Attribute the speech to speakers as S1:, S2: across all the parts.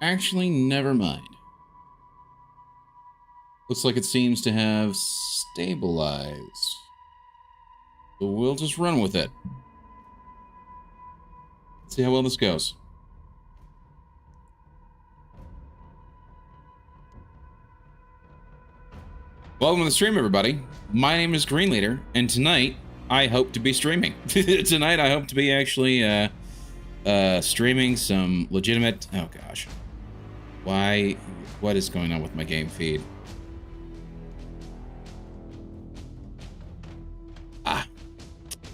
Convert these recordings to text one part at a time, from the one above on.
S1: Actually, never mind. Looks like it seems to have stabilized. So we'll just run with it. See how well this goes. Welcome to the stream, everybody. My name is Green Leader, and tonight I hope to be streaming. Tonight I hope to be actually streaming some legitimate... Oh gosh. Why? What is going on with my game feed? Ah,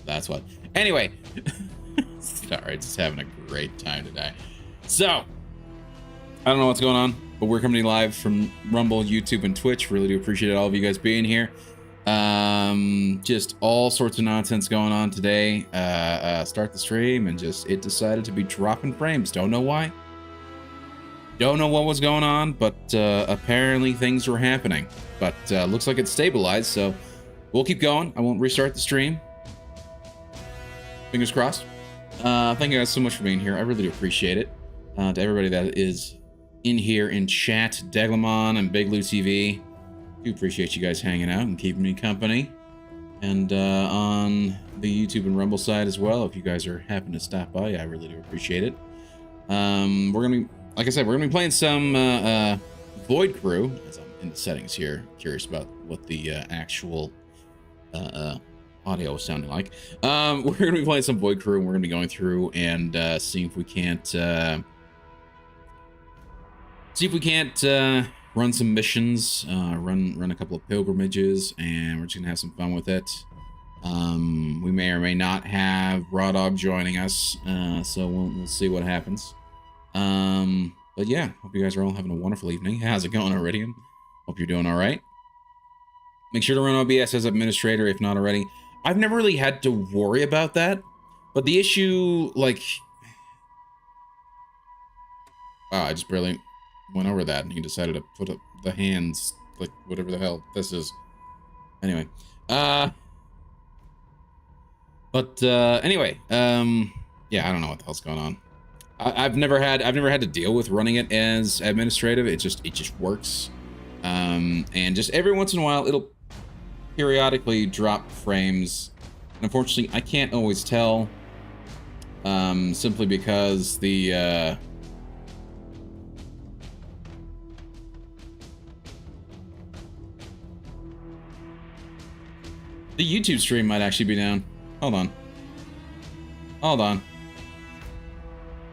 S1: that's what. Anyway, sorry, just having a great time today. So, I don't know what's going on, but we're coming live from Rumble, YouTube, and Twitch. Really do appreciate all of you guys being here. Just all sorts of nonsense going on today. Start the stream and just it decided to be dropping frames. Don't know why. Don't know what was going on, but apparently things were happening. But looks like it's stabilized, so we'll keep going. I won't restart the stream. Fingers crossed. Thank you guys so much for being here. I really do appreciate it. To everybody that is in here in chat, Deglamon and Big Lou TV, do appreciate you guys hanging out and keeping me company. And on the YouTube and Rumble side as well, if you guys are happen to stop by, I really do appreciate it. We're gonna be, like I said, we're gonna be playing some Void Crew. As I'm in the settings here, curious about what the actual audio is sounding like. We're gonna be playing some Void Crew, and we're gonna be going through and seeing if we can't run some missions, run a couple of pilgrimages, and we're just gonna have some fun with it. We may or may not have Raw Dog joining us, so we'll see what happens. But yeah, hope you guys are all having a wonderful evening. How's it going, Iridium? Hope you're doing all right. Make sure to run OBS as administrator if not already. I've never really had to worry about that, but the issue, like, wow, I just barely went over that and he decided to put up the hands, like whatever the hell this is. Anyway, anyway, yeah, I don't know what the hell's going on. I've never had to deal with running it as administrative. It just works. And just every once in a while it'll periodically drop frames. And unfortunately, I can't always tell, simply because the YouTube stream might actually be down. Hold on.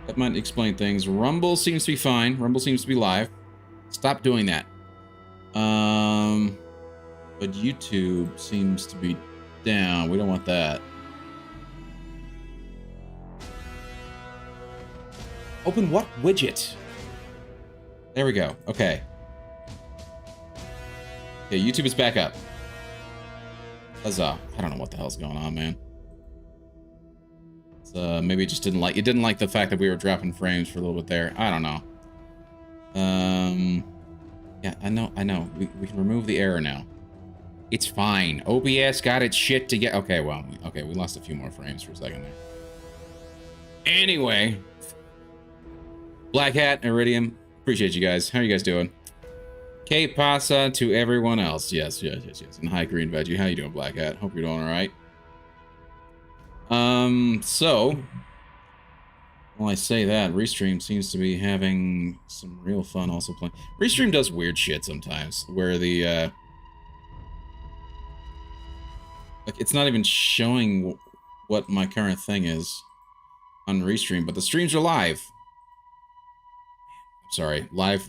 S1: That might explain things. Rumble seems to be fine. Rumble seems to be live. Stop doing that. But YouTube seems to be down. We don't want that. Open what widget? There we go. Okay. Okay, YouTube is back up. Huzzah. I don't know what the hell's going on, man. Maybe it just didn't like the fact that we were dropping frames for a little bit there. I don't know. Yeah, I know. We can remove the error now. It's fine. OBS got its shit to get. Okay, well, okay, we lost a few more frames for a second there. Anyway, Black Hat, Iridium, appreciate you guys. How are you guys doing? Que pasa to everyone else? Yes. And hi, Green Veggie. How you doing, Black Hat? Hope you're doing all right. So, while I say that, Restream seems to be having some real fun also playing. Restream does weird shit sometimes, where the, like, it's not even showing what my current thing is on Restream, but the streams are live. I'm sorry, live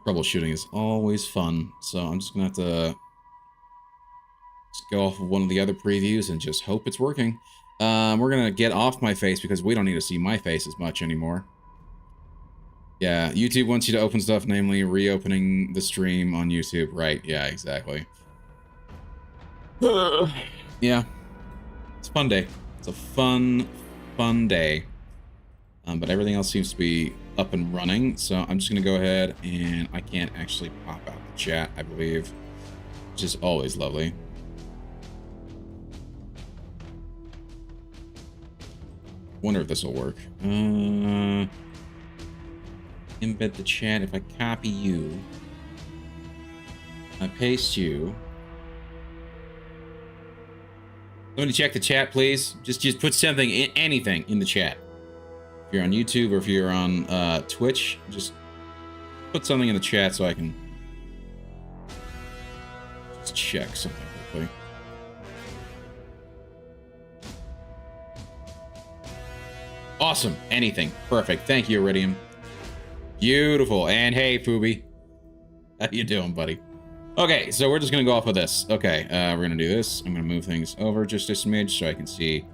S1: troubleshooting is always fun, so I'm just gonna have to just go off of one of the other previews and just hope it's working. We're gonna get off my face because we don't need to see my face as much anymore. Yeah, YouTube wants you to open stuff, namely reopening the stream on YouTube. Right, yeah, exactly. Yeah, it's a fun day. It's a fun day. But everything else seems to be up and running, so I'm just gonna go ahead and I can't actually pop out the chat, I believe, which is always lovely. Wonder if this will work. embed the chat. If I copy you, I paste you. Somebody check the chat, please. Just put something, anything in the chat. If you're on YouTube or if you're on Twitch, just put something in the chat so I can just check something quickly. Awesome. Anything. Perfect. Thank you, Iridium. Beautiful. And hey, Fubi. How you doing, buddy? Okay, so we're just going to go off of this. Okay, we're going to do this. I'm going to move things over just a smidge so I can see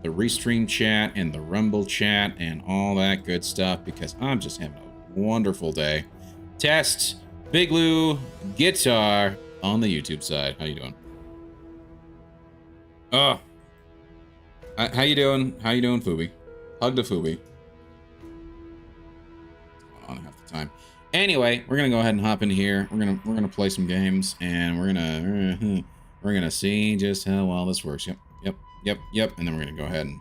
S1: the Restream chat and the Rumble chat and all that good stuff because I'm just having a wonderful day. Test Big Lou Guitar on the YouTube side. How you doing? Oh. How you doing? How you doing, Fubi? Hug the Fubi. What's going on half the time? Anyway, we're gonna go ahead and hop in here. We're gonna play some games, and we're gonna see just how well this works. Yep. And then we're gonna go ahead and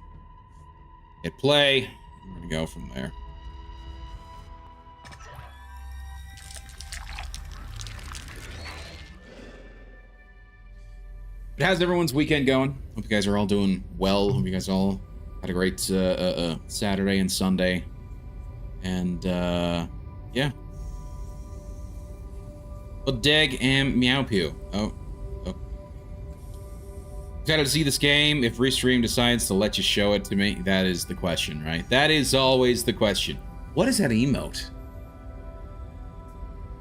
S1: hit play. We're gonna go from there. How's everyone's weekend going? Hope you guys are all doing well. Hope you guys all had a great Saturday and Sunday. And yeah. Well, Deg and Meowpew. Oh. Excited to see this game. If Restream decides to let you show it to me, that is the question, right? That is always the question. What is that emote?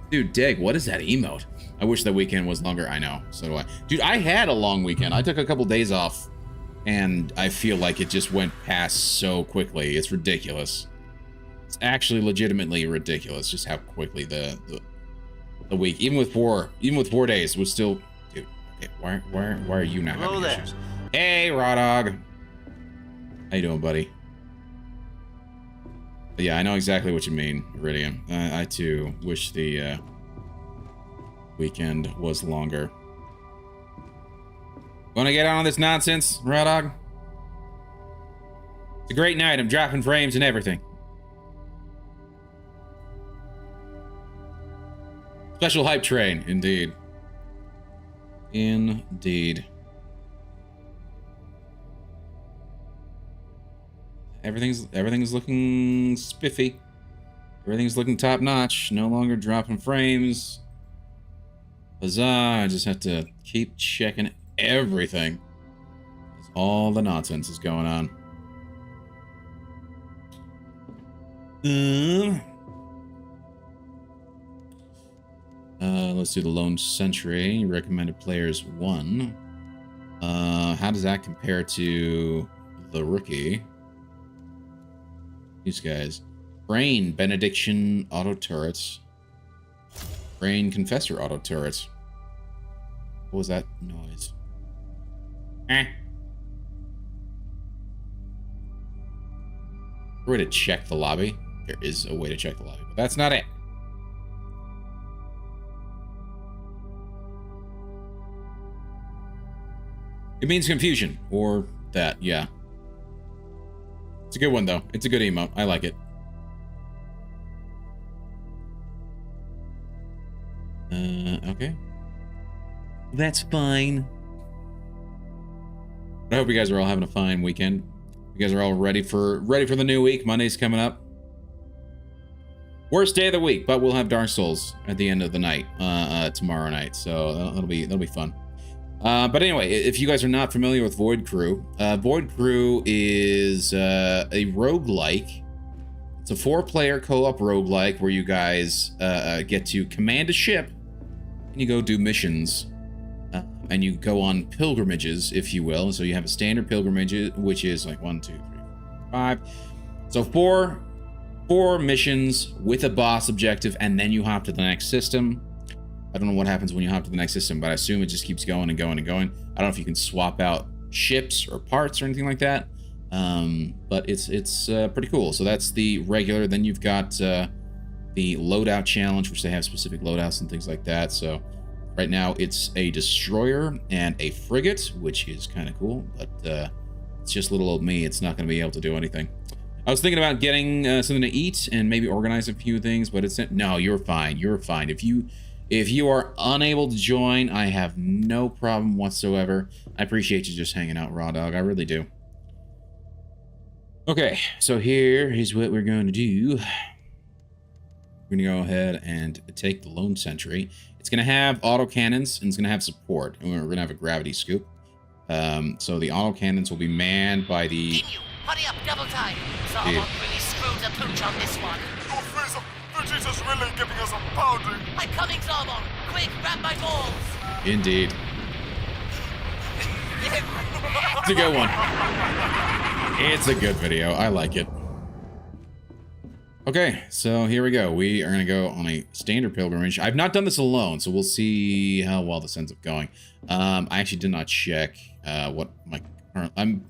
S1: Dude, Deg, what is that emote? I wish that weekend was longer. I know, so do I. Dude, I had a long weekend. I took a couple days off, and I feel like it just went past so quickly. It's ridiculous. It's actually legitimately ridiculous just how quickly the week, even with 4 days, was still. Dude, okay, why are you not having issues? Hey, Raw Dog. How you doing, buddy? But yeah, I know exactly what you mean, Iridium. I too wish the weekend was longer. Wanna get on this nonsense, Raw Dog? It's a great night. I'm dropping frames and everything. Special hype train, indeed. Indeed. Everything's looking spiffy. Everything's looking top notch. No longer dropping frames. Huzzah! I just have to keep checking everything. All the nonsense is going on. Let's do the Lone Sentry. Recommended players 1. How does that compare to the Rookie? These guys. Brain Benediction Auto Turrets. Brain Confessor Auto Turrets. What was that noise? Way to check the lobby. There is a way to check the lobby, but that's not it. It means confusion, or that, yeah. It's a good one, though. It's a good emote. I like it. Okay. That's fine. I hope you guys are all having a fine weekend. You guys are all ready for the new week. Monday's coming up. Worst day of the week, but we'll have Dark Souls at the end of the night, tomorrow night. So that'll be fun. But anyway, if you guys are not familiar with Void Crew is a roguelike. It's a 4-player co-op roguelike where you guys get to command a ship and you go do missions. And you go on pilgrimages, if you will. So you have a standard pilgrimage, which is like 1, 2, 3, 4, 5. So four missions with a boss objective, and then you hop to the next system. I don't know what happens when you hop to the next system, but I assume it just keeps going and going and going. I don't know if you can swap out ships or parts or anything like that. But it's pretty cool. So that's the regular. Then you've got the loadout challenge, which they have specific loadouts and things like that. So right now it's a destroyer and a frigate, which is kind of cool, but it's just little old me. It's not going to be able to do anything. I was thinking about getting something to eat and maybe organize a few things, but it's no. You're fine. You're fine. If you are unable to join, I have no problem whatsoever. I appreciate you just hanging out, Raw Dog. I really do. Okay, so here is what we're going to do. We're going to go ahead and take the Lone Sentry. It's going to have autocannons, and it's going to have support. And we're going to have a gravity scoop. So the autocannons will be manned by the...
S2: Continue. Hurry up, double time. Someone really screwed the pooch on this one.
S3: Oh, Freezer, Vegeta's really giving us a pounding.
S2: I'm coming, Zarbon. Quick, grab my balls.
S1: Indeed. It's a good one. It's a good video. I like it. Okay, so here we go. We are going to go on a standard pilgrimage. I've not done this alone, so we'll see how well this ends up going. I actually did not check what my current... I'm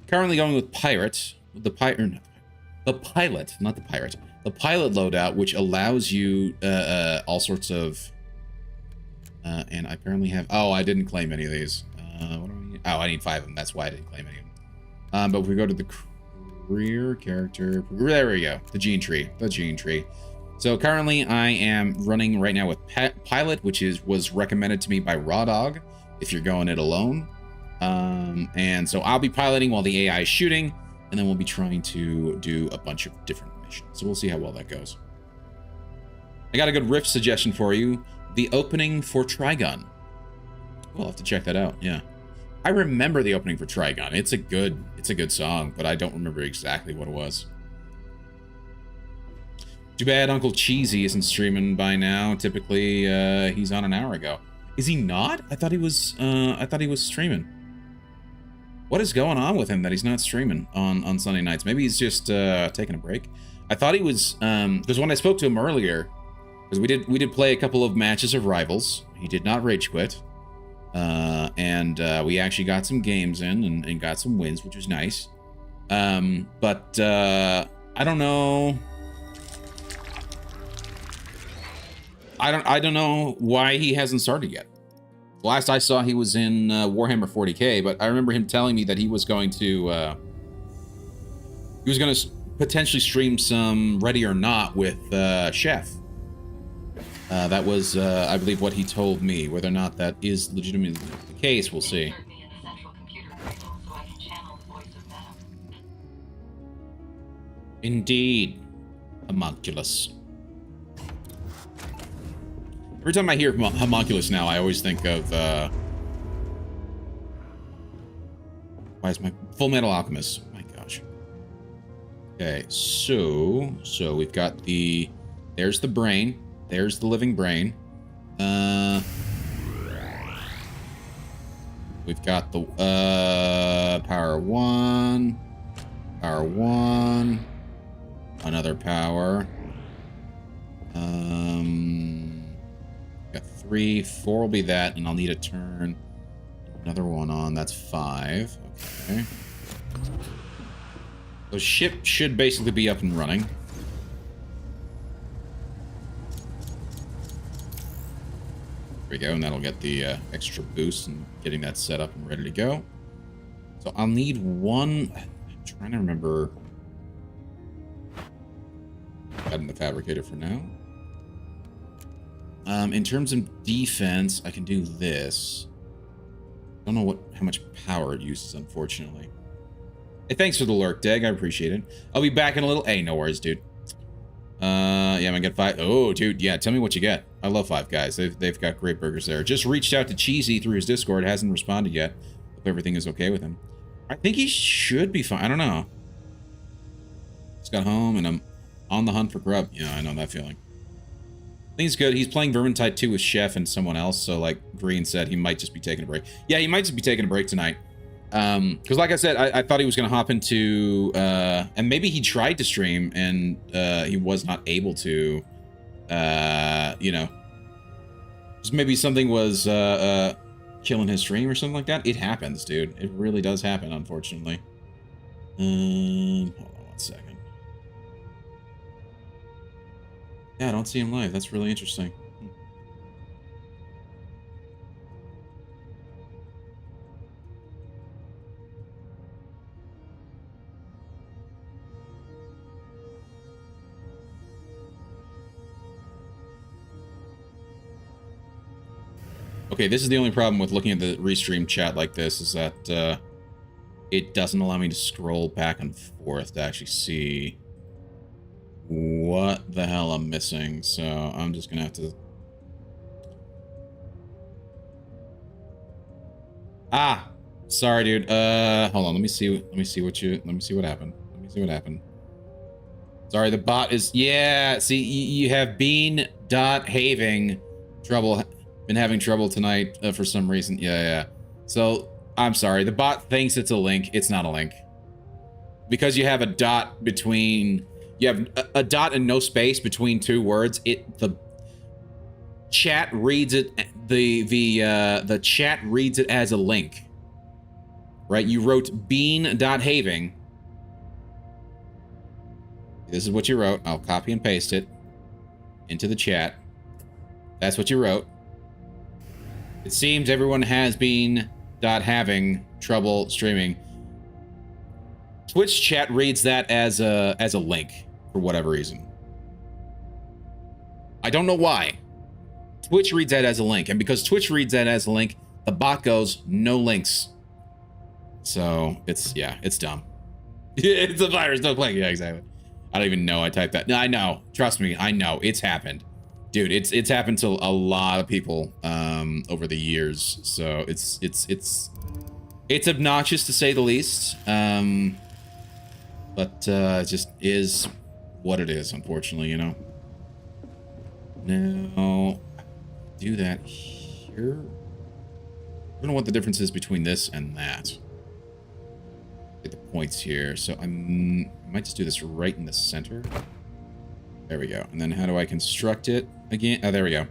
S1: currently going with Pirate. The pilot, not the pirate. The pilot loadout, which allows you all sorts of... and I apparently have... Oh, I didn't claim any of these. What do I need? Oh, I need 5 of them. That's why I didn't claim any of them. But if we go to the... career character, there we go, the gene tree. So currently I am running right now with pilot, which was recommended to me by Raw Dog if you're going it alone. And so I'll be piloting while the AI is shooting, and then we'll be trying to do a bunch of different missions. So we'll see how well that goes. I got a good riff suggestion for you: the opening for Trigun. We'll have to check that out. Yeah, I remember the opening for Trigun. It's a good song, but I don't remember exactly what it was. Too bad Uncle Cheesy isn't streaming by now. Typically, he's on an hour ago. Is he not? I thought he was streaming. What is going on with him that he's not streaming on Sunday nights? Maybe he's just taking a break. I thought he was, because when I spoke to him earlier, because we did play a couple of matches of Rivals. He did not rage quit. And we actually got some games in and got some wins, which was nice. But I don't know. I don't know why he hasn't started yet. Last I saw, he was in Warhammer 40K, but I remember him telling me that he was going to potentially stream some Ready or Not with Chef. That was, I believe, what he told me. Whether or not that is legitimately the case, we'll see. Indeed. Homunculus. Every time I hear homunculus now, I always think of, why is my Full Metal Alchemist? Oh my gosh. Okay, so we've got there's the brain. There's the living brain. We've got the power 1, another power. Got 3, 4 will be that, and I'll need a turn. Another one on. That's 5. Okay. So ship should basically be up and running. There we go, and that'll get the extra boost and getting that set up and ready to go. So I'll need one. I'm trying to remember. Got in the fabricator for now. In terms of defense, I can do this. Don't know how much power it uses, unfortunately. Hey, thanks for the lurk, Deg. I appreciate it. I'll be back in a little. Hey, no worries, dude. Yeah, I'm gonna get 5. Oh, dude, yeah, tell me what you get. I love Five Guys. They've got great burgers there. Just reached out to Cheesy through his Discord. Hasn't responded yet. Hope everything is okay with him. I think he should be fine. I don't know. Just got home and I'm on the hunt for grub. Yeah, I know that feeling. I think he's good. He's playing Vermintide 2 with Chef and someone else. So, like Green said, he might just be taking a break. Yeah, he might just be taking a break tonight. Because like I said, I thought he was going to hop into, and maybe he tried to stream and he was not able to, you know, just maybe something was killing his stream or something like that. It happens, dude. It really does happen, unfortunately. Hold on 1 second. Yeah, I don't see him live. That's really interesting. Okay, this is the only problem with looking at the restream chat like this, is that it doesn't allow me to scroll back and forth to actually see what the hell I'm missing. So I'm just gonna have to... Ah! Sorry, dude. Hold on. Let me see what happened. Let me see what happened. Sorry, the bot is... Yeah, see, you have been.having trouble... Been having trouble tonight for some reason. Yeah. So, I'm sorry. The bot thinks it's a link. It's not a link. Because you have a dot between... You have a dot and no space between two words. The chat reads it... The chat reads it as a link. Right? You wrote bean.having. This is what you wrote. I'll copy and paste it into the chat. That's what you wrote. It seems everyone has been having trouble streaming. Twitch chat reads that as a link for whatever reason. I don't know why. Twitch reads that as a link, and because Twitch reads that as a link, the bot goes no links. So it's dumb. It's a virus, no link. Yeah, exactly. I don't even know I typed that. No, I know. Trust me, I know. It's happened. Dude, it's happened to a lot of people over the years. So it's obnoxious to say the least. But it just is what it is, unfortunately, you know. Now, do that here. I don't know what the difference is between this and that. Get the points here. So I might just do this right in the center. There we go. And then how do I construct it again? Oh, there we go.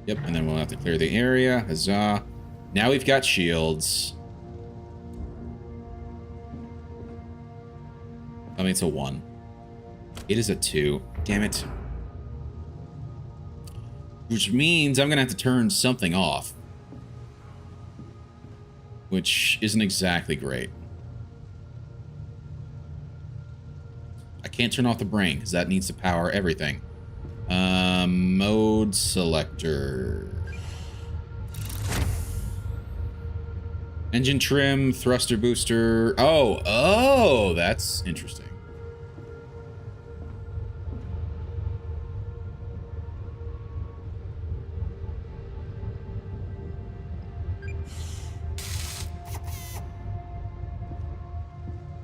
S1: Yep, and then we'll have to clear the area. Huzzah. Now we've got shields. I mean, it's a 1. It is a 2. Damn it. Which means I'm going to have to turn something off. Which isn't exactly great. I can't turn off the brain because that needs to power everything. Mode selector. Engine trim, thruster booster. Oh, that's interesting.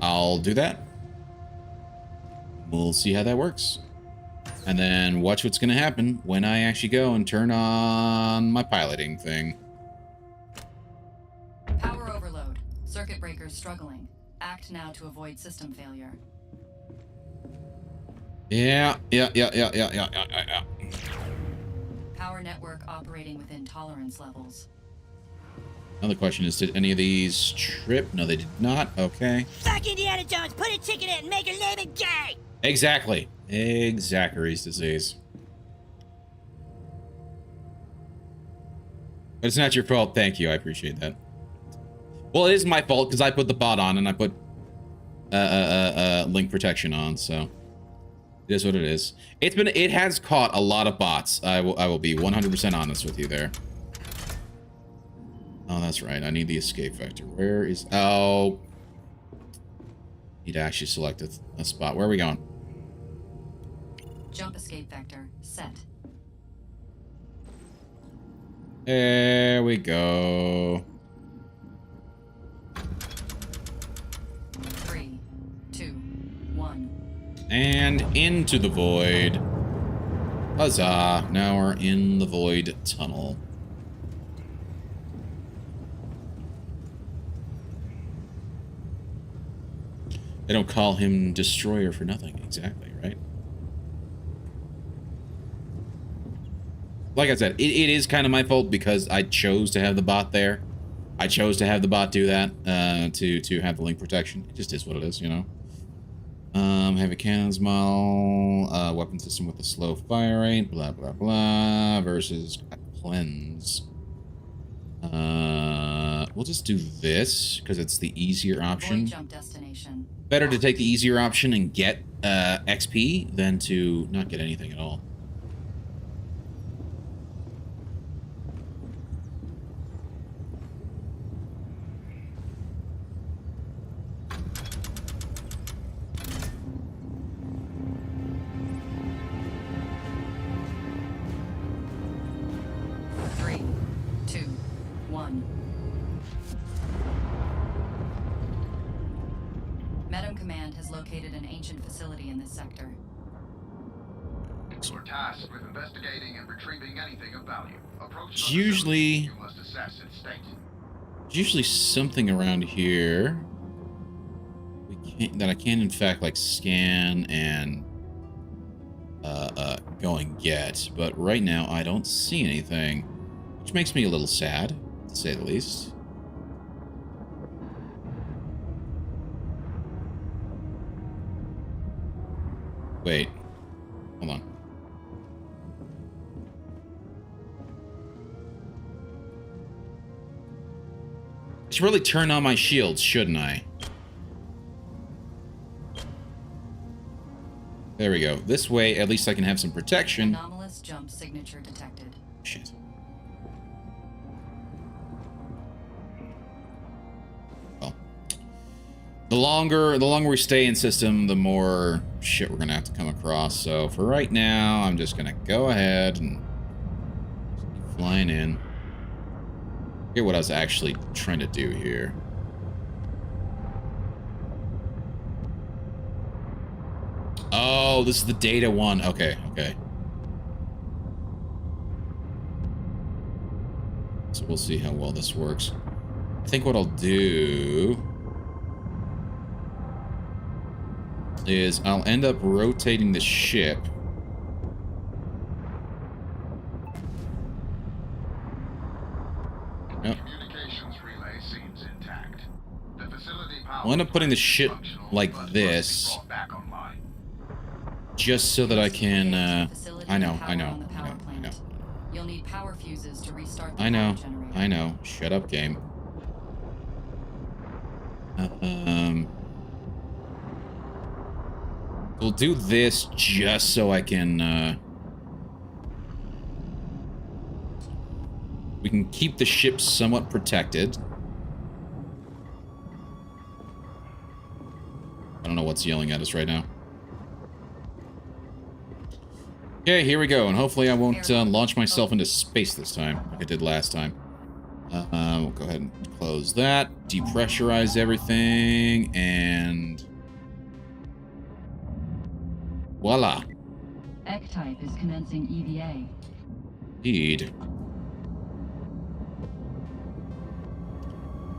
S1: I'll do that. We'll see how that works. And then watch what's going to happen when I actually go and turn on my piloting thing.
S4: Power overload. Circuit breakers struggling. Act now to avoid system failure.
S1: Yeah.
S4: Power network operating within tolerance levels.
S1: Now the question is, did any of these trip? No, they did not. Okay.
S5: Fuck Indiana Jones, put a ticket in and make her name it gay!
S1: Exactly. Exacary's disease. But it's not your fault. Thank you. I appreciate that. Well, it is my fault because I put the bot on and I put link protection on, so it is what it is. It has caught a lot of bots. I will be 100% honest with you there. Oh, that's right. I need the escape vector. Where is... Oh. Need to actually select a spot. Where are we going?
S4: Jump escape vector set.
S1: There we go.
S4: 3, 2, 1.
S1: And into the void. Huzzah. Now we're in the void tunnel. They don't call him Destroyer for nothing. Exactly, right? Like I said, it is kind of my fault because I chose to have the bot there. I chose to have the bot do that to have the link protection. It just is what it is, you know. Heavy cannons model, weapon system with a slow fire rate, blah, blah, blah, versus cleanse. We'll just do this because it's the easier option.
S4: Void jump destination.
S1: Better to take the easier option and get XP than to not get anything at all.
S4: Medem Command has located an ancient facility in this sector.
S6: We're tasked with investigating and retrieving anything of value. Approach
S1: It's
S6: the
S1: usually...
S6: facility. You must assess its state.
S1: There's usually something around here that I can, in fact, like scan and go and get. But right now, I don't see anything, which makes me a little sad, to say the least. Wait, hold on. I should really turn on my shields, shouldn't I? There we go. This way, at least I can have some protection.
S4: Anomalous jump signature detected.
S1: Shit. Well, the longer we stay in system, the more shit we're gonna have to come across. So for right now, I'm just gonna go ahead and keep flying in. I forget what I was actually trying to do here. Oh, this is the data one. Okay, okay. So we'll see how well this works. I think what I'll do is I'll end up rotating the ship. Yep.
S6: Communications relay seems intact. The facility power
S1: I'll end up putting the ship like
S6: must
S1: this,
S6: be brought back online.
S1: just so that I can,
S4: Facility
S1: I know,
S4: power
S1: I know,
S4: on the
S1: I
S4: power
S1: know, I know.
S4: plant. You'll need power fuses to restart the
S1: I know,
S4: power generator.
S1: I know. Shut up, game. We'll do this just so I can, we can keep the ship somewhat protected. I don't know what's yelling at us right now. Okay, here we go, and hopefully I won't launch myself into space this time, like I did last time. We'll go ahead and close that, depressurize everything, and voila.
S4: X-type is commencing EVA.
S1: Indeed.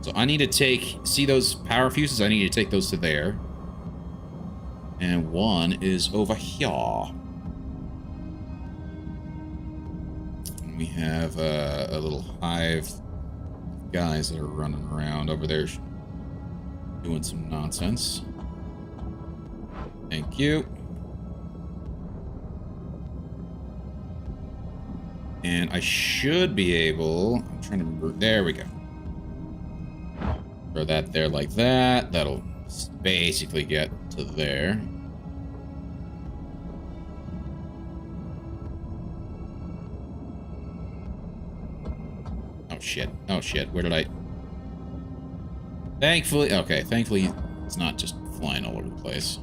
S1: So I need to take, see those power fuses? I need to take those to there. And one is over here. And we have a little hive of guys that are running around over there doing some nonsense. Thank you. And I should be able, I'm trying to remember, there we go. Throw that there like that. That'll basically get to there. Oh shit. Oh shit. Where did I... Thankfully... Okay, thankfully it's not just flying all over the place.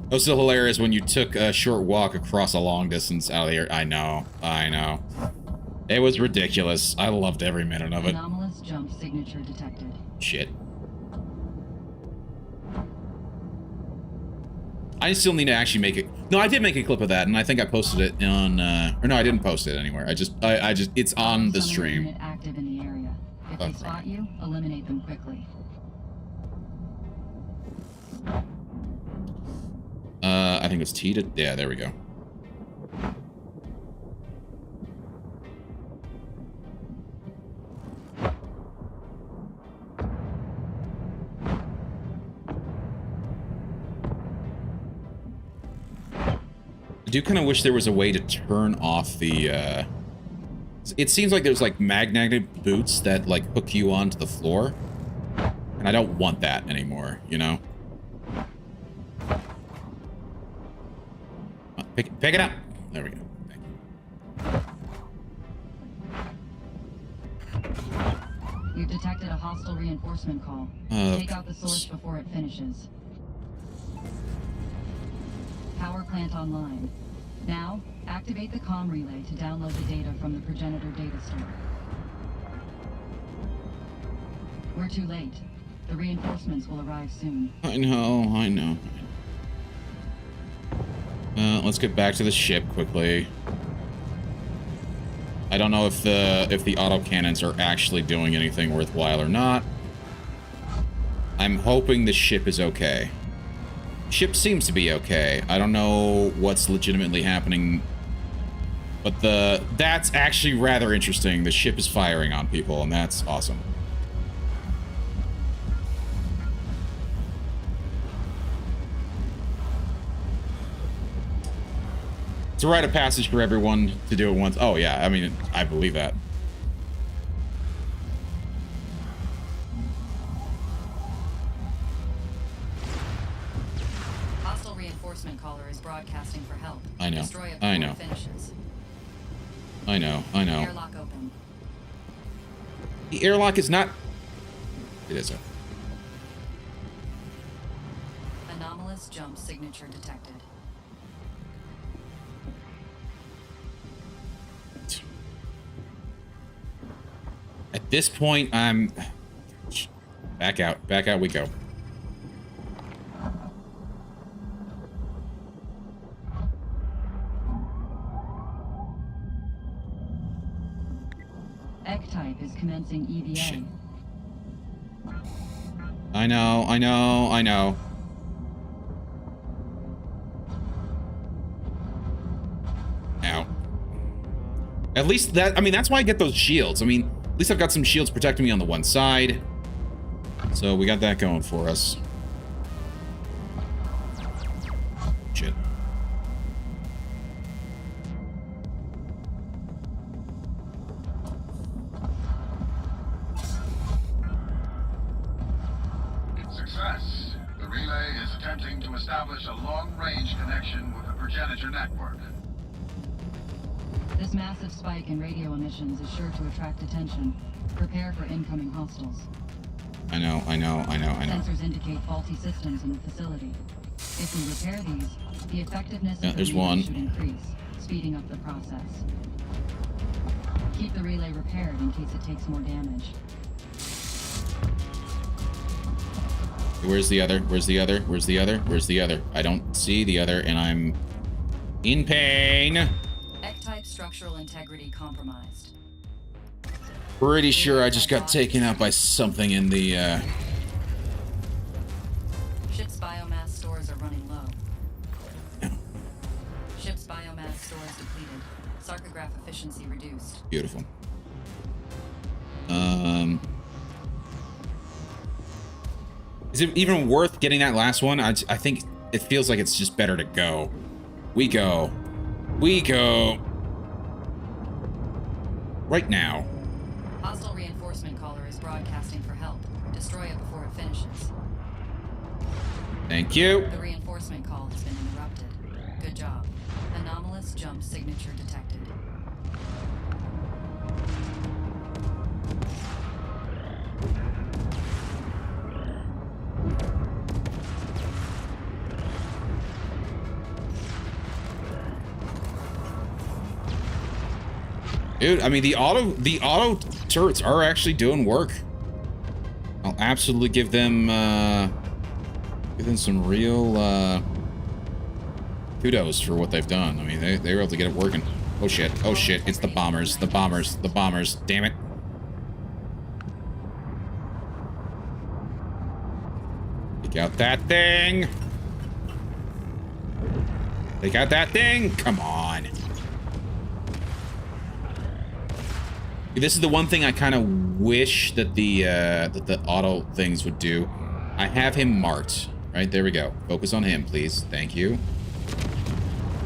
S1: It was still hilarious when you took a short walk across a long distance out here. I know. I know. It was ridiculous. I loved every minute of it.
S4: Anomalous jump signature detected.
S1: Shit. I still need to actually make it. No, I did make a clip of that, and I think I posted it on. Or no, I didn't post it anywhere. I just. It's on the stream.
S4: Unit active in the area. If they spot you, eliminate them quickly.
S1: I think it's T to. Yeah, there we go. I do kind of wish there was a way to turn off the, it seems like there's like magnetic boots that like hook you onto the floor. And I don't want that anymore, you know? Pick it up. There we go. Thank you.
S4: You've detected a hostile reinforcement call. Take out the source before it finishes. Power plant online. Now, activate the comm relay to download the data from the progenitor data store. We're too late. The reinforcements will arrive soon.
S1: I know. Let's get back to the ship quickly. I don't know if the autocannons are actually doing anything worthwhile or not. I'm hoping the ship is okay. Ship seems to be okay. I don't know what's legitimately happening, but that's actually rather interesting. The ship is firing on people, and that's awesome. It's a rite of passage for everyone to do it once. Oh, yeah. I mean, I believe that.
S4: Hostile reinforcement caller is broadcasting for help.
S1: I know.
S4: Destroy it
S1: I
S4: before
S1: know.
S4: it finishes.
S1: I know.
S4: Airlock open.
S1: The airlock is not... It isn't.
S4: Anomalous jump signature detected.
S1: At this point, I'm... Back out. Back out we go.
S4: X-type is commencing EVA.
S1: Shit. I know. Ow. At least that... I mean, that's why I get those shields. I mean, at least I've got some shields protecting me on the one side. So we got that going for us. Shit.
S6: Success. The relay is attempting to establish a long-range connection with the progenitor network.
S4: This massive spike in radio emissions is sure to attract attention. Prepare for incoming hostiles.
S1: I know.
S4: Sensors indicate faulty systems in the facility. If we repair these, the effectiveness
S1: Yeah,
S4: of the
S1: there's
S4: relay
S1: one.
S4: should increase, speeding up the process. Keep the relay repaired in case it takes more damage.
S1: Where's the other? I don't see the other, and I'm in pain.
S4: X-type structural integrity compromised.
S1: Pretty sure I just got taken out by something in the,
S4: Ship's biomass stores are running low. Ship's biomass stores depleted. Sarcograph efficiency reduced.
S1: Beautiful. Is it even worth getting that last one? I think it feels like it's just better to go. We go. Right now.
S4: Hostile reinforcement caller is broadcasting for help. Destroy it before it finishes.
S1: Thank you.
S4: The reinforcement call has been interrupted. Good job. Anomalous jump signature detected.
S1: Dude, I mean, the auto turrets are actually doing work. I'll absolutely give them some real kudos for what they've done. I mean, they were able to get it working. Oh shit, it's the bombers, damn it. Take out that thing. Come on. This is the one thing I kind of wish that the auto things would do. I have him marked. Right, there we go. Focus on him, please. Thank you.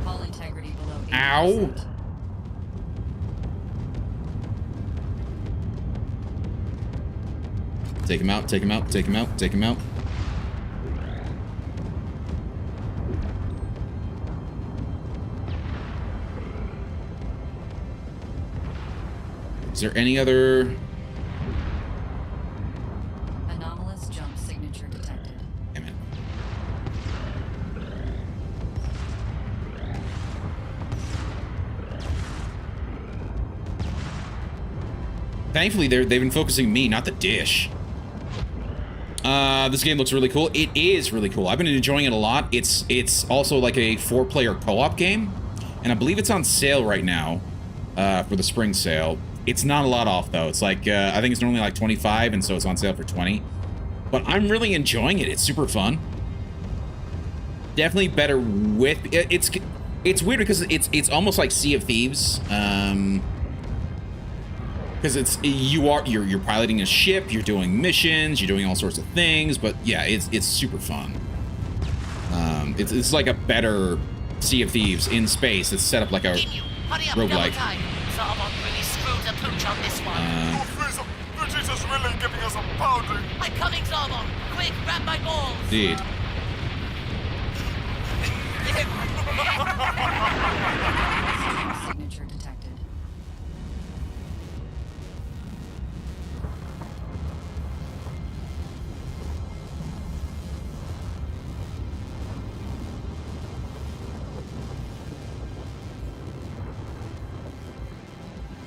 S4: Hull integrity below 80%.
S1: Ow! Take him out. Is there any other...
S4: Anomalous jump signature detected.
S1: Damn it. Thankfully, they've been focusing me, not the dish. This game looks really cool. It is really cool. I've been enjoying it a lot. It's also like a 4-player co-op game, and I believe it's on sale right now for the spring sale. It's not a lot off though. It's like I think it's normally like 25, and so it's on sale for 20. But I'm really enjoying it. It's super fun. Definitely better with it's weird because it's almost like Sea of Thieves. Because you're piloting a ship, you're doing missions, you're doing all sorts of things, but yeah, it's super fun. It's like a better Sea of Thieves in space. It's set up like a roguelike.
S2: Someone really screwed the pooch on this one.
S3: Oh, Freezer! Vegeta's really giving us a pounding!
S2: I'm coming, Zarbon! Quick, grab my balls!
S1: Indeed.
S4: Signature detected.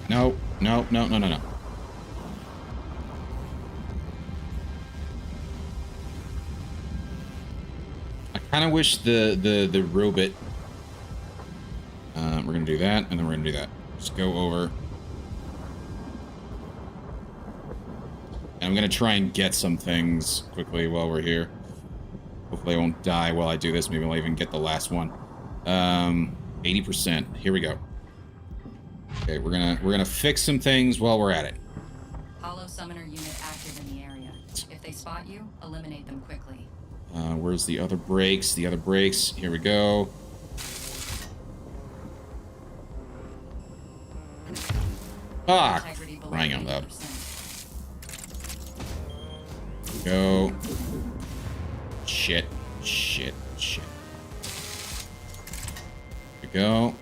S1: No, no, no, no, no, no. I kind of wish the robot. We're gonna do that, and then we're gonna do that. Just go over. And I'm gonna try and get some things quickly while we're here. Hopefully I won't die while I do this. Maybe I'll even get the last one. 80%. Here we go. Okay, we're gonna fix some things while we're at it.
S4: Hollow summoner unit active in the area. If they spot you, eliminate them quickly.
S1: Where's the other brakes? The other brakes. Here we go. Ah, crying out loud. Go. Shit. Shit. Shit. Here we go.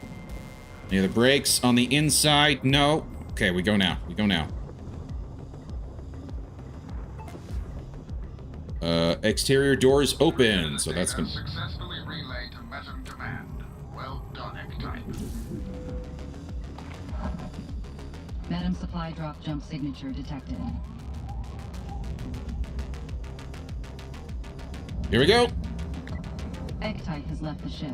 S1: Any other brakes on the inside? No. Okay, we go now. We go now. Exterior doors open, so that's gonna...
S6: Successfully relayed to Metam Command. Well done, X-Type.
S4: Madam supply drop jump signature detected.
S1: Here we go.
S4: X-Type has left the ship.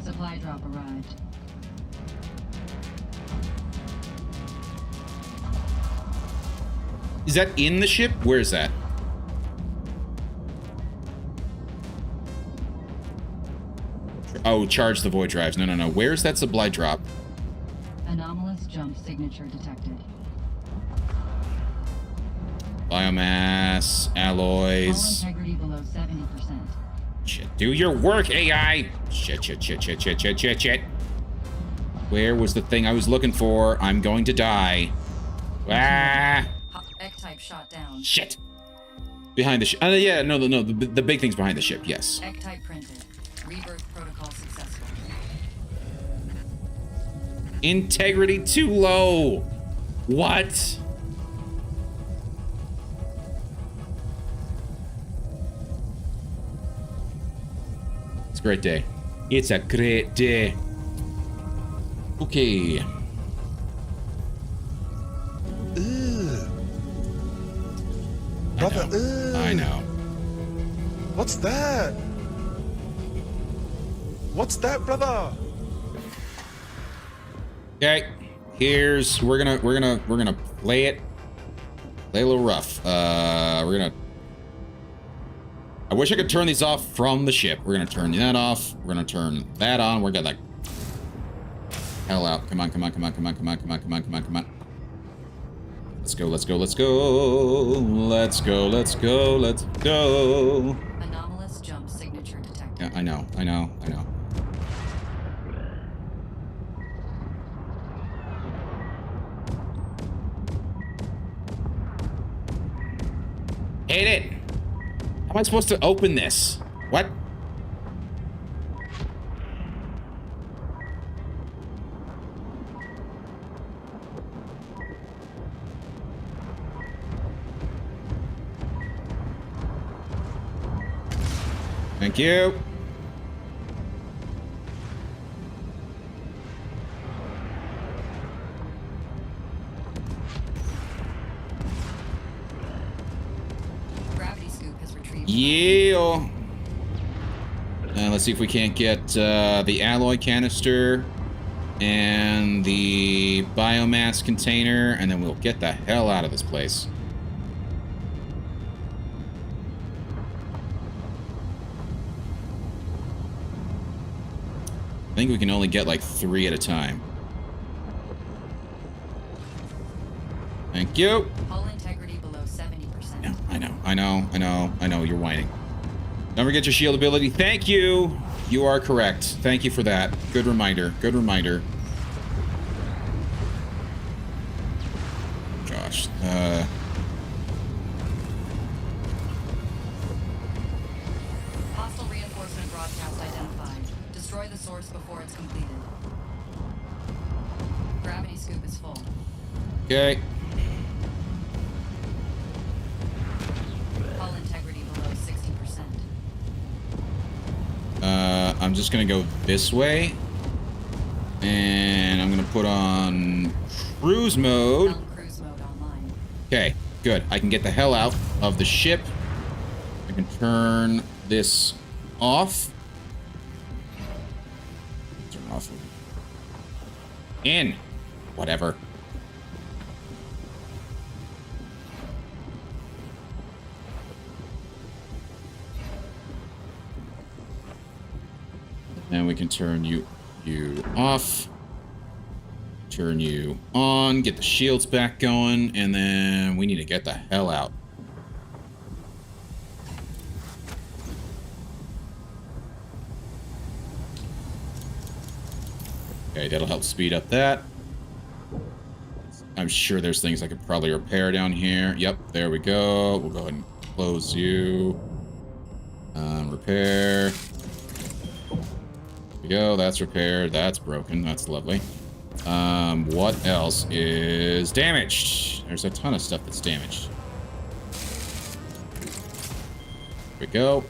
S4: Supply drop arrived.
S1: Is that in the ship? Where is that? Oh, charge the void drives. No, no, no. Where's that supply drop?
S4: Anomalous jump signature detected.
S1: Biomass, alloys.
S4: Hull integrity below 70%.
S1: Shit. Do your work, AI! Shit, shit, shit, shit, shit, shit, shit, shit. Where was the thing I was looking for? I'm going to die. Ah!
S4: X-Type shot down.
S1: Shit. Behind the ship. Yeah, no, the big thing's behind the ship, yes.
S4: X-Type printed. Rebirth protocol successful.
S1: Integrity too low. What? It's a great day. It's a great day. Okay.
S7: Brother,
S1: I know.
S7: What's that? What's that, brother?
S1: Okay. Here's we're gonna play it. Play a little rough. I wish I could turn these off from the ship. We're gonna turn that off. We're gonna turn that on. We're gonna like hell out. Come on, come on, come on, come on, come on, come on, come on, come on, come on. Let's go, let's go, let's go. Let's go, let's go, let's go.
S4: Anomalous jump signature detected.
S1: Yeah, I know, I know, I know. Hate it. How am I supposed to open this? What? Thank you. Yeah. Let's see if we can't get the alloy canister and the biomass container, and then we'll get the hell out of this place. I think we can only get like 3 at a time. Thank you.
S4: Hull integrity below 70%.
S1: No, I know, you're whining. Don't forget your shield ability. Thank you. You are correct. Thank you for that. Good reminder. Good reminder. Gosh.
S4: Hostile reinforcement broadcast identified. Destroy the source before it's completed. Gravity scoop is full.
S1: Okay.
S4: Hull integrity below 60%.
S1: I'm just gonna go this way. And I'm gonna put on cruise mode.
S4: Cruise mode online.
S1: Okay, good. I can get the hell out of the ship. I can turn this off. Turn off. In. Whatever. Then we can turn you off. Turn you on, get the shields back going, and then we need to get the hell out. Okay, that'll help speed up that. I'm sure there's things I could probably repair down here. Yep, there we go. We'll go ahead and close you. Repair. There we go, that's repaired. That's broken. That's lovely. What else is damaged? There's a ton of stuff that's damaged. There we go.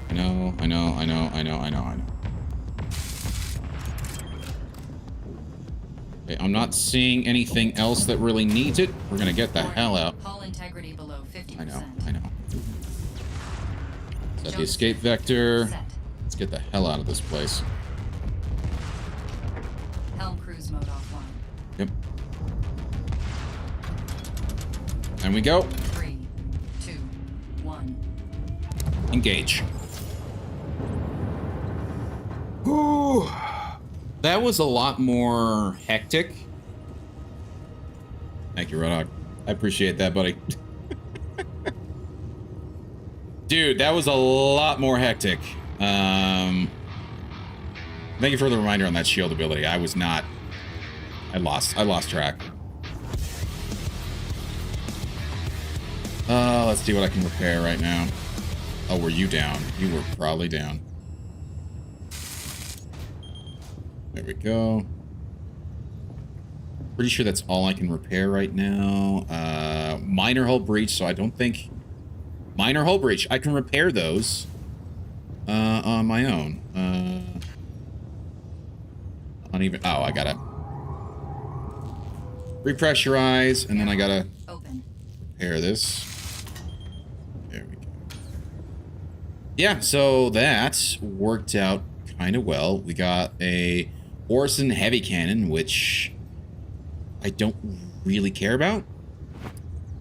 S1: I know. Okay, I'm not seeing anything else that really needs it. We're gonna get the hell out.
S4: Hull integrity below 50%.
S1: I know. Set the escape vector.
S4: Set.
S1: Let's get the hell out of this place.
S4: Helm cruise mode offline.
S1: Yep. And we go.
S4: 3, 2, 1.
S1: Engage. Ooh. That was a lot more hectic. Thank you, Roadhog. I appreciate that, buddy. Dude, that was a lot more hectic. Thank you for the reminder on that shield ability. I lost track. Let's see what I can repair right now. Oh, were you down? You were probably down. There we go. Pretty sure that's all I can repair right now. Minor hull breach, so I don't think... Minor hull breach. I can repair those on my own. Oh, I gotta repressurize, and then I gotta repair this. There we go. Yeah, so that worked out kind of well. We got a Orson heavy cannon, which I don't really care about.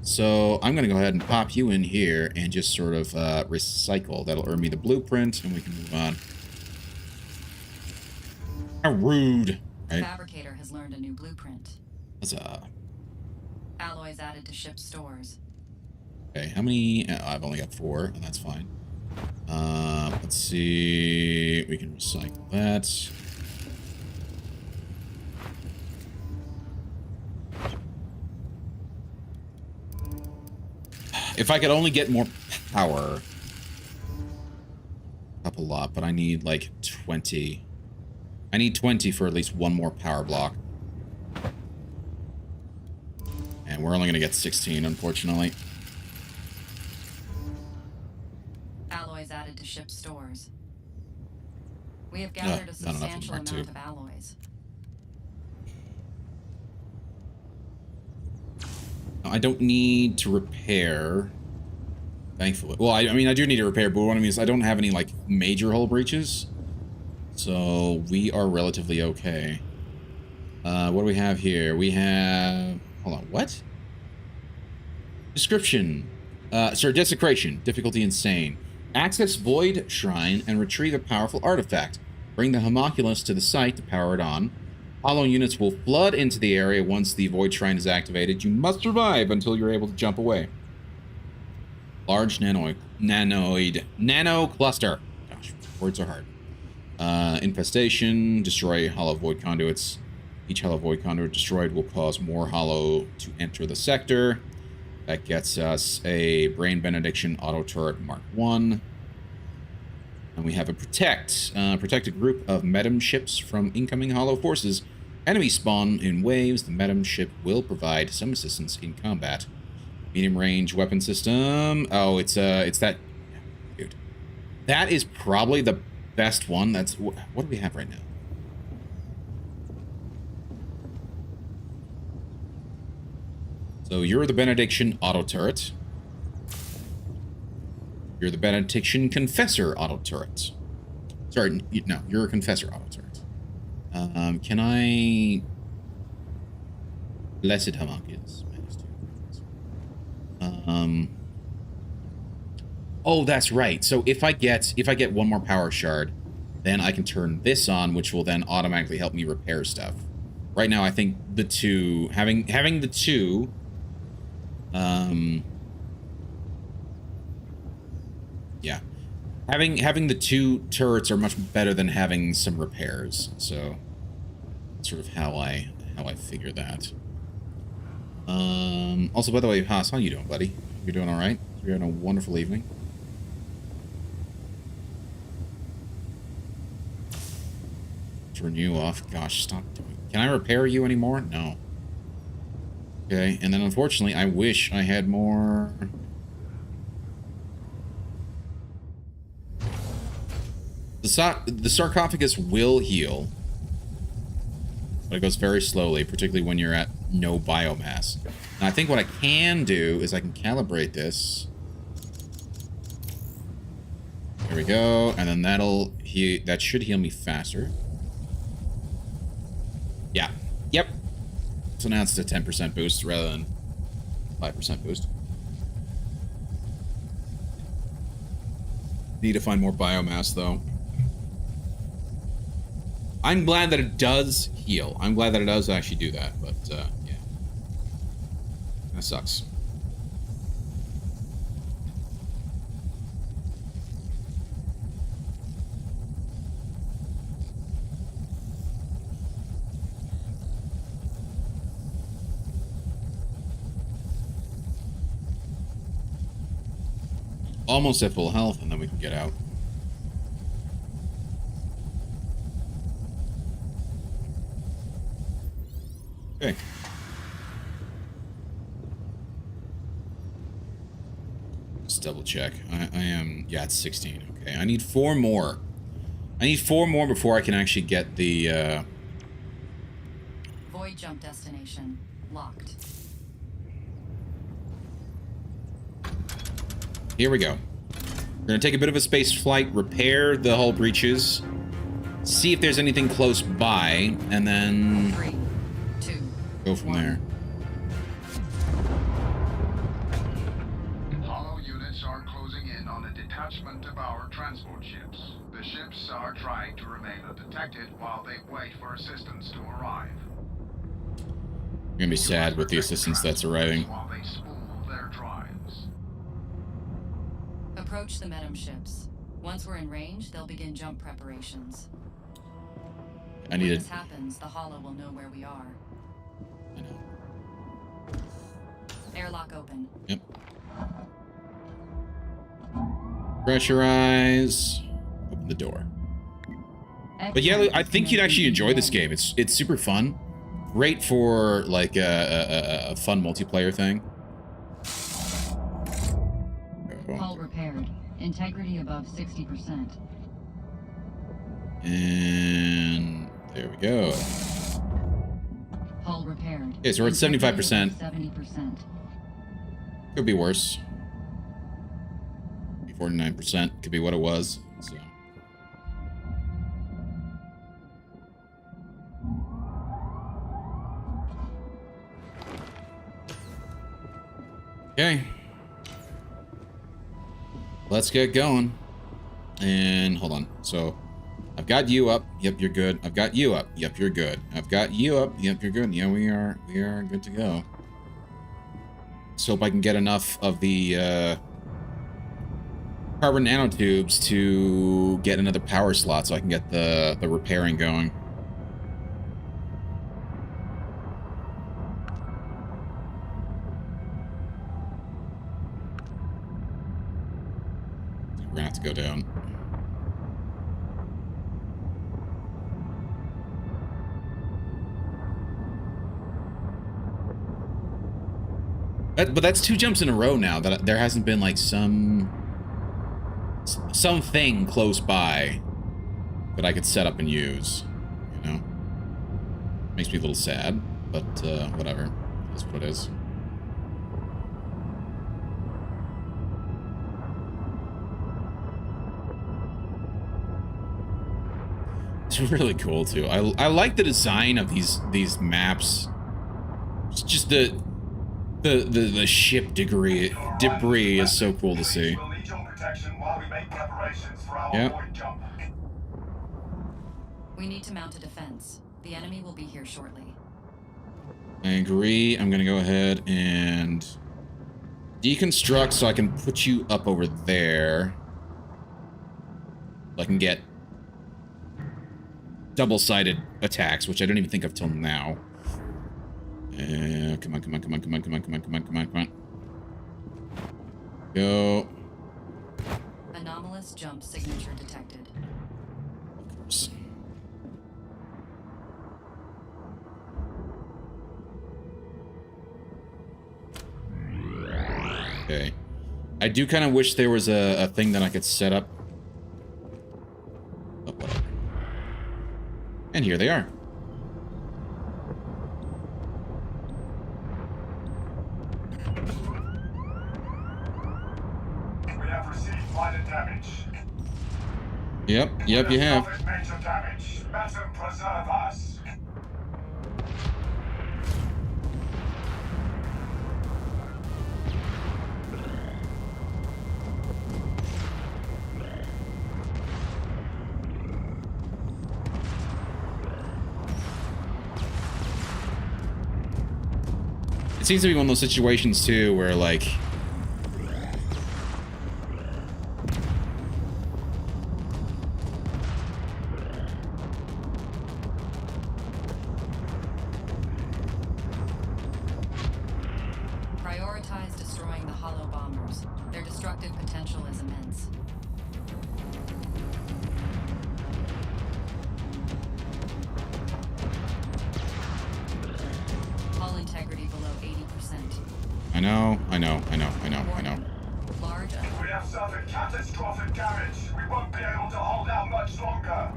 S1: So I'm going to go ahead and pop you in here and just sort of recycle. That'll earn me the blueprint, and we can move on. How rude, right?
S4: Fabricator has learned a new blueprint.
S1: Huzzah.
S4: Alloys added to ship stores.
S1: Okay, how many? I've only got 4, and that's fine. Let's see. We can recycle that. If I could only get more power. Up a lot, but I need like 20. I need 20 for at least one more power block. And we're only going to get 16, unfortunately.
S4: Alloys added to ship stores. We have gathered a substantial amount of alloys.
S1: I don't need to repair Thankfully. Well, I mean, I do need to repair, but what I mean is I don't have any, like, major hull breaches. So we are relatively okay. What do we have here? We have... Hold on, what? Description. Sorry, desecration. Difficulty insane. Access Void Shrine and retrieve a powerful artifact. Bring the homunculus to the site to power it on. Hollow units will flood into the area once the Void Shrine is activated. You must survive until you're able to jump away. Large nano cluster. Gosh, words are hard. Infestation. Destroy hollow void conduits. Each hollow void conduit destroyed will cause more hollow to enter the sector. That gets us a Brain Benediction Auto Turret Mark 1. And we have a Protect. Protect a group of Medem ships from incoming hollow forces. Enemy spawn in waves. The Medem ship will provide some assistance in combat. Medium range weapon system. Oh, it's that... Dude. That is probably the best one. That's... What do we have right now? So you're the Benediction Auto Turret. You're the Benediction Confessor Auto Turret. Sorry, no, you're a Confessor Auto Turret. Can I... Blessed Homunculus. Oh, that's right. So if I get one more power shard, then I can turn this on, which will then automatically help me repair stuff. Right now, I think the two... Having the two... Yeah. Having the two turrets are much better than having some repairs, so that's sort of how I figure that. Also, by the way, Haas, how you doing, buddy? You're doing all right? You're having a wonderful evening. Turn you off. Gosh, stop doing it. Can I repair you anymore? No. Okay, and then unfortunately, I wish I had more... The sarcophagus will heal, but it goes very slowly, particularly when you're at no biomass. Now, I think what I can do is I can calibrate this. There we go, and then that'll heal. That should heal me faster. Yeah. Yep. So now it's a 10% boost rather than 5% boost. Need to find more biomass, though. I'm glad that it does heal. I'm glad that it does actually do that, but, yeah. That sucks. Almost at full health, and then we can get out. Okay. Let's double check. I am... Yeah, it's 16. Okay, I need 4 more. I need 4 more before I can actually get the,
S4: Void jump destination locked.
S1: Here we go. We're gonna take a bit of a space flight, repair the hull breaches, see if there's anything close by, and then
S4: 3, 2,
S1: go from there.
S6: Hollow units are closing in on a detachment of our transport ships. The ships are trying to remain undetected while they wait for assistance to arrive.
S1: You're gonna be sad with the assistance that's arriving.
S6: While they spool their drives.
S4: Approach the Medem ships. Once we're in range, they'll begin jump preparations.
S1: I need
S4: When
S1: it.
S4: this happens, the Hollow will know where we are.
S1: I know.
S4: Airlock open.
S1: Yep. Pressurize. Open the door. But yeah, I think you'd actually enjoy this game. It's super fun. Great for like a fun multiplayer thing.
S4: Hull repaired. Integrity above 60%.
S1: And there we go.
S4: Hull repaired.
S1: Okay, so we're at 75%.
S4: 70%.
S1: Could be worse. 49% could be what it was. So. Okay. Let's get going. And hold on. So I've got you up. Yep, you're good. I've got you up. Yep, you're good. I've got you up. Yep, you're good. Yeah, we are good to go. Let's hope I can get enough of the carbon nanotubes to get another power slot so I can get the repairing going. We're gonna have to go down. But that's 2 jumps in a row now that there hasn't been like something close by that I could set up and use, you know? Makes me a little sad, but whatever. That's what it is. It's really cool too. I like the design of these maps. It's just the ship debris is so cool to see. Yep.
S4: We need to mount a defense. The enemy will be here shortly.
S1: I agree. I'm gonna go ahead and deconstruct so I can put you up over there. So I can get double-sided attacks, which I don't even think of till now. Come on. Go.
S4: Anomalous jump signature detected.
S1: Of course. Okay. I do kind of wish there was a thing that I could set up. Oh, whatever. And here they are.
S3: We have received minor damage.
S1: Yep, you have.
S3: Major damage. Madam, preserve us.
S1: It seems to be one of those situations too where like
S4: Prioritize destroying the hollow bombers. Their destructive potential is immense. Hull integrity below 80%.
S1: I know.
S4: Large
S3: We have suffered catastrophic damage. We won't be able to hold out much longer.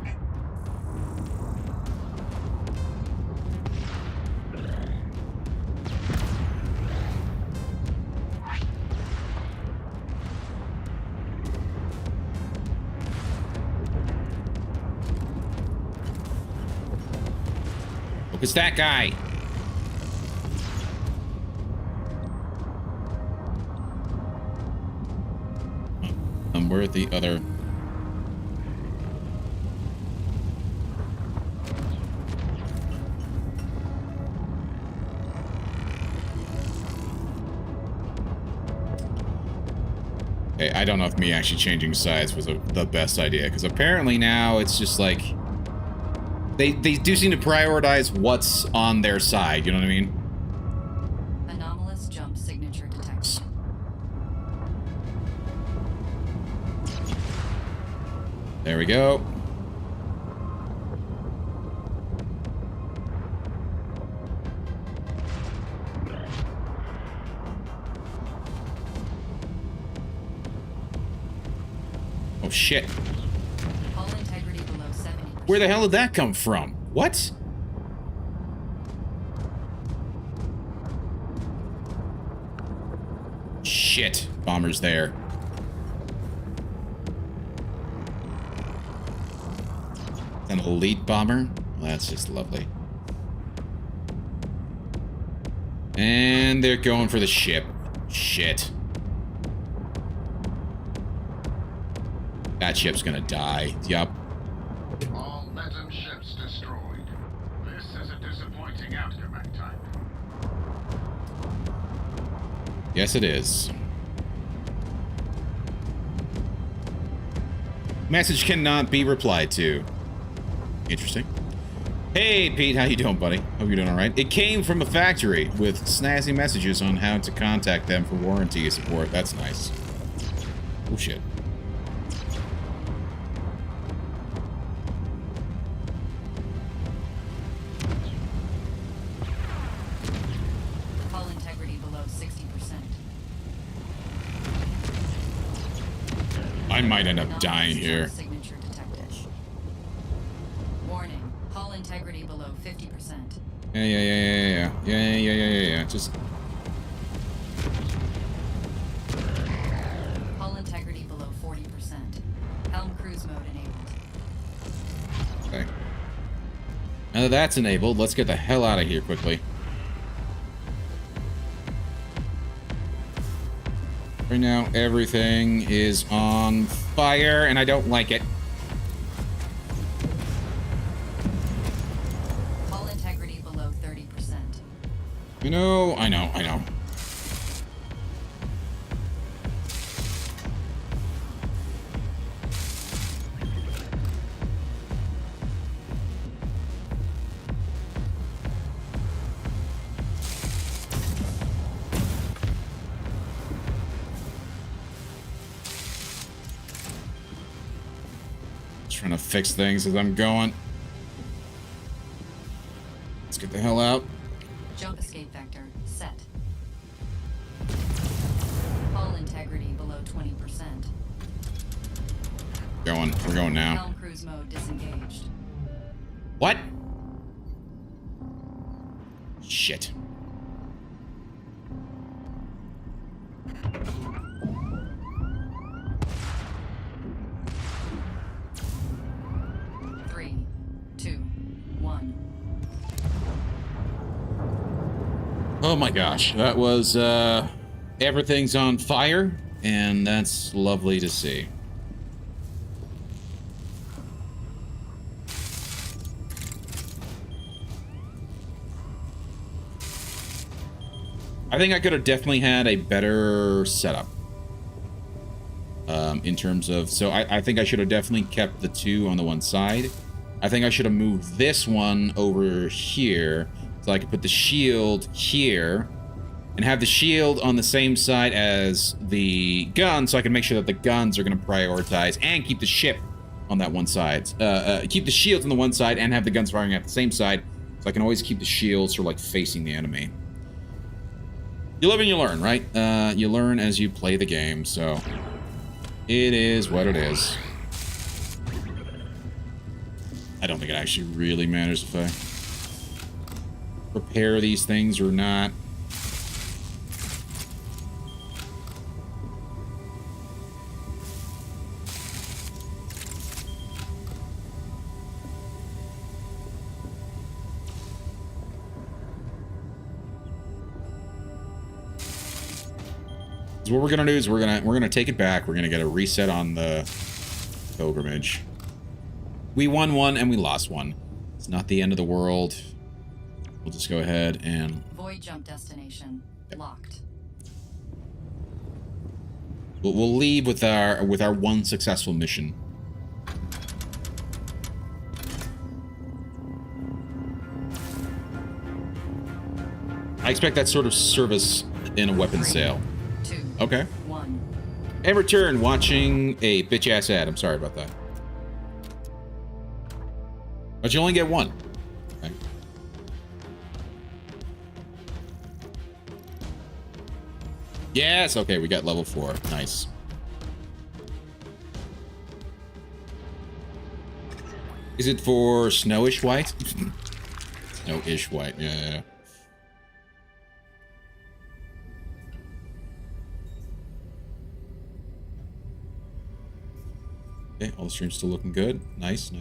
S1: Look, it's that guy. Where are the other? Okay, I don't know if me actually changing sides was the best idea, because apparently now it's just like they do seem to prioritize what's on their side. You know what I mean?
S4: anomalous jump signature detected.
S1: There we go. Oh shit.
S4: Hull integrity below 70%.
S1: Where the hell did that come from? What? Shit. Bomber's there. An elite bomber? Well, that's just lovely. And they're going for the ship. Shit. That ship's gonna die. Yup.
S6: All Metam ships destroyed. This is a disappointing outcome, Type.
S1: Yes, it is. Message cannot be replied to. Interesting. Hey, Pete, how you doing, buddy? Hope you're doing all right. It came from a factory with snazzy messages on how to contact them for warranty support. That's nice. Oh, shit.
S4: Hull integrity below 60%.
S1: I might end up dying here.
S4: Signature detected. Warning. Hull integrity below 50%.
S1: Yeah. Just...
S4: Hull integrity below 40%. Helm cruise mode enabled.
S1: Okay. Now that that's enabled, let's get the hell out of here quickly. Right now, everything is on fire, and I don't like it.
S4: Hull integrity below 30%.
S1: I know. Trying to fix things as I'm going. Let's get the hell out.
S4: Jump escape vector set. Hull integrity below 20%.
S1: We're going now.
S4: Helm cruise mode disengaged.
S1: What? Shit.
S4: Three, two, one.
S1: Oh my gosh, that was, everything's on fire, and that's lovely to see. I think I could have definitely had a better setup. In terms of, so I think I should have definitely kept the two on the one side. I think I should have moved this one over here so I could put the shield here and have the shield on the same side as the gun, so I can make sure that the guns are going to prioritize and keep the ship on that one side. Keep the shields on the one side and have the guns firing at the same side, so I can always keep the shields sort of like facing the enemy. You live and you learn, right? You learn as you play the game, so it is what it is. I don't think it actually really matters if I prepare these things or not. What we're gonna do is we're gonna take it back. We're gonna get a reset on the pilgrimage. We won one and we lost one. It's not the end of the world. We'll just go ahead and
S4: Void jump destination locked.
S1: we'll leave with our one successful mission. I expect that sort of service in a weapon sale. Okay.
S4: One.
S1: And return watching a bitch-ass ad. I'm sorry about that. But you only get one. Okay. Yes, okay, we got level 4. Nice. Is it for snowish white? Snowish white, yeah. Okay, all the streams still looking good. Nice.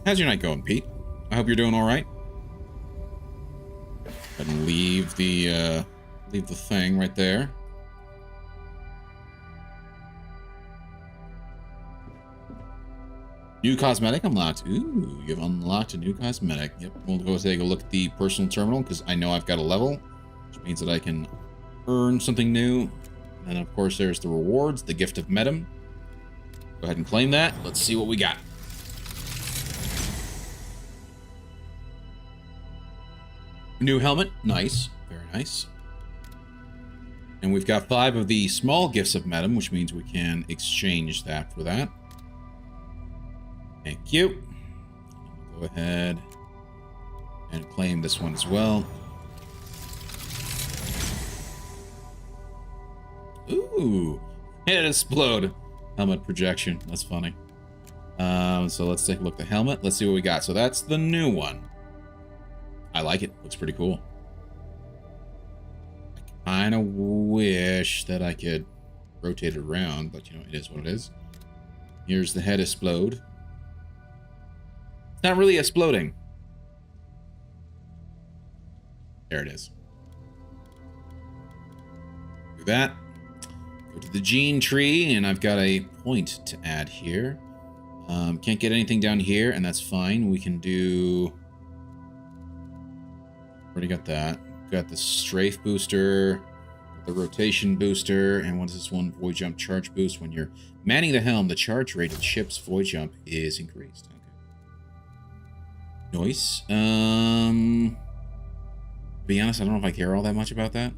S1: How's your night going, Pete? I hope you're doing all right. Go ahead and leave the thing right there. New cosmetic unlocked. Ooh, you've unlocked a new cosmetic. Yep, we'll go take a look at the personal terminal because I know I've got a level, which means that I can earn something new. And of course, there's the rewards, the gift of Medum. Go ahead and claim that. Let's see what we got. New helmet. Nice. Very nice. And we've got 5 of the small gifts of Medum, which means we can exchange that for that. Thank you. Go ahead and claim this one as well. Ooh, it explode. Helmet projection. That's funny. So let's take a look at the helmet. Let's see what we got. So that's the new one. I like it. Looks pretty cool. I kind of wish that I could rotate it around, but you know, it is what it is. Here's the head explode. It's not really exploding. There it is. Do that. Go to the gene tree, and I've got a point to add here. Can't get anything down here, and that's fine. We can do... Already got that. Got the strafe booster, the rotation booster, and what is this one? Void jump charge boost. When you're manning the helm, the charge rate of the ship's void jump is increased. Okay. Nice. To be honest, I don't know if I care all that much about that.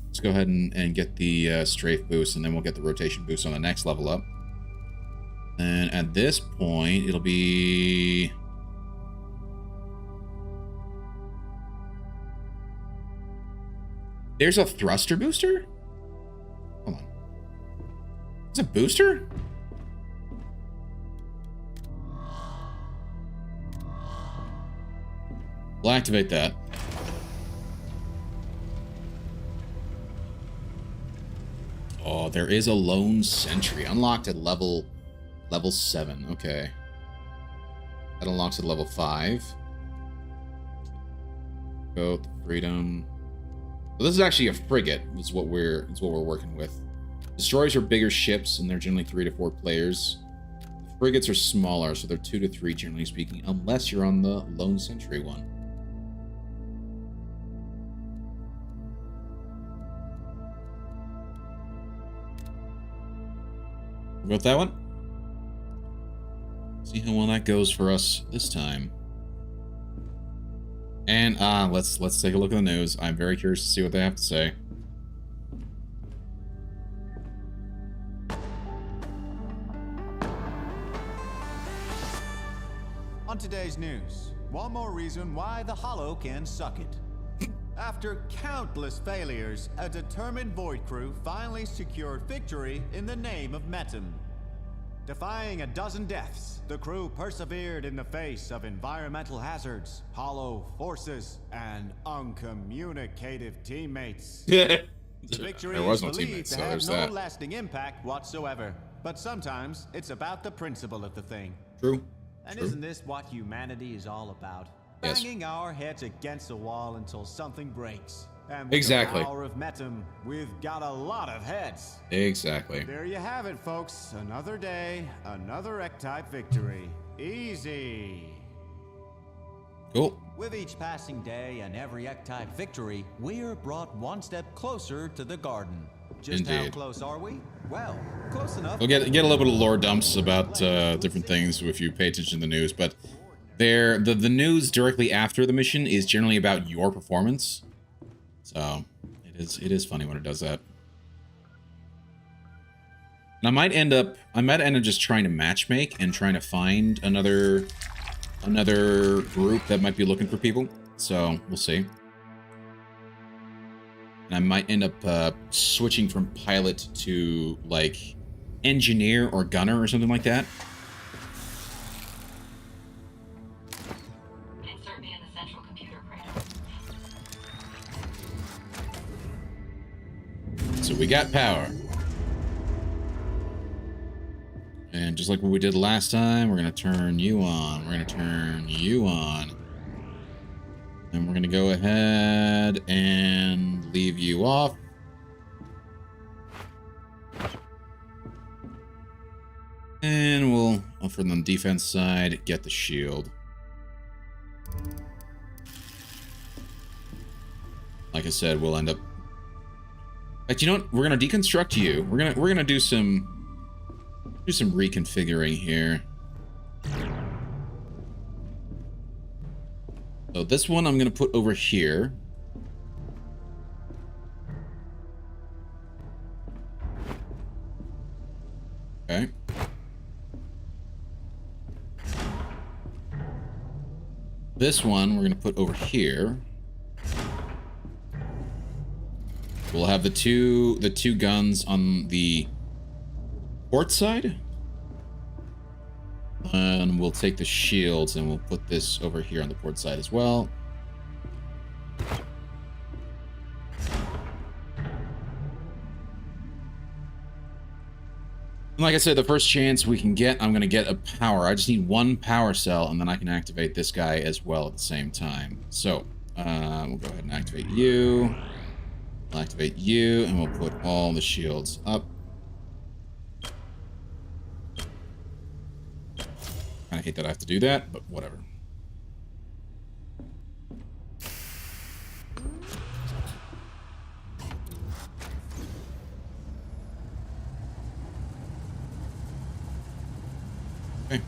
S1: Let's go ahead and get the strafe boost, and then we'll get the rotation boost on the next level up. And at this point, it'll be... There's a thruster booster? Hold on. It's a booster? We'll activate that. Oh, there is a lone sentry. Unlocked at level 7. Okay. That unlocks at level 5. Go to freedom. Well, this is actually a frigate. Is what we're working with. Destroyers are bigger ships, and they're generally 3 to 4 players. The frigates are smaller, so they're 2 to 3, generally speaking, unless you're on the lone sentry one. Go with that one. See how well that goes for us this time. And let's take a look at the news. I'm very curious to see what they have to say.
S8: On today's news, one more reason why the Hollow can suck it. After countless failures, a determined Void crew finally secured victory in the name of Metum. Defying a dozen deaths, the crew persevered in the face of environmental hazards, hollow forces, and uncommunicative teammates. The victory is believed to have no lasting impact whatsoever, but sometimes it's about the principle of the thing.
S1: True.
S8: And isn't this what humanity is all about?
S1: Yes.
S8: Banging our heads against the wall until something breaks. And with
S1: Exactly.
S8: the power of Metum, we've got a lot of heads.
S1: Exactly.
S8: There you have it, folks. Another day, another X-type victory. Easy.
S1: Cool.
S8: With each passing day and every X-type victory, we're brought one step closer to the garden. Just how
S1: Indeed.
S8: close are we? Well, close enough.
S1: We'll get a little bit of lore dumps about different things if you pay attention to the news, but the news directly after the mission is generally about your performance. So it is funny when it does that. And I might end up just trying to matchmake and trying to find another group that might be looking for people. So we'll see. And I might end up switching from pilot to like engineer or gunner or something like that.
S4: Insert me in the central computer cradle.
S1: So we got power. And just like what we did last time, we're going to turn you on. We're going to turn you on. And we're going to go ahead and leave you off. And we'll, from the defense side, get the shield. Like I said, we'll end up... In fact, you know what? We're going to deconstruct you. We're gonna do some reconfiguring here. So this one I'm going to put over here. Okay. This one we're going to put over here. We'll have the two guns on the port side. And we'll take the shields and we'll put this over here on the port side as well. And like I said, the first chance we can get, I'm going to get a power. I just need one power cell, and then I can activate this guy as well at the same time. So, we'll go ahead and activate you. We'll activate you, and we'll put all the shields up. I hate that I have to do that, but whatever. Okay.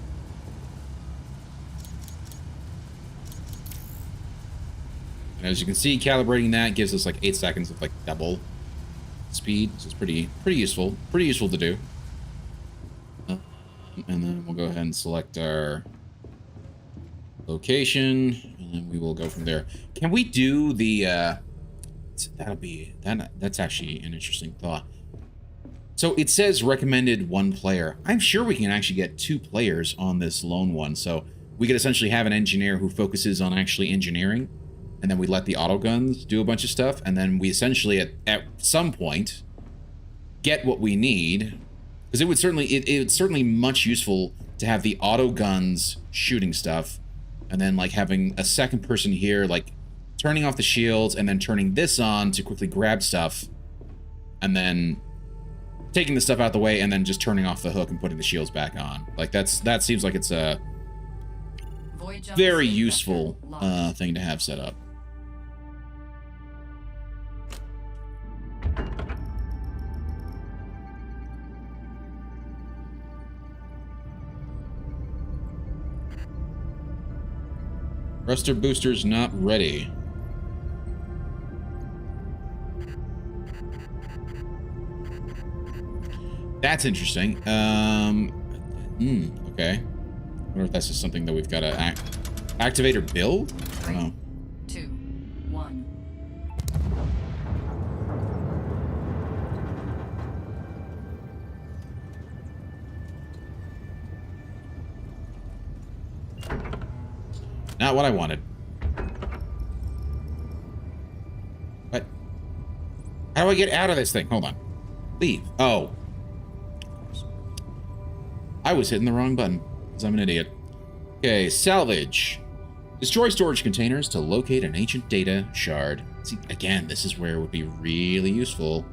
S1: And as you can see, calibrating that gives us like 8 seconds of like double speed, so it's pretty useful. Pretty useful to do. And then we'll go ahead and select our location, and then we will go from there. Can we do the, that's actually an interesting thought. So it says recommended 1 player. I'm sure we can actually get 2 players on this lone one. So we could essentially have an engineer who focuses on actually engineering, and then we let the autoguns do a bunch of stuff, and then we essentially at some point get what we need. Because it would certainly much useful to have the auto guns shooting stuff, and then like having a second person here, like turning off the shields and then turning this on to quickly grab stuff, and then taking the stuff out the way and then just turning off the hook and putting the shields back on. Like that seems like it's a very useful thing to have set up. Thruster boosters not ready. That's interesting. Okay. I wonder if that's just something that we've got to activate or build? I don't know.
S4: 2, 1.
S1: Not what I wanted. What? How do I get out of this thing? Hold on. Leave. Oh. I was hitting the wrong button, because I'm an idiot. Okay, salvage. Destroy storage containers to locate an ancient data shard. See, again, this is where it would be really useful.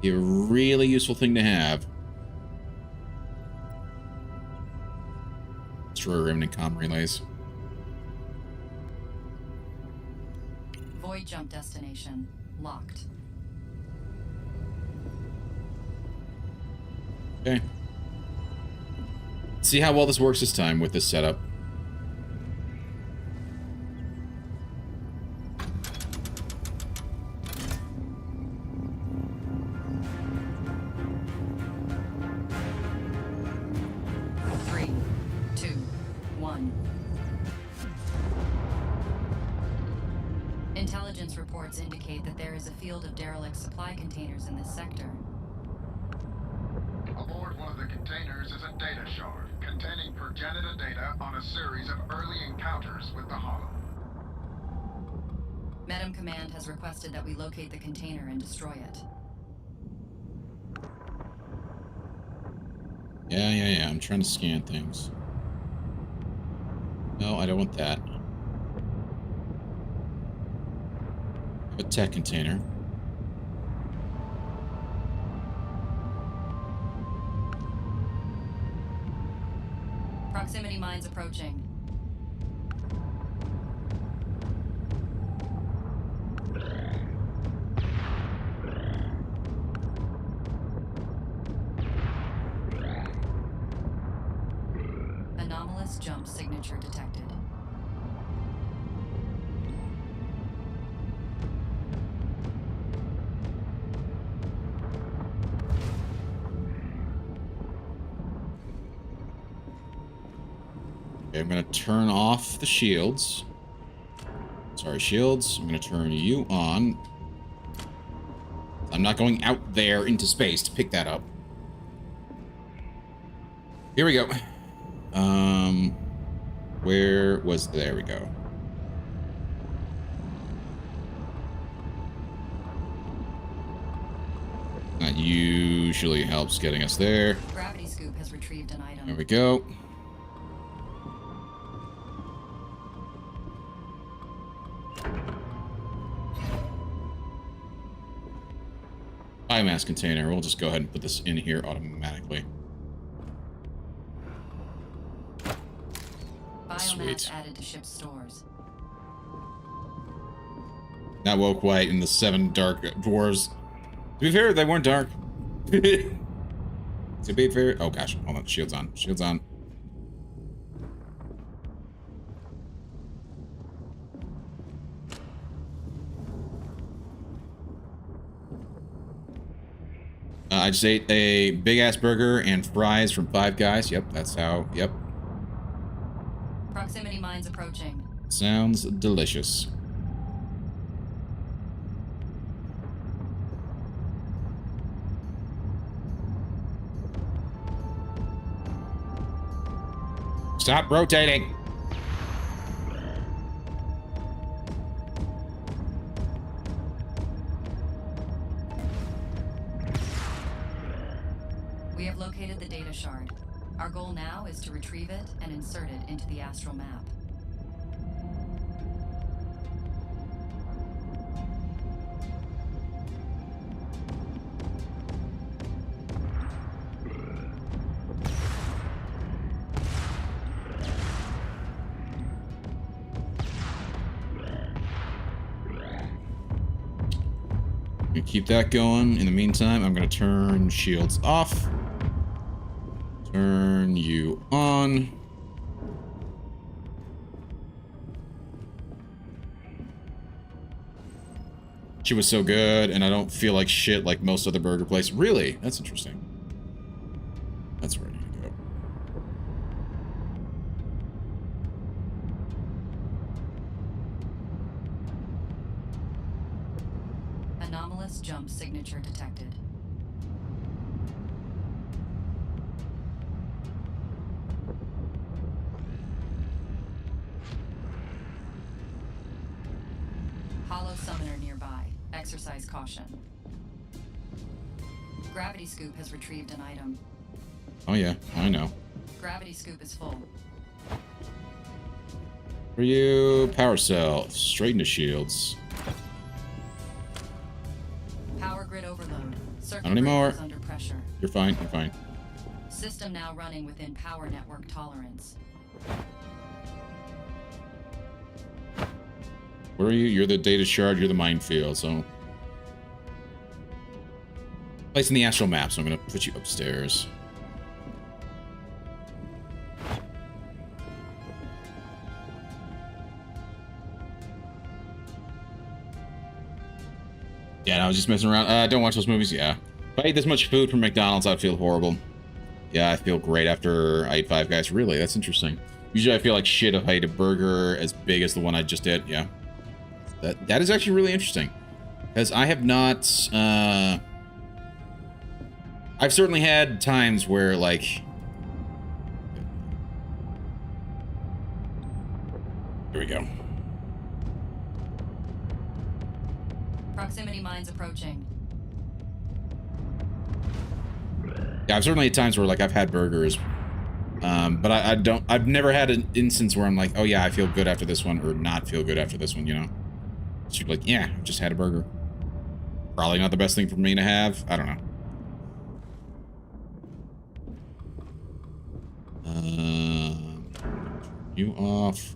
S1: Be a really useful thing to have. Destroy remnant comm relays.
S4: Void jump destination locked.
S1: Okay. See how well this works this time with this setup.
S4: Intelligence reports indicate that there is a field of derelict supply containers in this sector.
S6: Aboard one of the containers is a data shard containing progenitor data on a series of early encounters with the Hollow.
S4: Madam Command has requested that we locate the container and destroy it.
S1: Yeah. I'm trying to scan things. No, I don't want that. I have a tech container.
S4: Proximity mines approaching. Anomalous jump signature detected.
S1: Okay, I'm gonna turn off the shields. Sorry, shields. I'm gonna turn you on. I'm not going out there into space to pick that up. Here we go. Where was... There we go. That usually helps getting us there.
S4: Gravity scoop has retrieved an item.
S1: There we go. Biomass container. We'll just go ahead and put this in here automatically.
S4: Biomass
S1: Sweet.
S4: added to ship's stores.
S1: Not woke white in the 7 dark dwarves. To be fair, they weren't dark. To be fair... Oh gosh, hold on. Shields on. Shields on. I just ate a big-ass burger and fries from Five Guys. Yep, that's how... Yep.
S4: Proximity mines approaching.
S1: Sounds delicious. Stop rotating!
S4: We have located the data shard. Our goal now is to retrieve it and insert it into the astral map.
S1: Gonna keep that going. In the meantime, I'm gonna turn shields off. Turn you on. She was so good, and I don't feel like shit like most other burger places. Really? That's interesting. That's where I need to go.
S4: Anomalous jump signature detected. Hollow summoner nearby. Exercise caution. Gravity scoop has retrieved an item.
S1: Oh yeah, I know.
S4: Gravity scoop is full.
S1: For you, power cell, straight into shields.
S4: Power grid overload. Circuit
S1: Not anymore.
S4: breaker is under pressure.
S1: You're fine, you're fine.
S4: System now running within power network tolerance.
S1: Where are you? You're the data shard, you're the minefield, so... Placing the astral map, so I'm gonna put you upstairs. Yeah, no, I was just messing around. Don't watch those movies, yeah. If I ate this much food from McDonald's, I'd feel horrible. Yeah, I feel great after I ate Five Guys. Really, that's interesting. Usually I feel like shit if I ate a burger as big as the one I just did, yeah. That is actually really interesting. Because I have not, I've certainly had times where, like... Here we go.
S4: Proximity mines approaching.
S1: Yeah, I've certainly had times where like I've had burgers, but I've never had an instance where I'm like, oh yeah, I feel good after this one, or not feel good after this one, you know? So you're like, yeah, I just had a burger. Probably not the best thing for me to have. I don't know. Turn you off.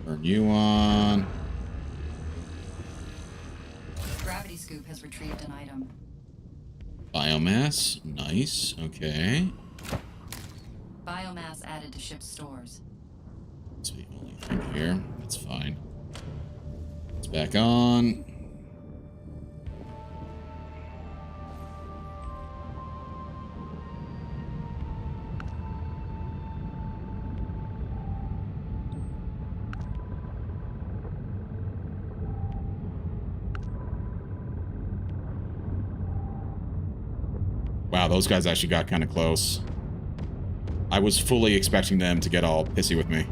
S1: Turn you on.
S4: Gravity scoop has retrieved an item.
S1: Biomass. Nice. Okay.
S4: Biomass added to ship's stores.
S1: That's the only thing here. That's fine. It's back on. Wow, those guys actually got kind of close. I was fully expecting them to get all pissy with me.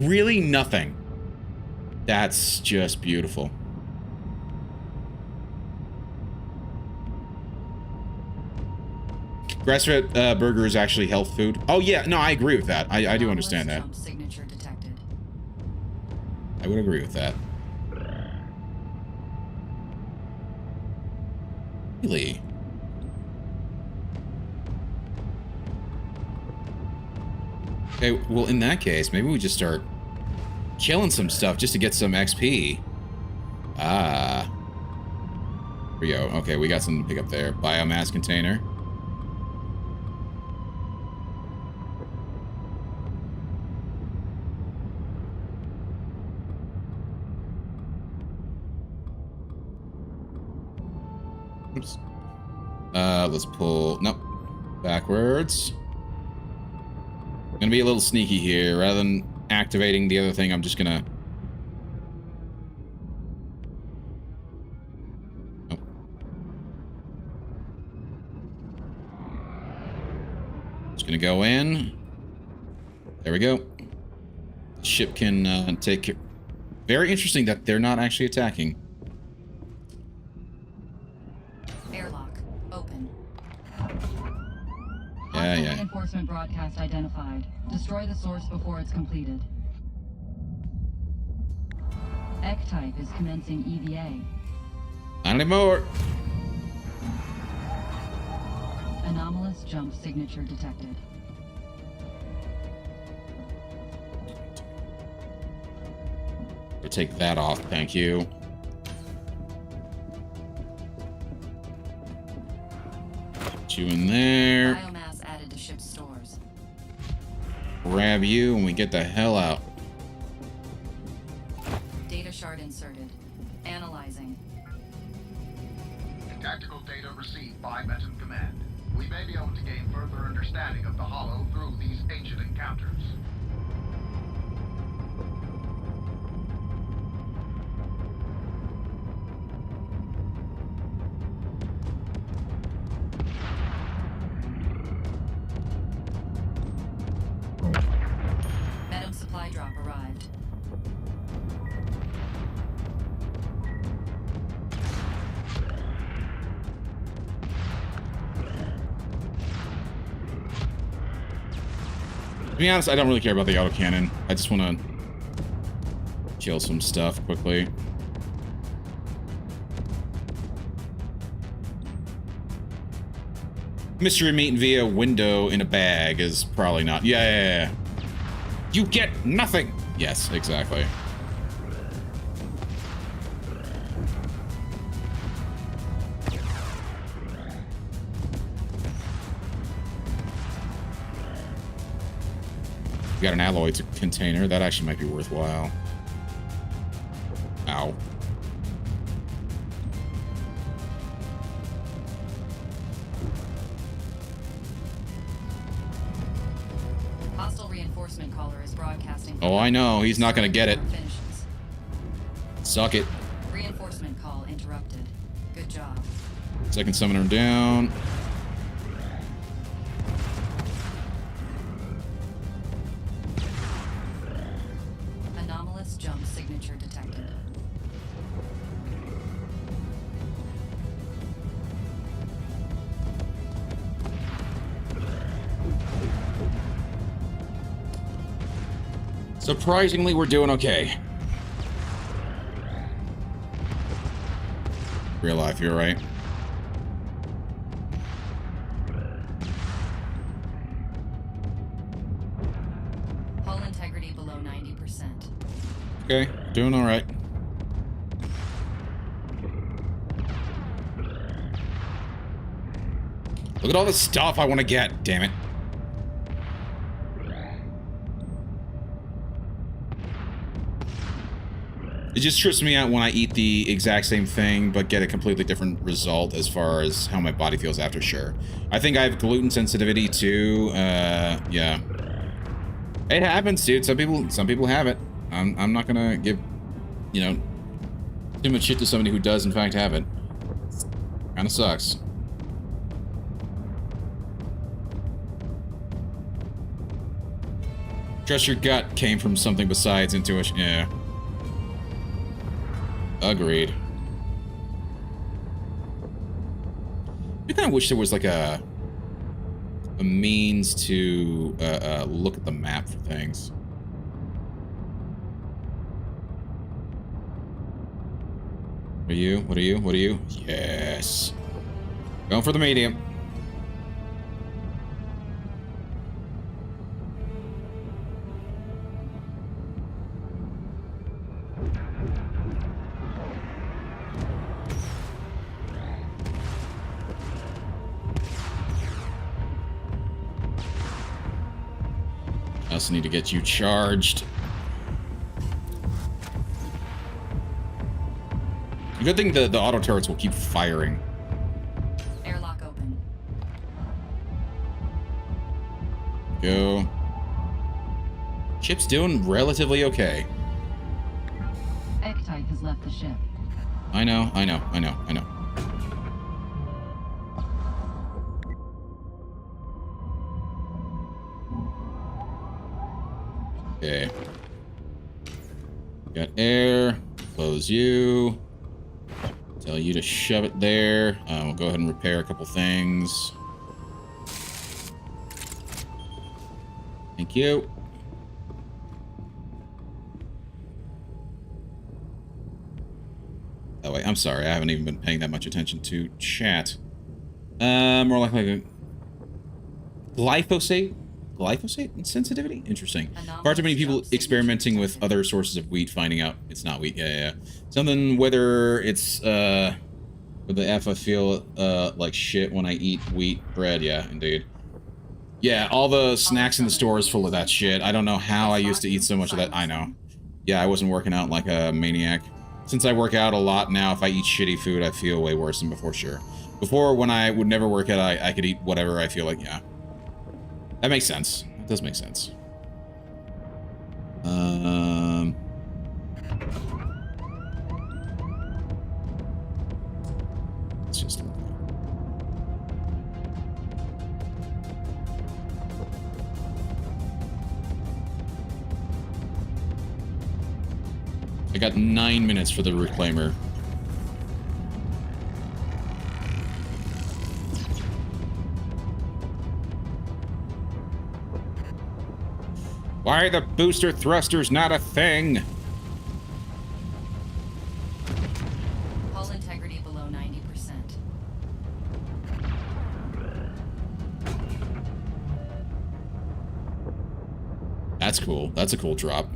S1: Really nothing. That's just beautiful. Grass-fed burger is actually health food. Oh yeah, no, I agree with that. I do understand that.
S4: Signature detected.
S1: I would agree with that. Really? Okay, well, in that case, maybe we just start killing some stuff just to get some XP. Ah. Here we go. Okay, we got something to pick up there. Biomass container. Oops. Let's pull... Nope. Backwards. I'm gonna be a little sneaky here. Rather than activating the other thing, I'm just gonna... Nope. Just gonna go in. There we go. Ship can take care... Very interesting that they're not actually attacking.
S4: Airlock open.
S1: Yeah, yeah.
S4: Reinforcement broadcast identified. Destroy the source before it's completed. X-type is commencing EVA.
S1: Not anymore.
S4: Anomalous jump signature detected.
S1: We'll take that off, thank you. Put you in there.
S4: Biomass added to ship's stores.
S1: Grab you and we get the hell out.
S4: Data shard inserted. Analyzing.
S6: Tactical data received by Metin Command. We may be able to gain further understanding of the Hollow through these ancient encounters.
S4: Metam supply drop arrived.
S1: To be honest, I don't really care about the autocannon. I just want to kill some stuff quickly. Mystery meat via window in a bag is probably not. Yeah. You get nothing. Yes, exactly. We got an alloy container. That actually might be worthwhile. Ow.
S4: Hostile reinforcement caller is broadcasting.
S1: Oh, I know. He's not going to get it.
S4: Finishes.
S1: Suck it.
S4: Reinforcement call interrupted. Good job.
S1: Second summoner down.
S4: Anomalous jump signature detected.
S1: Surprisingly, we're doing okay. Real life, you're right.
S4: Hull integrity below 90%.
S1: Okay, doing all right. Look at all the stuff I want to get, damn it. It just trips me out when I eat the exact same thing, but get a completely different result as far as how my body feels after, sure. I think I have gluten sensitivity too, yeah. It happens, dude. Some people have it. I'm not gonna give, you know, too much shit to somebody who does in fact have it. Kinda sucks. Trust your gut came from something besides intuition, yeah. Agreed. I kind of wish there was like a means to look at the map for things. What are you? What are you? What are you? Yes. Going for the medium. I also need to get you charged. Good thing the auto turrets will keep firing.
S4: Airlock open.
S1: Go. Ship's doing relatively okay.
S4: Ektype has left the ship.
S1: I know. Okay. Got air. Close you. Tell you to shove it there. We'll go ahead and repair a couple things. Thank you. Oh wait, I'm sorry. I haven't even been paying that much attention to chat. More like a glyphosate. Glyphosate sensitivity? Interesting. Far too many people experimenting with other sources of wheat, finding out it's not wheat. Yeah. Something, whether it's, with the F, I feel, like shit when I eat wheat bread. Yeah, indeed. Yeah, all the snacks in the store is full of that shit. I don't know how I used to eat so much of that. I know. Yeah, I wasn't working out like a maniac. Since I work out a lot now, if I eat shitty food, I feel way worse than before, sure. Before, when I would never work out, I could eat whatever I feel like, yeah. That makes sense. That does make sense. Let's just look. I got 9 minutes for the reclaimer. Why the booster thruster's not a thing?
S4: Hull integrity below 90%.
S1: That's cool. That's a cool drop.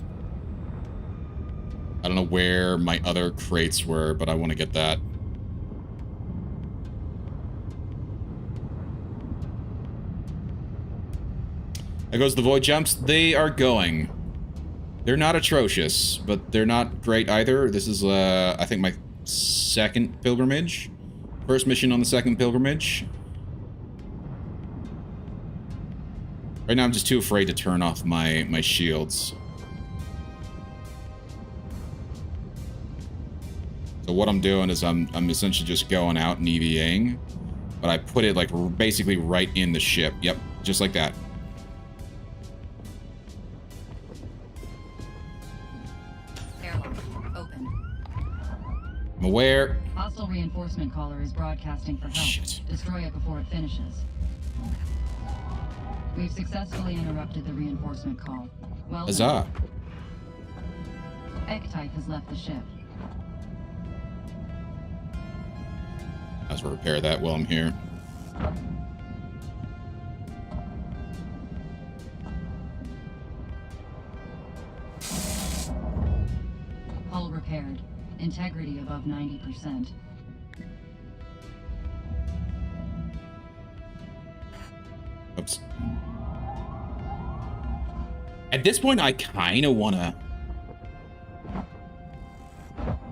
S1: I don't know where my other crates were, but I want to get that. There goes the void jumps. They are going. They're not atrocious, but they're not great either. This is, I think, my second pilgrimage. First mission on the second pilgrimage. Right now, I'm just too afraid to turn off my shields. So what I'm doing is I'm essentially just going out and EVAing, but I put it like basically right in the ship. Yep, just like that.
S4: Airlock open.
S1: I'm aware.
S4: Hostile reinforcement caller is broadcasting for help.
S1: Shit.
S4: Destroy it before it finishes. We've successfully interrupted the reinforcement call. Well
S1: Huzzah.
S4: done. Egg-type has left the ship.
S1: Might as well repair that while I'm here.
S4: Hull repaired. Integrity above 90%.
S1: Oops. At this point, I kind of want to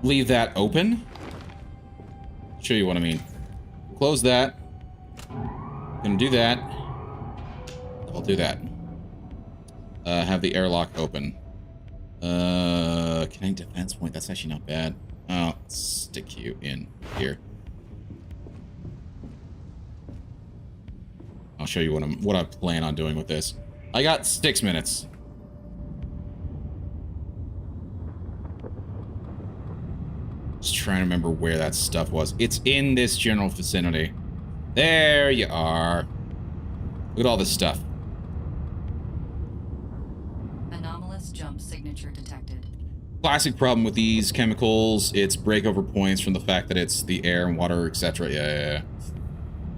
S1: leave that open. Show you what I mean. Close that. Gonna do that. I'll do that. Have the airlock open. Kinetic defense point. That's actually not bad. I'll stick you in here. I'll show you what I plan on doing with this. I got 6 minutes. Just trying to remember where that stuff was. It's in this general vicinity. There you are. Look at all this stuff.
S4: Anomalous jump signature detected.
S1: Classic problem with these chemicals. It's breakover points from the fact that it's the air and water, etc. Yeah.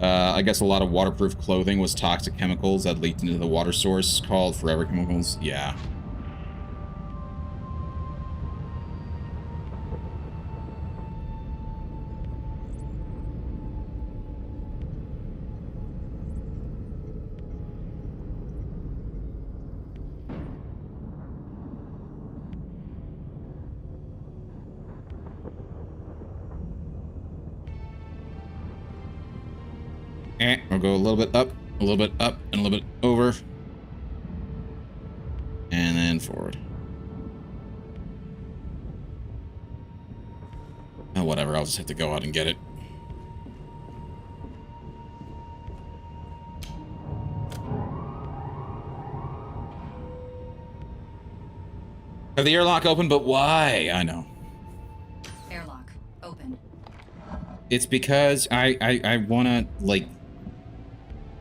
S1: I guess a lot of waterproof clothing was toxic chemicals that leaked into the water source called forever chemicals. Yeah. We'll go a little bit up, a little bit up, and a little bit over. And then forward. Oh, whatever, I'll just have to go out and get it. Have the airlock open, but why? I know.
S4: Airlock open.
S1: It's because I want to, like,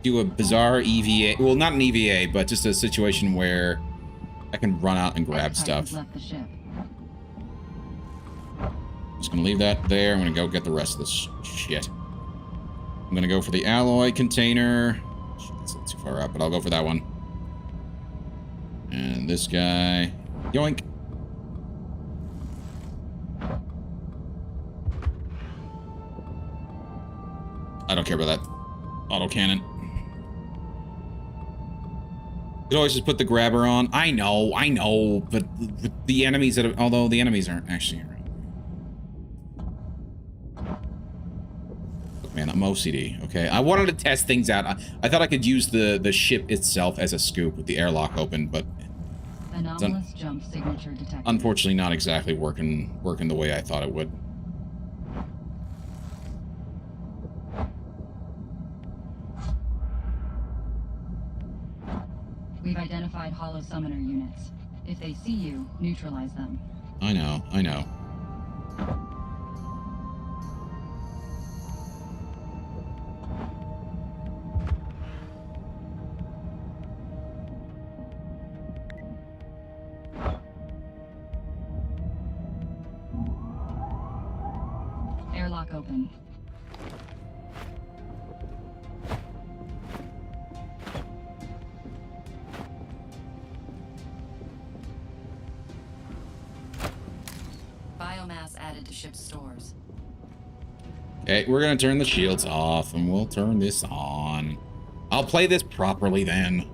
S1: do a bizarre EVA. Well, not an EVA, but just a situation where I can run out and grab stuff.
S4: Left the ship.
S1: Just gonna leave that there. I'm gonna go get the rest of this shit. I'm gonna go for the alloy container. That's a little too far up, but I'll go for that one. And this guy. Yoink. I don't care about that autocannon. You could always just put the grabber on. I know, but the enemies that are, although the enemies aren't actually around. Look, man, I'm OCD, okay? I wanted to test things out. I thought I could use the ship itself as a scoop with the airlock open, but
S4: Anomalous jump signature detected.
S1: unfortunately not exactly working the way I thought it would.
S4: We've identified hollow summoner units. If they see you, neutralize them.
S1: I know.
S4: Airlock open. Biomass added to ship's stores.
S1: Okay, we're gonna turn the shields off, and we'll turn this on. I'll play this properly then.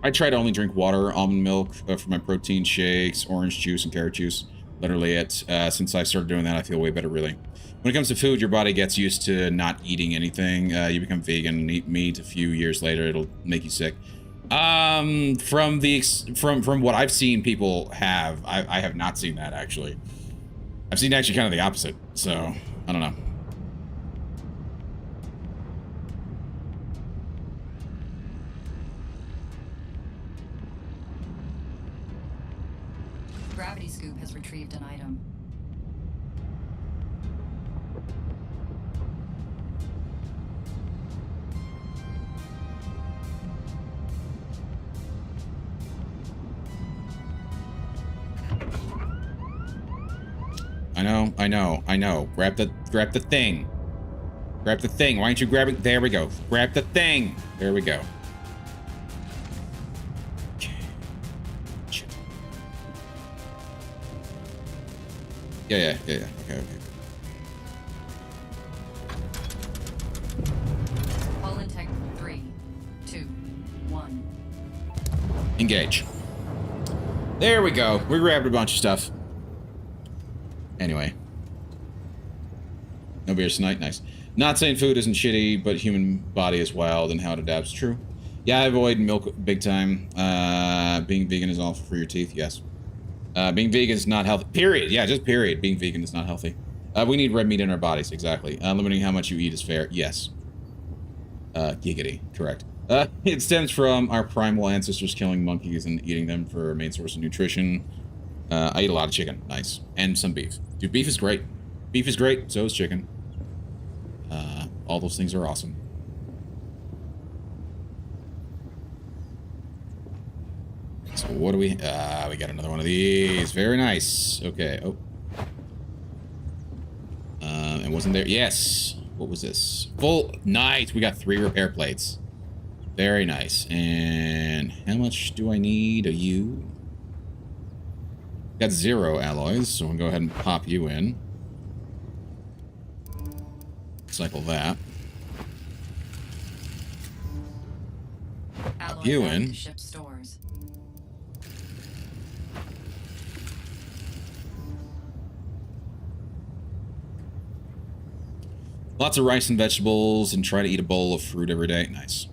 S1: I try to only drink water, almond milk for my protein shakes, orange juice, and carrot juice. Literally it. Since I started doing that, I feel way better, really. When it comes to food, your body gets used to not eating anything. You become vegan and eat meat. A few years later, it'll make you sick. From what I've seen people have, I have not seen that, actually. I've seen actually kind of the opposite, so I don't know.
S4: Gravity scoop has retrieved an item.
S1: I know. Grab the thing. Grab the thing. Why aren't you grabbing? There we go. Grab the thing. There we go. Okay. Shit. Yeah. Okay.
S4: All in tech 3, 2, 1.
S1: Engage. There we go. We grabbed a bunch of stuff. Anyway. No beers tonight. Nice. Not saying food isn't shitty, but human body is wild and how it adapts. True. Yeah, I avoid milk big time. Being vegan is awful for your teeth. Yes. Being vegan is not healthy. Period. Yeah, just period. Being vegan is not healthy. We need red meat in our bodies. Exactly. Limiting how much you eat is fair. Yes. Giggity. Correct. It stems from our primal ancestors killing monkeys and eating them for a main source of nutrition. I eat a lot of chicken. Nice. And some beef. Dude, beef is great. Beef is great. So is chicken. All those things are awesome. So what do we... we got another one of these. Very nice. Okay. Oh. And wasn't there... Yes. What was this? Full... Nice. We got 3 repair plates. Very nice. And how much do I need of you? Got 0 alloys, so we'll go ahead and pop you in. Cycle that. Pop you in.
S4: Ship stores.
S1: Lots of rice and vegetables, and try to eat a bowl of fruit every day. Nice.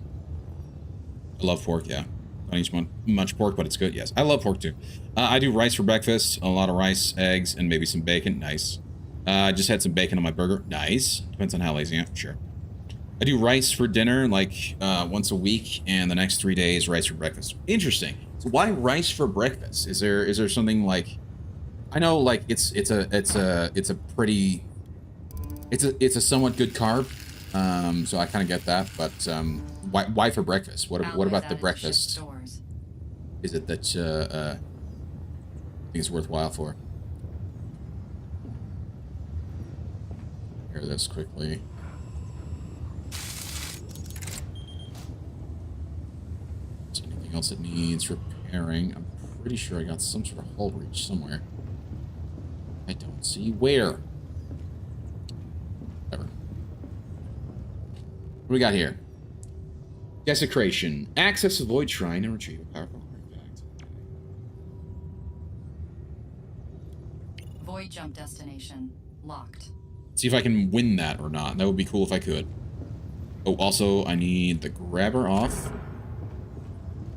S1: I love pork, yeah. I don't eat much pork, but it's good, yes. I love pork, too. I do rice for breakfast, a lot of rice, eggs, and maybe some bacon. Nice. I just had some bacon on my burger. Nice. Depends on how lazy I am, sure. I do rice for dinner, like, once a week, and the next 3 days, rice for breakfast. Interesting. So why rice for breakfast? Is there something, like... I know, like, it's a pretty... It's a somewhat good carb, so I kind of get that, but why for breakfast? What about the breakfast? Is it that I think it's worthwhile for? Hear this quickly. Is there anything else that needs repairing? I'm pretty sure I got some sort of hull breach somewhere. I don't see where. Whatever. What do we got here? Desecration. Access the Void Shrine and retrieve a powerful artifact.
S4: Void jump destination locked.
S1: See if I can win that or not. That would be cool if I could. Oh, also, I need the grabber off.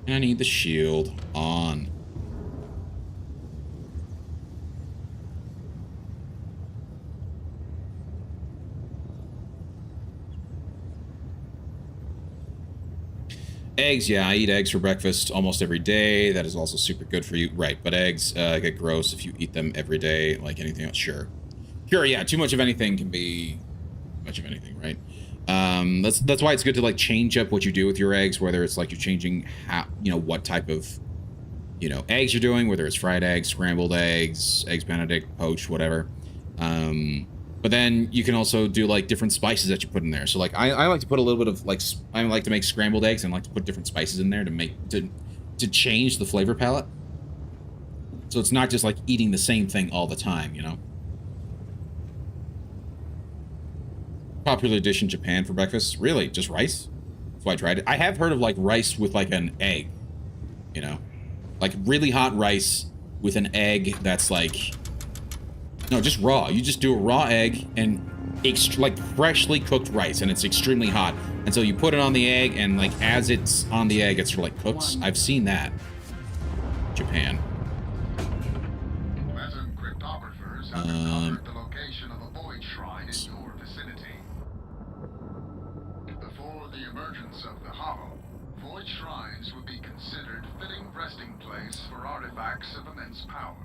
S1: And I need the shield on. Eggs, yeah, I eat eggs for breakfast almost every day. That is also super good for you. Right, but eggs get gross if you eat them every day, like anything else. Sure. Sure, yeah, too much of anything can be much of anything, right? That's why it's good to, like, change up what you do with your eggs, whether it's, like, you're changing how, what type of, eggs you're doing, whether it's fried eggs, scrambled eggs, eggs Benedict, poached, whatever. But then you can also do, like, different spices that you put in there. So, like, I like to put a little bit of, like, I like to make scrambled eggs and I like to put different spices in there to change the flavor palette. So it's not just, like, eating the same thing all the time, Popular dish in Japan for breakfast? Really? Just rice? That's why I tried it. I have heard of, like, rice with, like, an egg. Like, really hot rice with an egg that's, like... No, just raw. You just do a raw egg and, like, freshly cooked rice, and it's extremely hot. And so you put it on the egg, and, like, as it's on the egg, it sort of, like, cooks. I've seen that. Japan.
S6: Pleasant cryptographers have discovered the location of a void shrine in your vicinity. Before the emergence of the Hollow, void shrines would be considered fitting resting place for artifacts of immense power.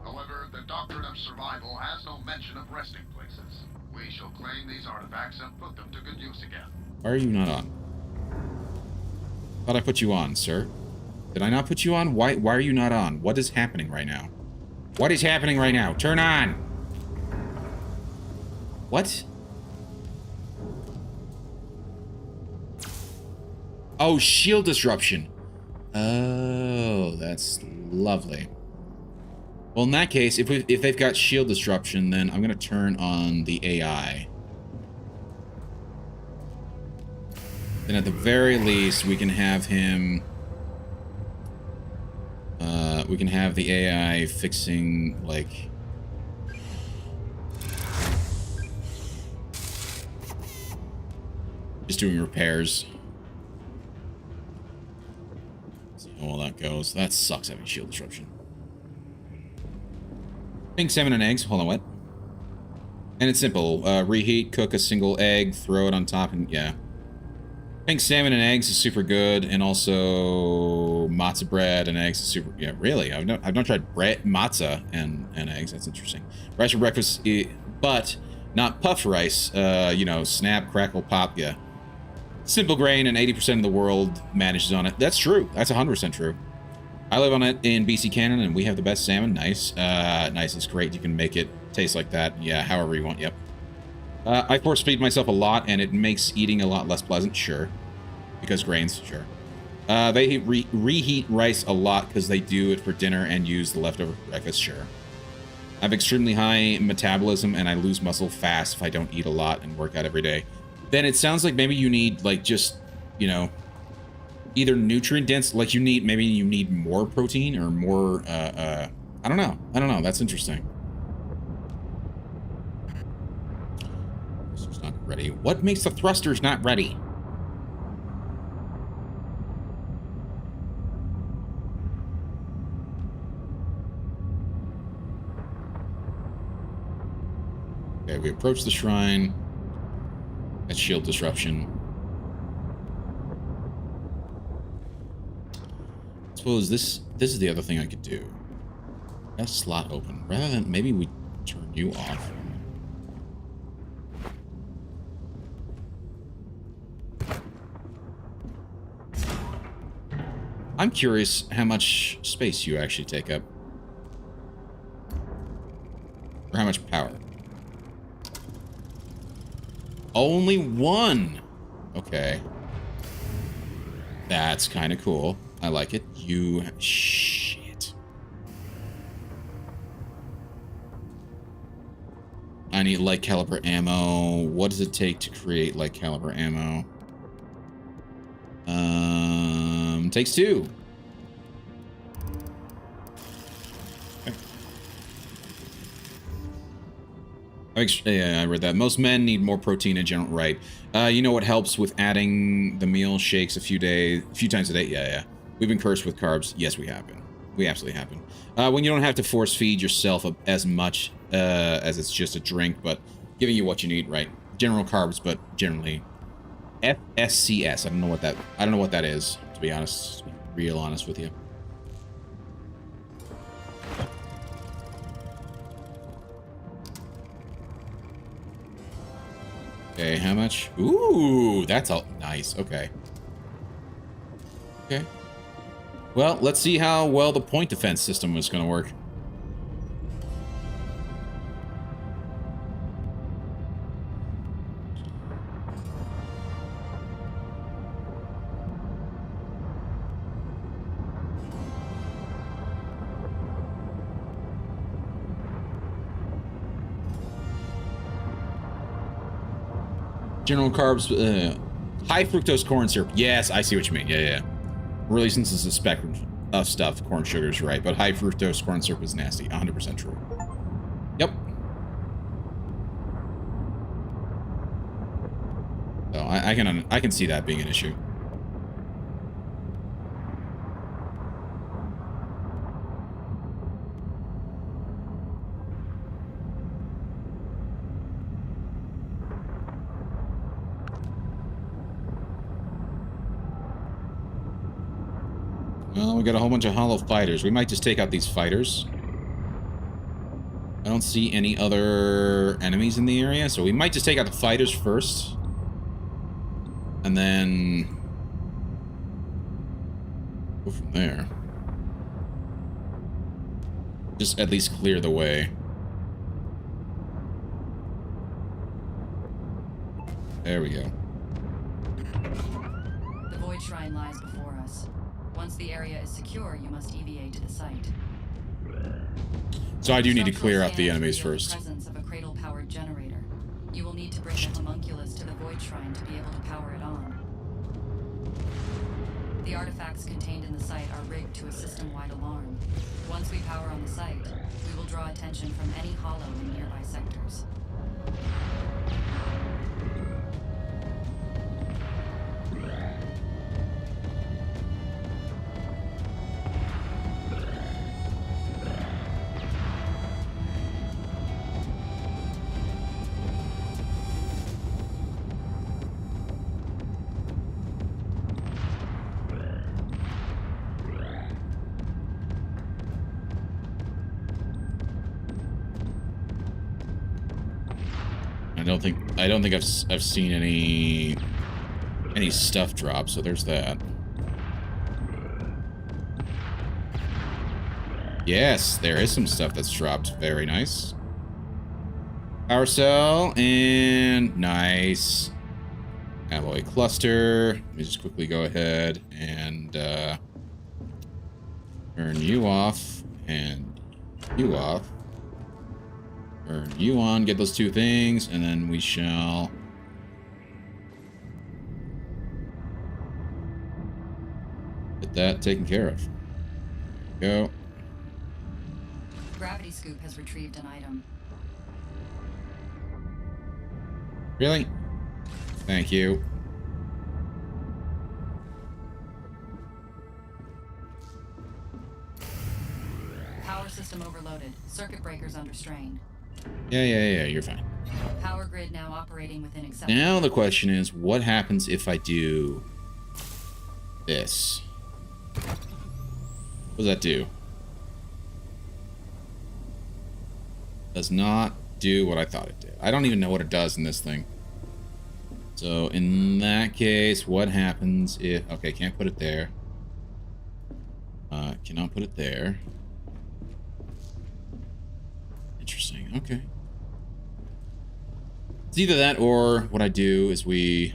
S6: However, the doctrine of survival has no mention of resting places. We shall claim these artifacts and put them to good use again.
S1: Why are you not on? Thought I put you on, sir. Did I not put you on? Why are you not on? What is happening right now? What is happening right now? Turn on! What? Oh, shield disruption. Oh, that's lovely. Well, in that case, if they've got shield disruption, then I'm going to turn on the AI. Then at the very least, we can have him... we can have the AI fixing, like... just doing repairs. See how well that goes. That sucks having shield disruption. Pink salmon and eggs. Hold on, what? And it's simple. Reheat, cook a single egg, throw it on top, and yeah. Pink salmon and eggs is super good, and also matzah bread and eggs is super. Yeah, really. I've not tried bread, matzah, and eggs. That's interesting. Rice for breakfast, but not puffed rice. You know, snap, crackle, pop. Yeah. Simple grain, and 80% of the world manages on it. That's true. That's 100% true. I live on it in BC, Canada, and we have the best salmon. Nice. Nice is great. You can make it taste like that. Yeah, however you want. Yep. I force feed myself a lot, and it makes eating a lot less pleasant. Sure. Because grains. Sure. They reheat rice a lot because they do it for dinner and use the leftover for breakfast. Sure. I have extremely high metabolism, and I lose muscle fast if I don't eat a lot and work out every day. Then it sounds like maybe you need, like, just, you know... either nutrient dense, like maybe you need more protein or more, I don't know. That's interesting. Thruster's not ready. What makes the thrusters not ready? Okay, we approach the shrine. That's shield disruption. Suppose this is the other thing I could do. That slot open. Rather than maybe we turn you off. I'm curious how much space you actually take up. Or how much power. Only one! Okay. That's kind of cool. I like it. You... shit. I need light caliber ammo. What does it take to create light caliber ammo? Takes 2. Okay. Yeah, I read that. Most men need more protein in general, right? You know what helps with adding the meal shakes a few times a day? Yeah. We've been cursed with carbs. Yes, we have been. We absolutely have been. When you don't have to force feed yourself as much as it's just a drink, but giving you what you need, right? General carbs, but generally FSCS. I don't know what that is, to be honest. To be real honest with you. Okay, how much? Ooh, that's all nice. Okay. Okay. Well, let's see how well the point defense system is going to work. General carbs, high fructose corn syrup. Yes, I see what you mean. Yeah. Really, since it's a spectrum of stuff, corn sugar's right, but high fructose corn syrup is nasty. 100% true. Yep. So I can see that being an issue. Well, we got a whole bunch of hollow fighters. We might just take out these fighters. I don't see any other enemies in the area, so we might just take out the fighters first. And then go from there. Just at least clear the way. There we go.
S4: The Void Shrine lies before us. Once the area is secure, you must EVA to the site.
S1: So I do need to
S4: Structural
S1: clear out the
S4: scans
S1: enemies
S4: reveal
S1: first.
S4: The presence of a cradle-powered generator. You will need to bring the homunculus to the Void Shrine to be able to power it on. The artifacts contained in the site are rigged to a system-wide alarm. Once we power on the site, we will draw attention from any hollow in nearby sectors.
S1: I don't think I've seen any stuff drop, so there's that. Yes, there is some stuff that's dropped. Very nice. Power cell and nice. Alloy cluster. Let me just quickly go ahead and turn you off and you off. Turn you on, get those two things, and then we shall get that taken care of. There we go.
S4: Gravity Scoop has retrieved an item.
S1: Really? Thank you.
S4: Power system overloaded. Circuit breakers under strain.
S1: Yeah, you're fine.
S4: Power grid now operating within acceptable.
S1: Now the question is, what happens if I do this? What does that do? Does not do what I thought it did. I don't even know what it does in this thing. So in that case, what happens if... Okay, can't put it there. Cannot put it there. Interesting, okay. It's either that or what I do is we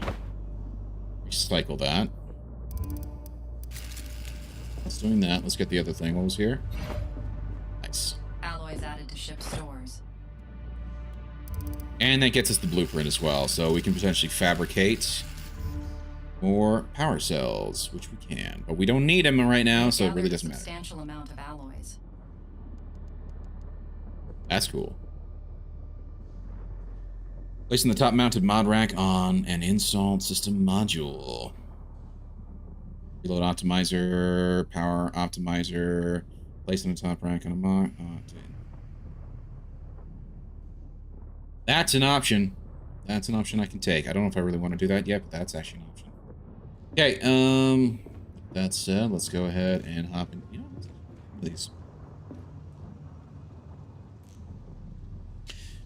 S1: recycle that. Let's doing that. Let's get the other thing. What was here? Nice.
S4: Alloys added to ship stores.
S1: And that gets us the blueprint as well, so we can potentially fabricate more power cells, which we can. But we don't need them right now, so it really doesn't matter.
S4: Substantial amount of alloys.
S1: That's cool. Placing the top-mounted mod rack on an installed system module. Reload optimizer, power optimizer. Placing the top rack on a mod. That's an option. That's an option I can take. I don't know if I really want to do that yet, but that's actually an option. Okay, that said, let's go ahead and hop in. You know, please.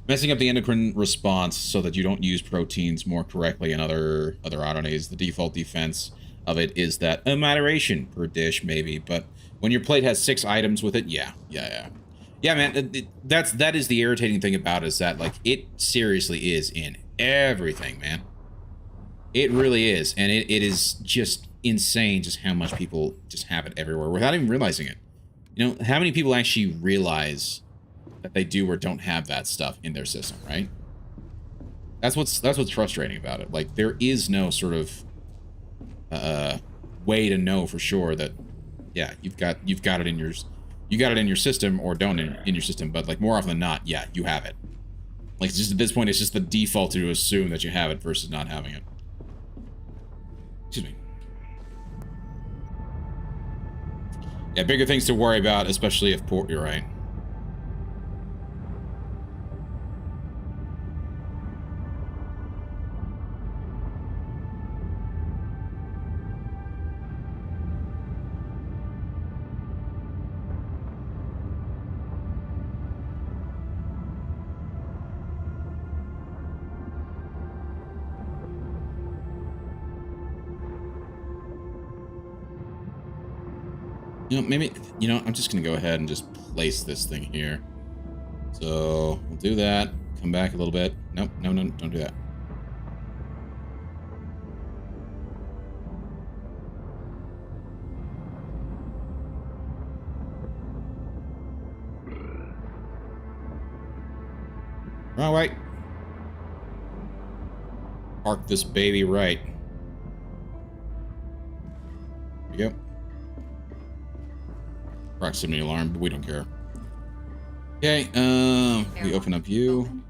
S1: Messing up the endocrine response so that you don't use proteins more correctly in other RNAs. The default defense of it is that a moderation per dish, maybe, but when your plate has 6 items with it, yeah, man. That is the irritating thing about it, is that like it seriously is in everything, man. It really is, and it is just insane just how much people just have it everywhere without even realizing it. You know, how many people actually realize that they do or don't have that stuff in their system, right? That's what's frustrating about it. Like, there is no sort of way to know for sure that, yeah, you've got it in your system or don't in your system, but like more often than not, yeah, you have it. Like, just at this point, it's just the default to assume that you have it versus not having it. Excuse me. Yeah, bigger things to worry about, especially if you're right. You know, maybe, you know, I'm just going to go ahead and just place this thing here. So we'll do that. Come back a little bit. Nope, no, don't do that. Wrong way. Park this baby right. There we go. Proximity alarm, but we don't care. Okay, we open up you.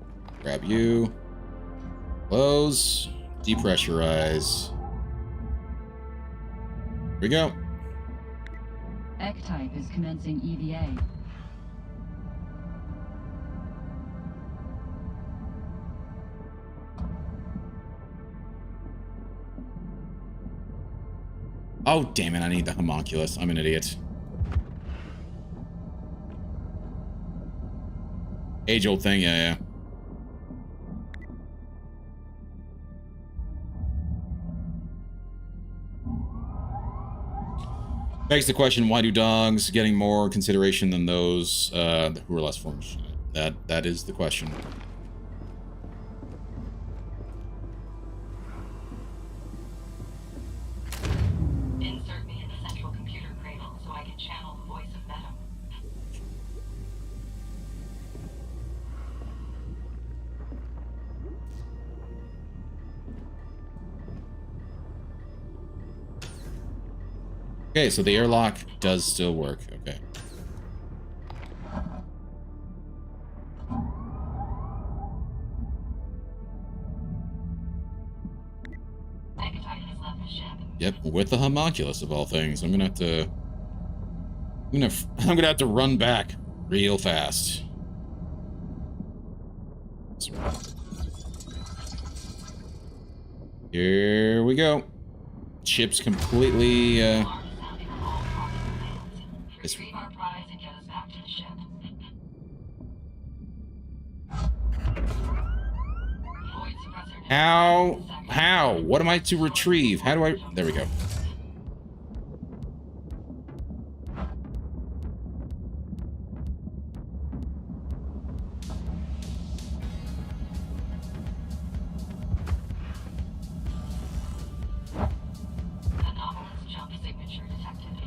S1: Grab you. Close. Depressurize. Here we go.
S4: X-type is commencing EVA.
S1: Oh, damn it, I need the homunculus. I'm an idiot. Age-old thing, yeah. Begs the question, why do dogs getting more consideration than those who are less fortunate? That is the question.
S4: Insert me in the central computer cradle so I can channel the voice of Venom.
S1: Okay, so the airlock does still work. Okay. Yep, with the homunculus of all things. I'm gonna have to I'm gonna have to run back real fast. Here we go. Ship's completely
S4: Retrieve our prize and get us back to the ship. Void suppressor.
S1: How? What am I to retrieve? How do I... There we go.
S4: Anomalous jump signature detected.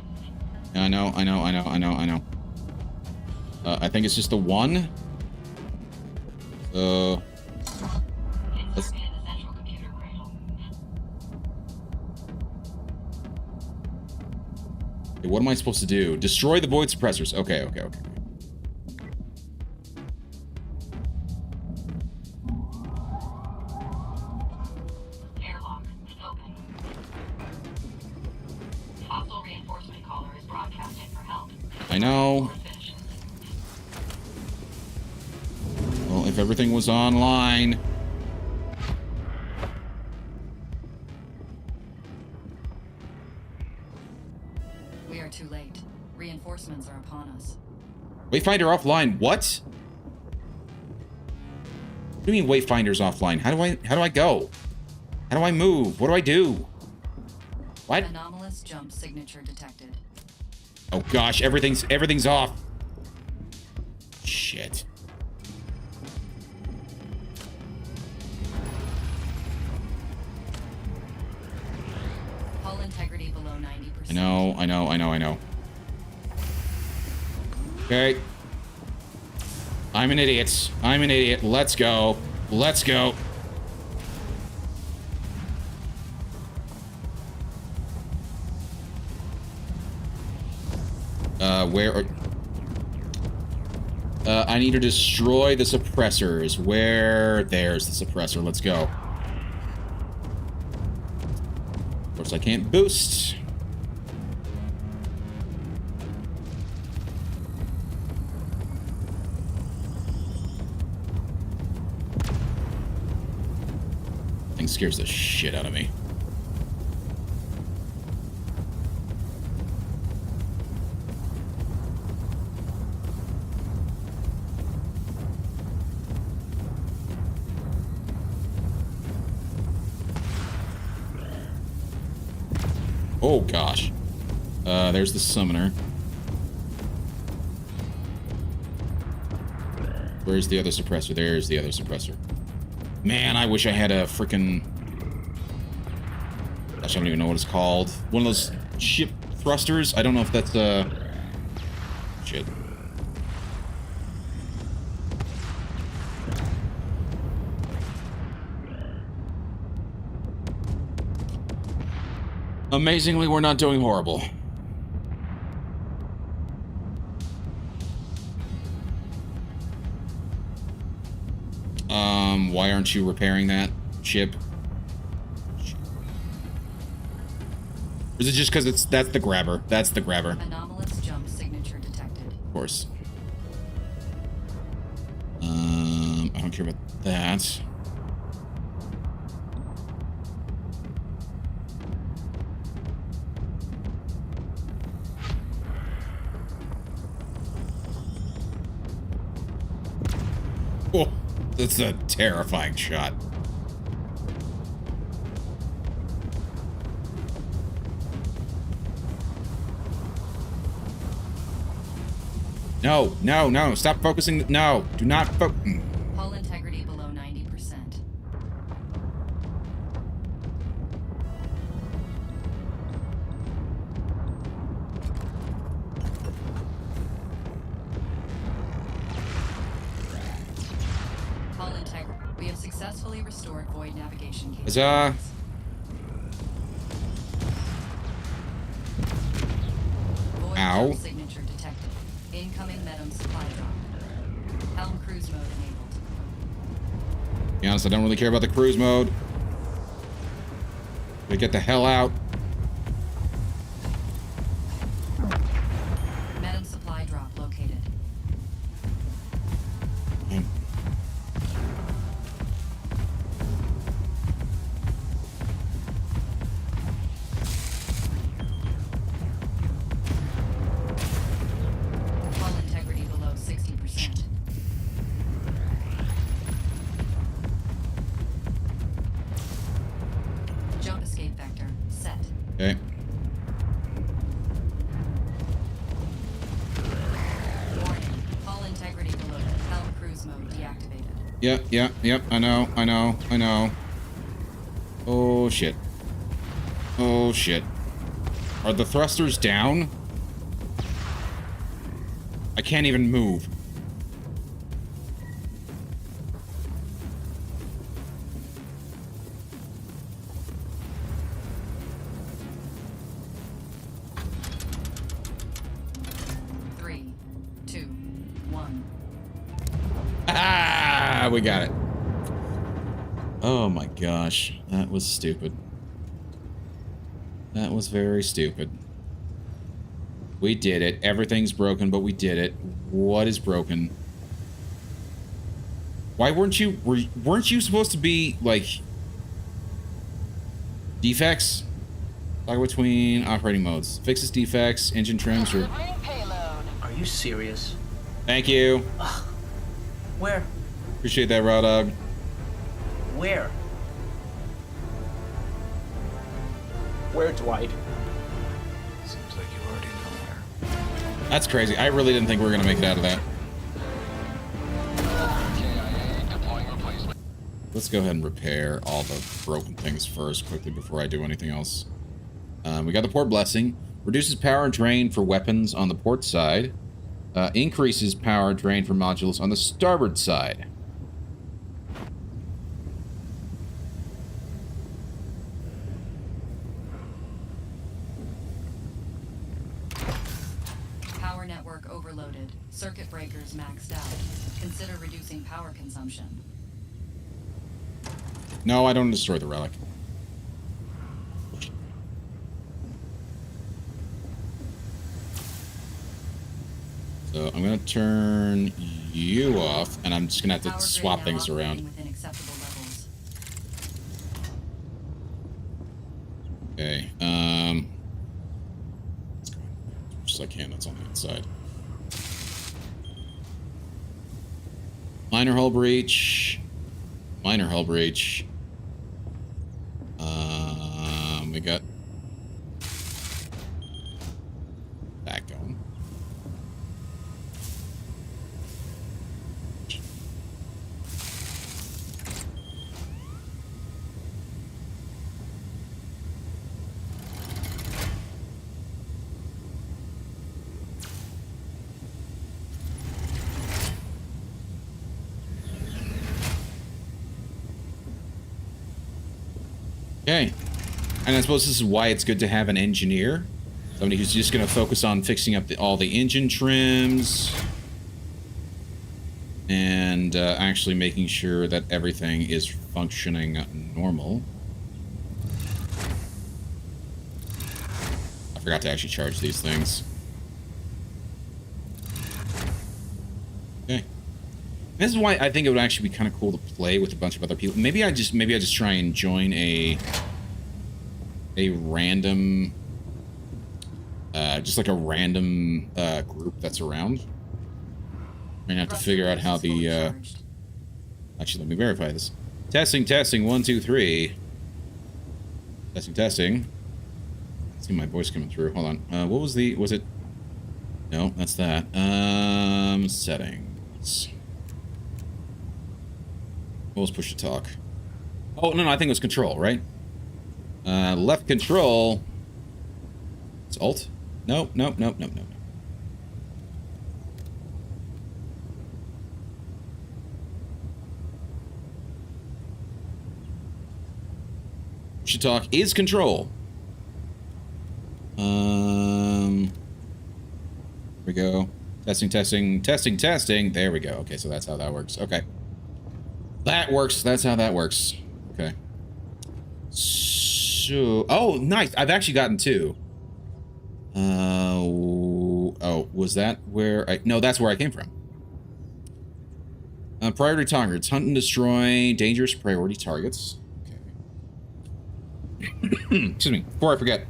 S1: I know. I think it's just the one. So... Let's...
S4: Insert me in the central computer cradle.
S1: Okay, what am I supposed to do? Destroy the void suppressors. Okay.
S4: Airlock open. Hostile reinforcement caller is broadcasting for help.
S1: I know. Well, if everything was online...
S4: We are too late. Reinforcements are upon us.
S1: Wayfinder offline. What? What do you mean Wayfinder's offline? How do I go? How do I move? What do I do? What?
S4: Anomalous jump signature detected.
S1: Oh gosh, everything's off. Shit.
S4: Hull integrity below 90%.
S1: I know. Okay. I'm an idiot. Let's go. Where are... I need to destroy the suppressors. There's the suppressor. Let's go. Of course, I can't boost. Thing scares the shit out of me. Oh gosh. There's the summoner. Where's the other suppressor? There's the other suppressor. Man, I wish I had a freaking... Gosh, I don't even know what it's called. One of those ship thrusters. I don't know if that's shit. Amazingly, we're not doing horrible. Why aren't you repairing that ship? Or is it just because that's the grabber? That's the grabber.
S4: Anomalous jump signature detected.
S1: Of course. I don't care about that. Oh, that's a terrifying shot. No, no, no. Stop focusing. No, do not focus.
S4: Hull integrity below 90%. Hull integrity. We have successfully restored void navigation capabilities.
S1: Huzzah.
S4: Void
S1: Ow.
S4: jump signature detected. Incoming Medum supply drop. Helm cruise mode enabled.
S1: To be honest, I don't really care about the cruise mode. We get the hell out.
S4: Medum supply drop located. Hull integrity below 60%. Jump escape vector set.
S1: Okay.
S4: Warning. Hull integrity below. Helm cruise mode deactivated.
S1: Yep. I know. Oh, shit. Oh, shit. Are the thrusters down? I can't even move.
S4: Three, two, one.
S1: Ah, we got it. Oh my gosh, that was stupid. That was very stupid. We did it. Everything's broken, but we did it. What is broken? Why weren't you supposed to be like defects? Toggle between operating modes. Fixes defects, engine trims, or
S2: Are you serious?
S1: thank you.
S2: Where?
S1: Appreciate that, Raw Dog.
S2: Where? Where, Dwight?
S7: Seems like you already know where.
S1: That's crazy. I really didn't think we were gonna make it out of that. Let's go ahead and repair all the broken things first, quickly, before I do anything else. We got the port blessing. Reduces power drain for weapons on the port side. Increases power drain for modules on the starboard side.
S4: Power network overloaded. Circuit breakers maxed out. Consider reducing power consumption.
S1: No, I don't destroy the relic. So I'm gonna turn you off, and I'm just gonna have to
S4: Power grid
S1: swap
S4: now
S1: things
S4: operating
S1: around.
S4: within acceptable levels.
S1: Okay, let's go as much as I can. That's on the inside. Minor hull breach. Minor hull breach. We got that going. Okay. And I suppose this is why it's good to have an engineer. Somebody who's just going to focus on fixing up all the engine trims. And actually making sure that everything is functioning normal. I forgot to actually charge these things. Okay. This is why I think it would actually be kind of cool to play with a bunch of other people. Maybe I just try and join a random just like a random group that's around. I'm gonna have to figure out how the actually, let me verify this. Testing 1 2 3. Testing. See my voice coming through. Hold on. What was it? No, that's that. Settings. What was push to talk? Oh, no, I think it was control, right? Left control. It's alt? Nope. Push to talk is control. Here we go. Testing. There we go. Okay, so that's how that works. Okay. That works. That's how that works. Okay. So, oh, nice. I've actually gotten 2. Oh, was that where no, that's where I came from. Priority targets. Hunt and destroy dangerous priority targets. Okay. Excuse me. Before I forget,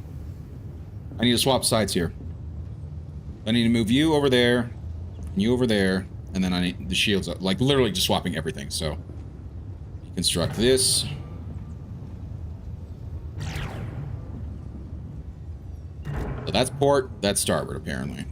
S1: I need to swap sides here. I need to move you over there, and you over there, and then I need the shields up. Like, literally just swapping everything, so. Construct this. So that's port, that's starboard, apparently.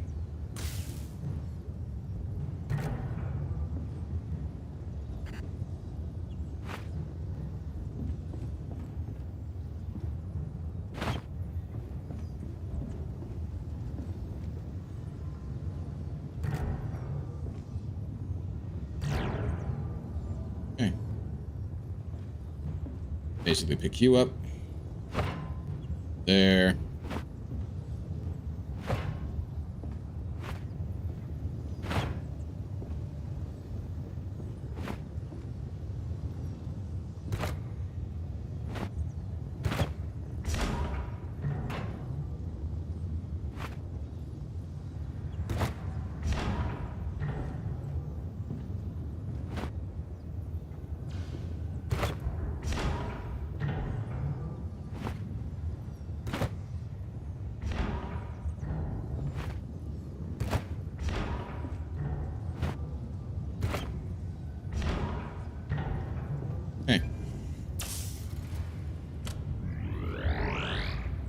S1: Okay. Basically pick you up. There.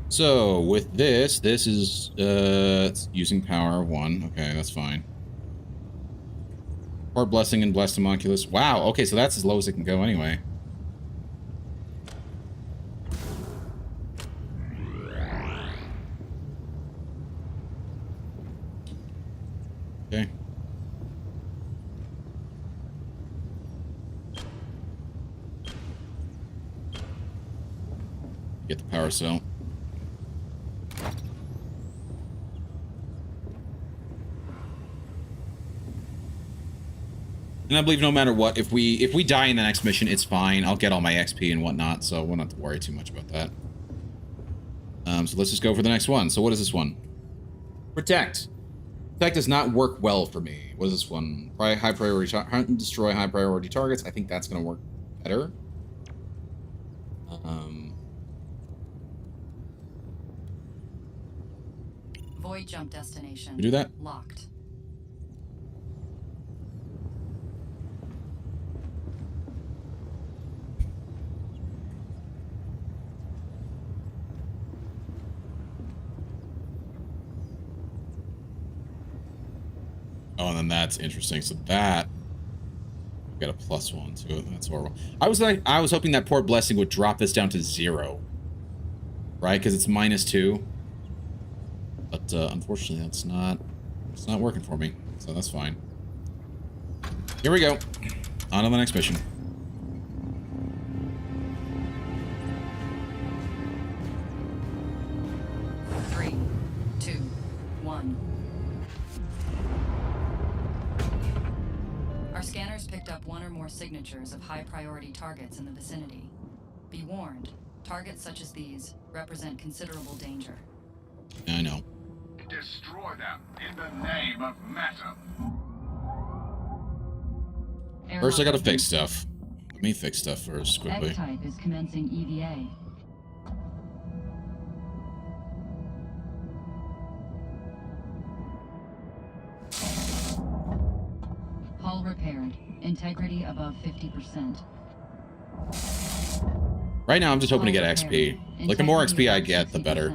S1: So, with this is, it's using power 1. Okay, that's fine. Port blessing and blessed homunculus. Wow, okay, so that's as low as it can go anyway. Okay. Get the power cell. And I believe no matter what, if we die in the next mission, it's fine. I'll get all my XP and whatnot, so we'll not have to worry too much about that. So let's just go for the next one. So what is this one? Protect. Protect does not work well for me. What is this one? High priority hunt and destroy high priority targets. I think that's going to work better.
S4: Void jump destination.
S1: We do that?
S4: Locked.
S1: Oh, and then that's interesting. So that got a +1 to it. That's horrible. I was hoping that port blessing would drop this down to 0, right? Because it's -2. But unfortunately, it's not working for me. So that's fine. Here we go. On to the next mission.
S4: picked up one or more signatures of high-priority targets in the vicinity. Be warned, targets such as these represent considerable danger.
S1: I know.
S6: Destroy them in the name of Meta.
S1: First, I gotta fix stuff. Let me fix stuff first, quickly.
S4: X-type is commencing EVA. Hull repaired. Integrity above 50%.
S1: Right now, I'm just hoping to get XP. Like, the more XP I get, the better.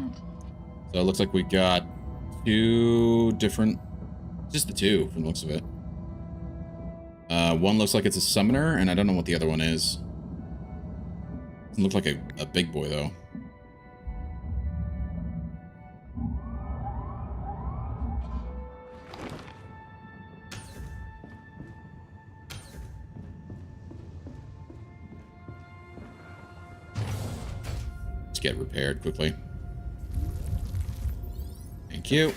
S1: So it looks like we got 2 different... Just the 2, from the looks of it. One looks like it's a summoner, and I don't know what the other one is. Doesn't look like a big boy, though. Let's get repaired quickly. Thank you.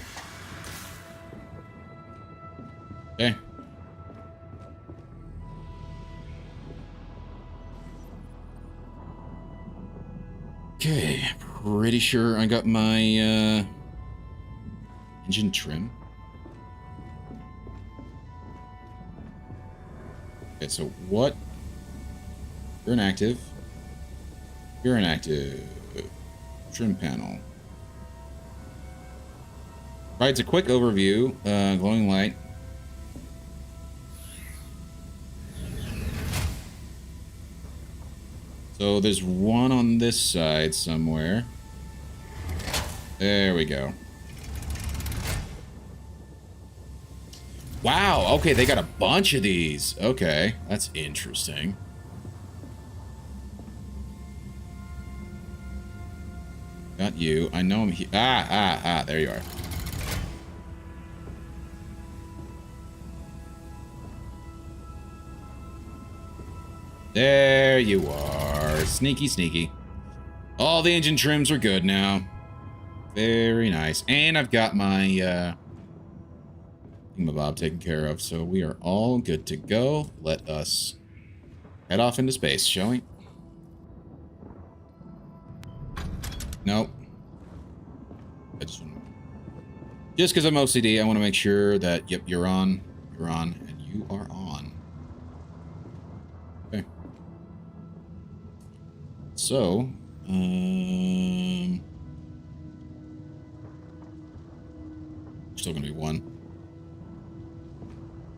S1: Okay. Okay, pretty sure I got my engine trim. Okay, so what? You're inactive. You're inactive. Trim panel. Provides a quick overview. Glowing light. So there's one on this side somewhere. There we go. Wow, okay, they got a bunch of these. Okay, that's interesting. Got you. I know I'm here. There you are. There you are. Sneaky, sneaky. All the engine trims are good now. Very nice. And I've got my thingamabob taken care of, so we are all good to go. Let us head off into space, shall we? Nope. I just because I'm OCD, I want to make sure that, yep, you're on, and you are on. Okay. So, still gonna be 1.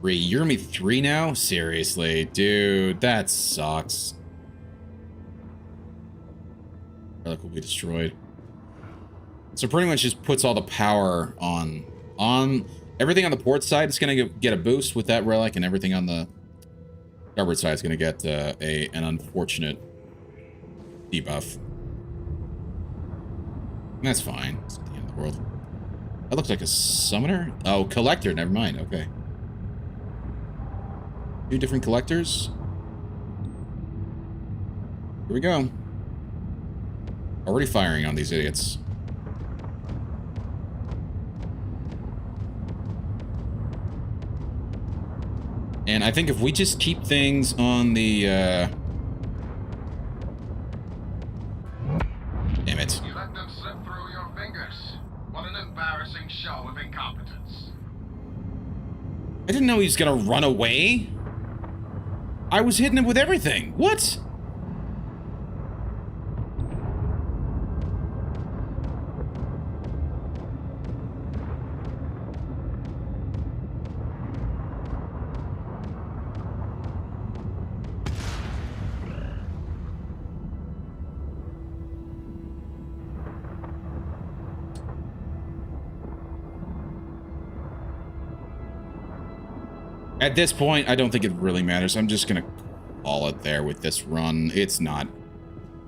S1: 3. You're gonna be 3 now? Seriously, dude, that sucks. Relic will be destroyed. So pretty much just puts all the power on everything on the port side. It's gonna get a boost with that relic, and everything on the starboard side is gonna get an unfortunate debuff. And that's fine. It's not the end of the world. That looks like a summoner. Oh, collector. Never mind. Okay. 2 different collectors. Here we go. Already firing on these idiots. And I think if we just keep things on the, damn it.
S6: You let them slip through your fingers. What an embarrassing show of incompetence.
S1: I didn't know he was gonna run away. I was hitting him with everything. What? At this point, I don't think it really matters. I'm just gonna call it there with this run. It's not...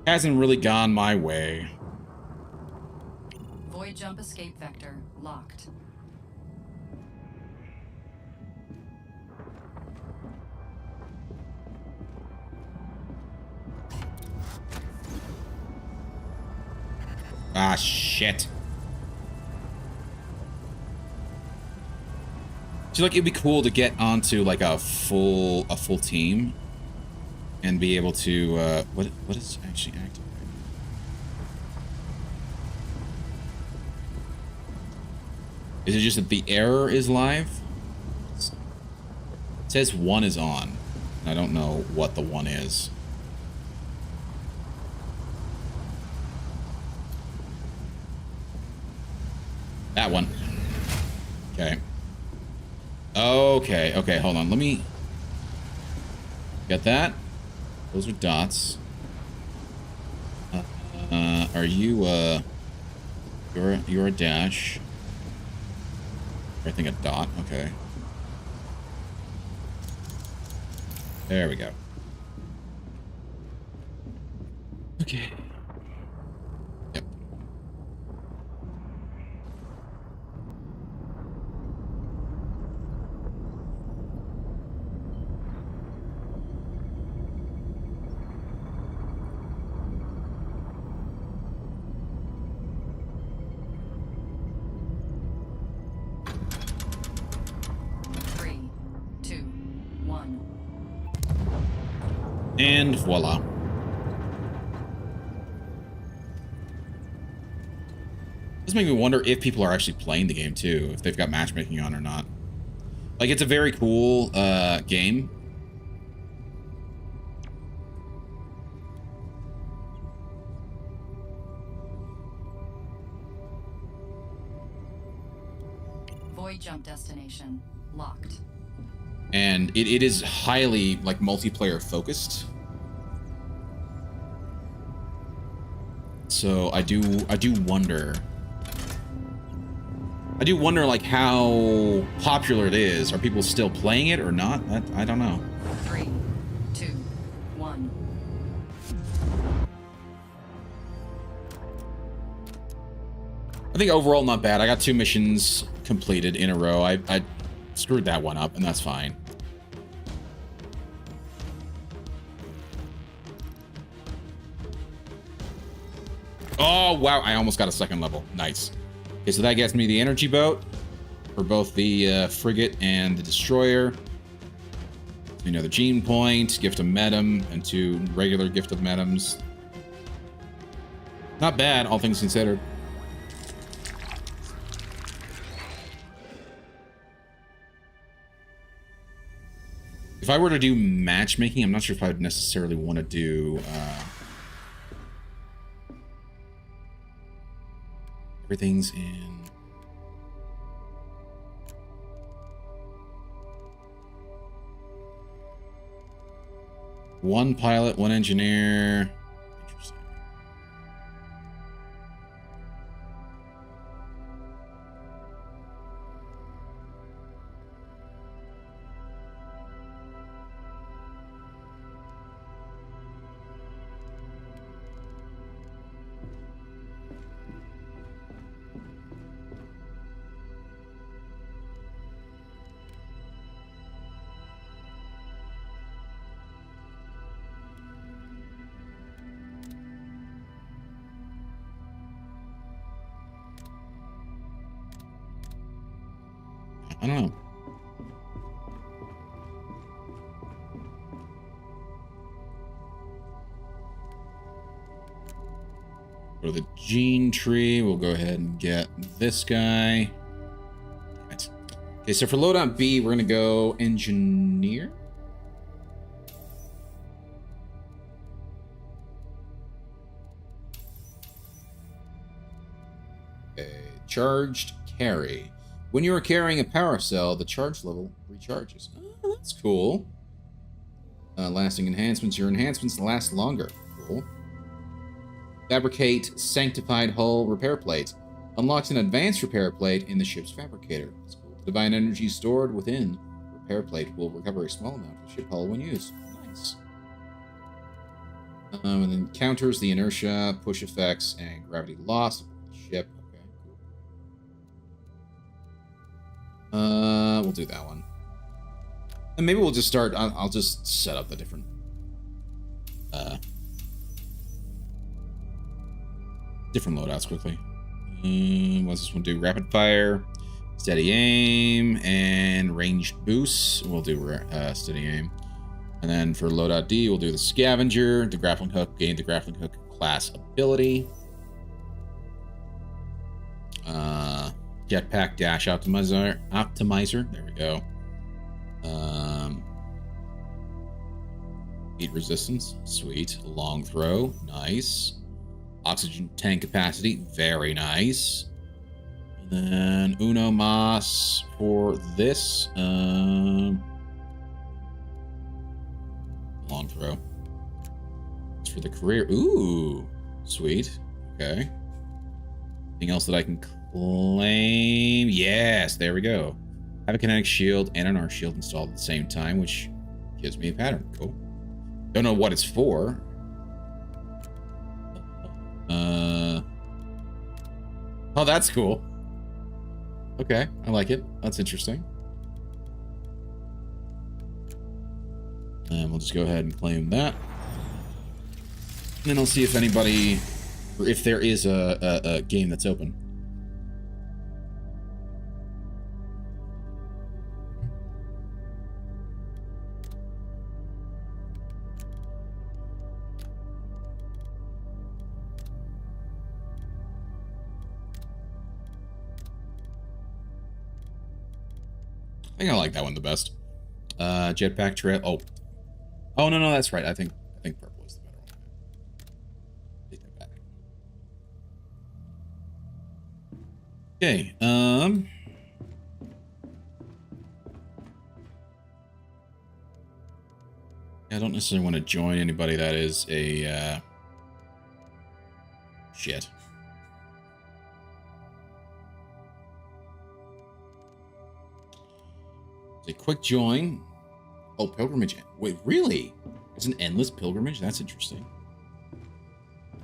S1: hasn't really gone my way.
S4: Void jump escape vector locked.
S1: Ah, shit. So like it'd be cool to get onto like a full team and be able to what is actually active right now? Is it just that the error is live? It says 1 is on. And I don't know what the 1 is. That one. Okay. Okay, hold on. Let me get that. Those are dots. Are you you're a dash. I think a dot. Okay. There we go. Okay. Yep. And voila. This makes me wonder if people are actually playing the game too, if they've got matchmaking on or not. Like, it's a very cool game.
S4: Void jump destination locked.
S1: And it is highly like multiplayer focused. So I do wonder like how popular it is. Are people still playing it or not? I don't know.
S4: 3, 2, 1.
S1: I think overall not bad. I got 2 missions completed in a row. I screwed that one up, and that's fine. Oh, wow. I almost got a 2nd level. Nice. Okay, so that gets me the energy boat for both the frigate and the destroyer. Another gene point, gift of medum, and 2 regular gift of medums. Not bad, all things considered. If I were to do matchmaking, I'm not sure if I would necessarily want to do everything's in. One pilot, 1 engineer. Interesting. I don't know. Go to the gene tree. We'll go ahead and get this guy. Right. Okay, so for loadout B, we're going to go engineer. Okay, charged carry. When you are carrying a power cell, the charge level recharges. Oh, that's cool. Lasting enhancements. Your enhancements last longer. Cool. Fabricate sanctified hull repair plate. Unlocks an advanced repair plate in the ship's fabricator. That's cool. The divine energy stored within repair plate will recover a small amount of ship hull when used. Nice. And then counters the inertia, push effects, and gravity loss of the ship. We'll do that one. And maybe we'll just start, I'll just set up the different, different loadouts quickly. What's this one do? Rapid fire. Steady aim and ranged boosts. We'll do steady aim. And then for low.d, we'll do the scavenger, the grappling hook, gain the grappling hook class ability. Jetpack dash optimizer. There we go. Heat resistance. Sweet. Long throw. Nice. Oxygen tank capacity. Very nice. And then Uno Mas for this. Long throw. It's for the career. Ooh. Sweet. Okay. Anything else that I can claim? Yes, there we go. Have a kinetic shield and an arc shield installed at the same time, which gives me a pattern. Cool. Don't know what it's for. Oh, that's cool. Okay, I like it. That's interesting. And we'll just go ahead and claim that. And then I'll see if anybody, or if there is a game that's open. I think I like that one the best. Jetpack trail. Oh no, that's right. I think purple is the better one. Take that back. Okay. I don't necessarily want to join anybody that is a shit. A quick join. Oh, pilgrimage. Wait, really? It's an endless pilgrimage? That's interesting.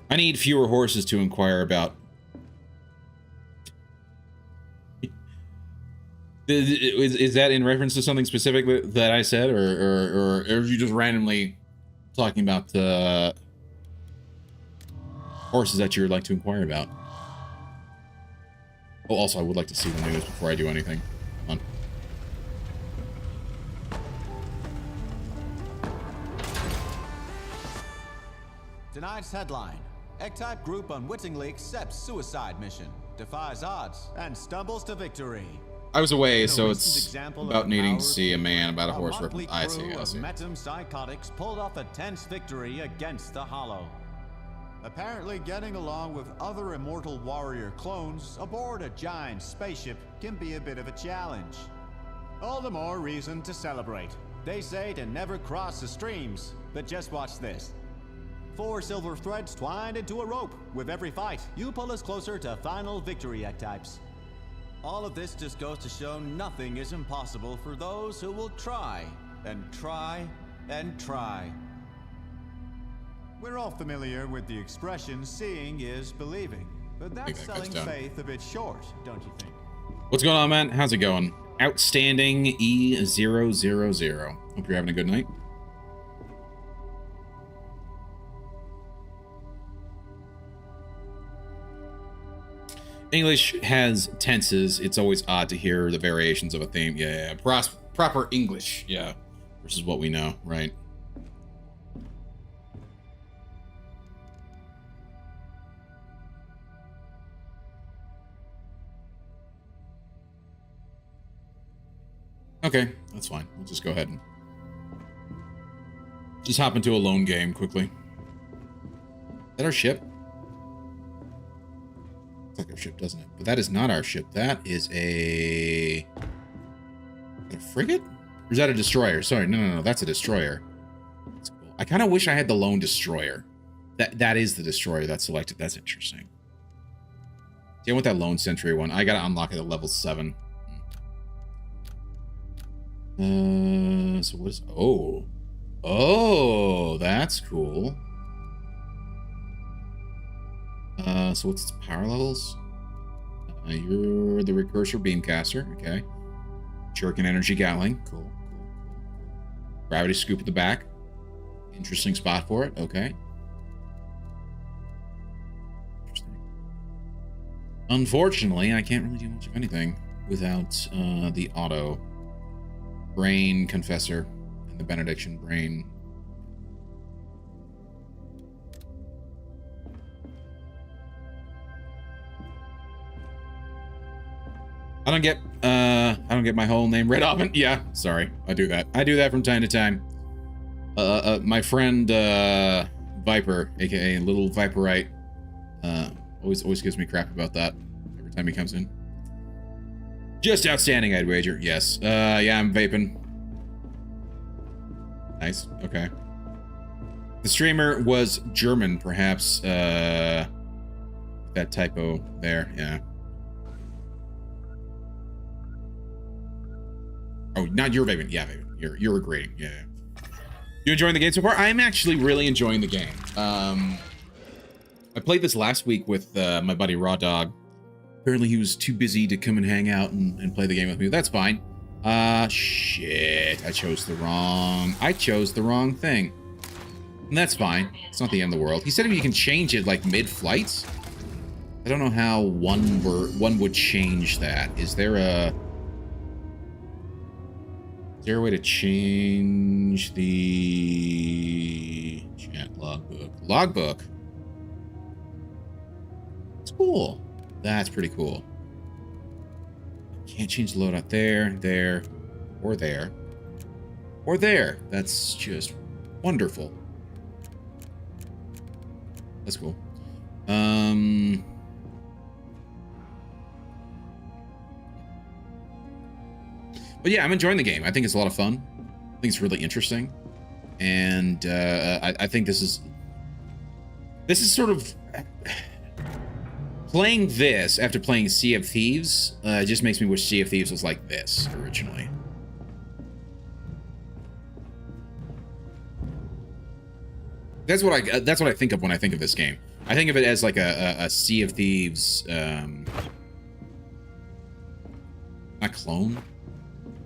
S1: I need fewer horses to inquire about. Is that in reference to something specific that I said, or are you just randomly talking about the horses that you would like to inquire about? Oh, also, I would like to see the news before I do anything. Come on.
S8: Tonight's headline: Egg-type group unwittingly accepts suicide mission, defies odds, and stumbles to victory.
S1: I was away, so it's about needing to see a man about a horse. I see.
S8: Metum psychotics pulled off a tense victory against the Hollow. Apparently getting along with other immortal warrior clones aboard a giant spaceship can be a bit of a challenge. All the more reason to celebrate. They say to never cross the streams, but just watch this. 4 silver threads twined into a rope. With every fight, you pull us closer to final victory archetypes. All of this just goes to show nothing is impossible for those who will try, and try, and try. We're all familiar with the expression, seeing is believing. But that's selling faith a bit short, don't you think?
S1: What's going on, man? How's it going? Outstanding E000. Hope you're having a good night. English has tenses. It's always odd to hear the variations of a theme. Yeah. Proper English. Yeah. Versus what we know, right? Okay, that's fine. We'll just go ahead and just hop into a lone game quickly. Is that our ship? Looks like our ship, doesn't it? But that is not our ship. That is a frigate? Or is that a destroyer? Sorry, no. That's a destroyer. That's cool. I kind of wish I had the lone destroyer. That is the destroyer that's selected. That's interesting. See, I want that lone sentry one. I gotta unlock it at level 7. So what is... Oh, that's cool. So what's its power levels? You're the Recursor Beamcaster, okay. Shuriken Energy Gatling, cool. Gravity Scoop at the back. Interesting spot for it, okay. Interesting. Unfortunately, I can't really do much of anything. without the auto brain confessor and the benediction brain. I don't get my whole name read often. Yeah, sorry. I do that. I do that from time to time. My friend Viper, aka Little Viperite, always gives me crap about that every time he comes in. Just outstanding, I'd wager. Yes. Yeah, I'm vaping. Nice. Okay. The streamer was German, perhaps. That typo there. Yeah. Oh, not you're vaping. Yeah, vaping. You're agreeing. Yeah. You enjoying the game so far? I'm actually really enjoying the game. I played this last week with my buddy Raw Dog. Apparently he was too busy to come and hang out and play the game with me. That's fine. Shit. I chose the wrong thing. And that's fine. It's not the end of the world. He said if you can change it like mid-flights. I don't know how one would change that. Is there a way to change the chat logbook? Logbook? It's cool. That's pretty cool. Can't change the loadout there, or there. Or there. That's just wonderful. That's cool. But yeah, I'm enjoying the game. I think it's a lot of fun. I think it's really interesting. And I think this is sort of playing this after playing Sea of Thieves. Just makes me wish Sea of Thieves was like this originally. That's what I think of when I think of this game. I think of it as like a Sea of Thieves, not clone.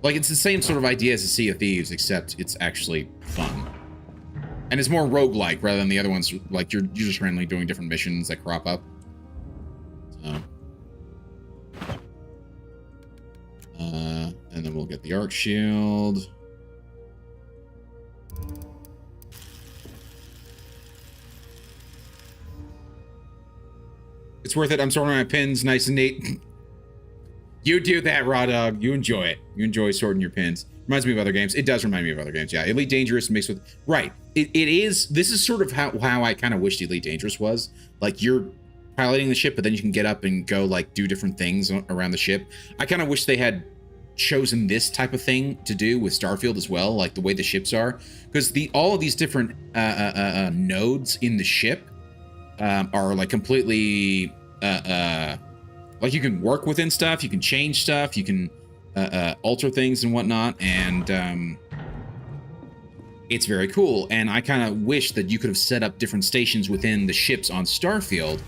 S1: Like, it's the same sort of idea as a Sea of Thieves, except it's actually fun. And it's more roguelike rather than the other ones, like, you're just randomly doing different missions that crop up. So. And then we'll get the arc shield. It's worth it. I'm sorting my pins nice and neat. You do that, Raw Dog. You enjoy it. You enjoy sorting your pins. Reminds me of other games. It does remind me of other games. Yeah, Elite Dangerous mixed with... Right. It is... This is sort of how I kind of wished Elite Dangerous was. Like, you're piloting the ship, but then you can get up and go, like, do different things around the ship. I kind of wish they had chosen this type of thing to do with Starfield as well, like the way the ships are. Because all of these different nodes in the ship are, like, completely... like, you can work within stuff, you can change stuff, you can alter things and whatnot, and it's very cool. And I kind of wish that you could have set up different stations within the ships on Starfield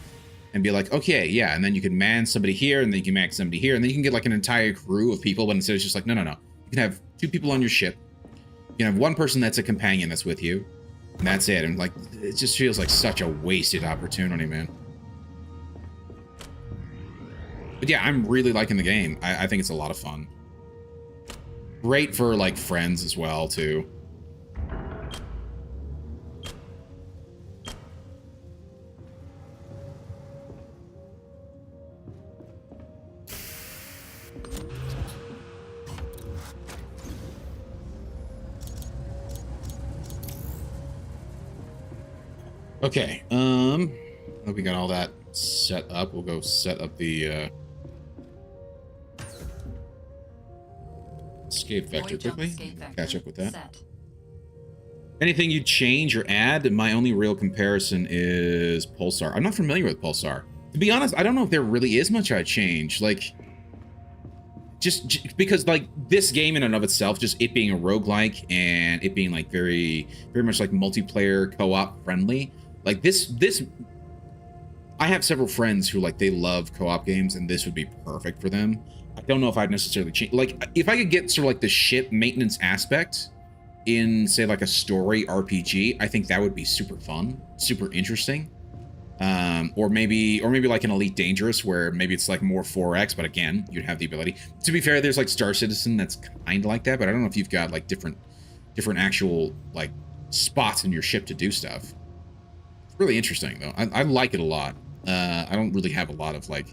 S1: and be like, okay, yeah, and then you can man somebody here, and then you can man somebody here, and then you can get like an entire crew of people, but instead it's just like, no. You can have 2 people on your ship. You can have 1 person that's a companion that's with you, and that's it. And like, it just feels like such a wasted opportunity, man. But yeah, I'm really liking the game. I think it's a lot of fun. Great for, like, friends as well, too. Okay, hope we got all that set up. We'll go set up the, escape vector quickly. Catch up with that. Set. Anything you change or add? My only real comparison is Pulsar. I'm not familiar with Pulsar. To be honest, I don't know if there really is much I'd change. Like, just because, like, this game in and of itself, just it being a roguelike and it being, like, very much, like, multiplayer co-op friendly. Like, this... I have several friends who, like, they love co-op games, and this would be perfect for them. I don't know if I'd necessarily change... Like, if I could get sort of, like, the ship maintenance aspect in, say, like, a story RPG, I think that would be super fun, super interesting. Or maybe like an Elite Dangerous, where maybe it's like more 4x, but again, you'd have the ability. To be fair, there's like Star Citizen that's kind of like that, but I don't know if you've got like different actual like spots in your ship to do stuff. It's really interesting though. I like it a lot. I don't really have a lot of like,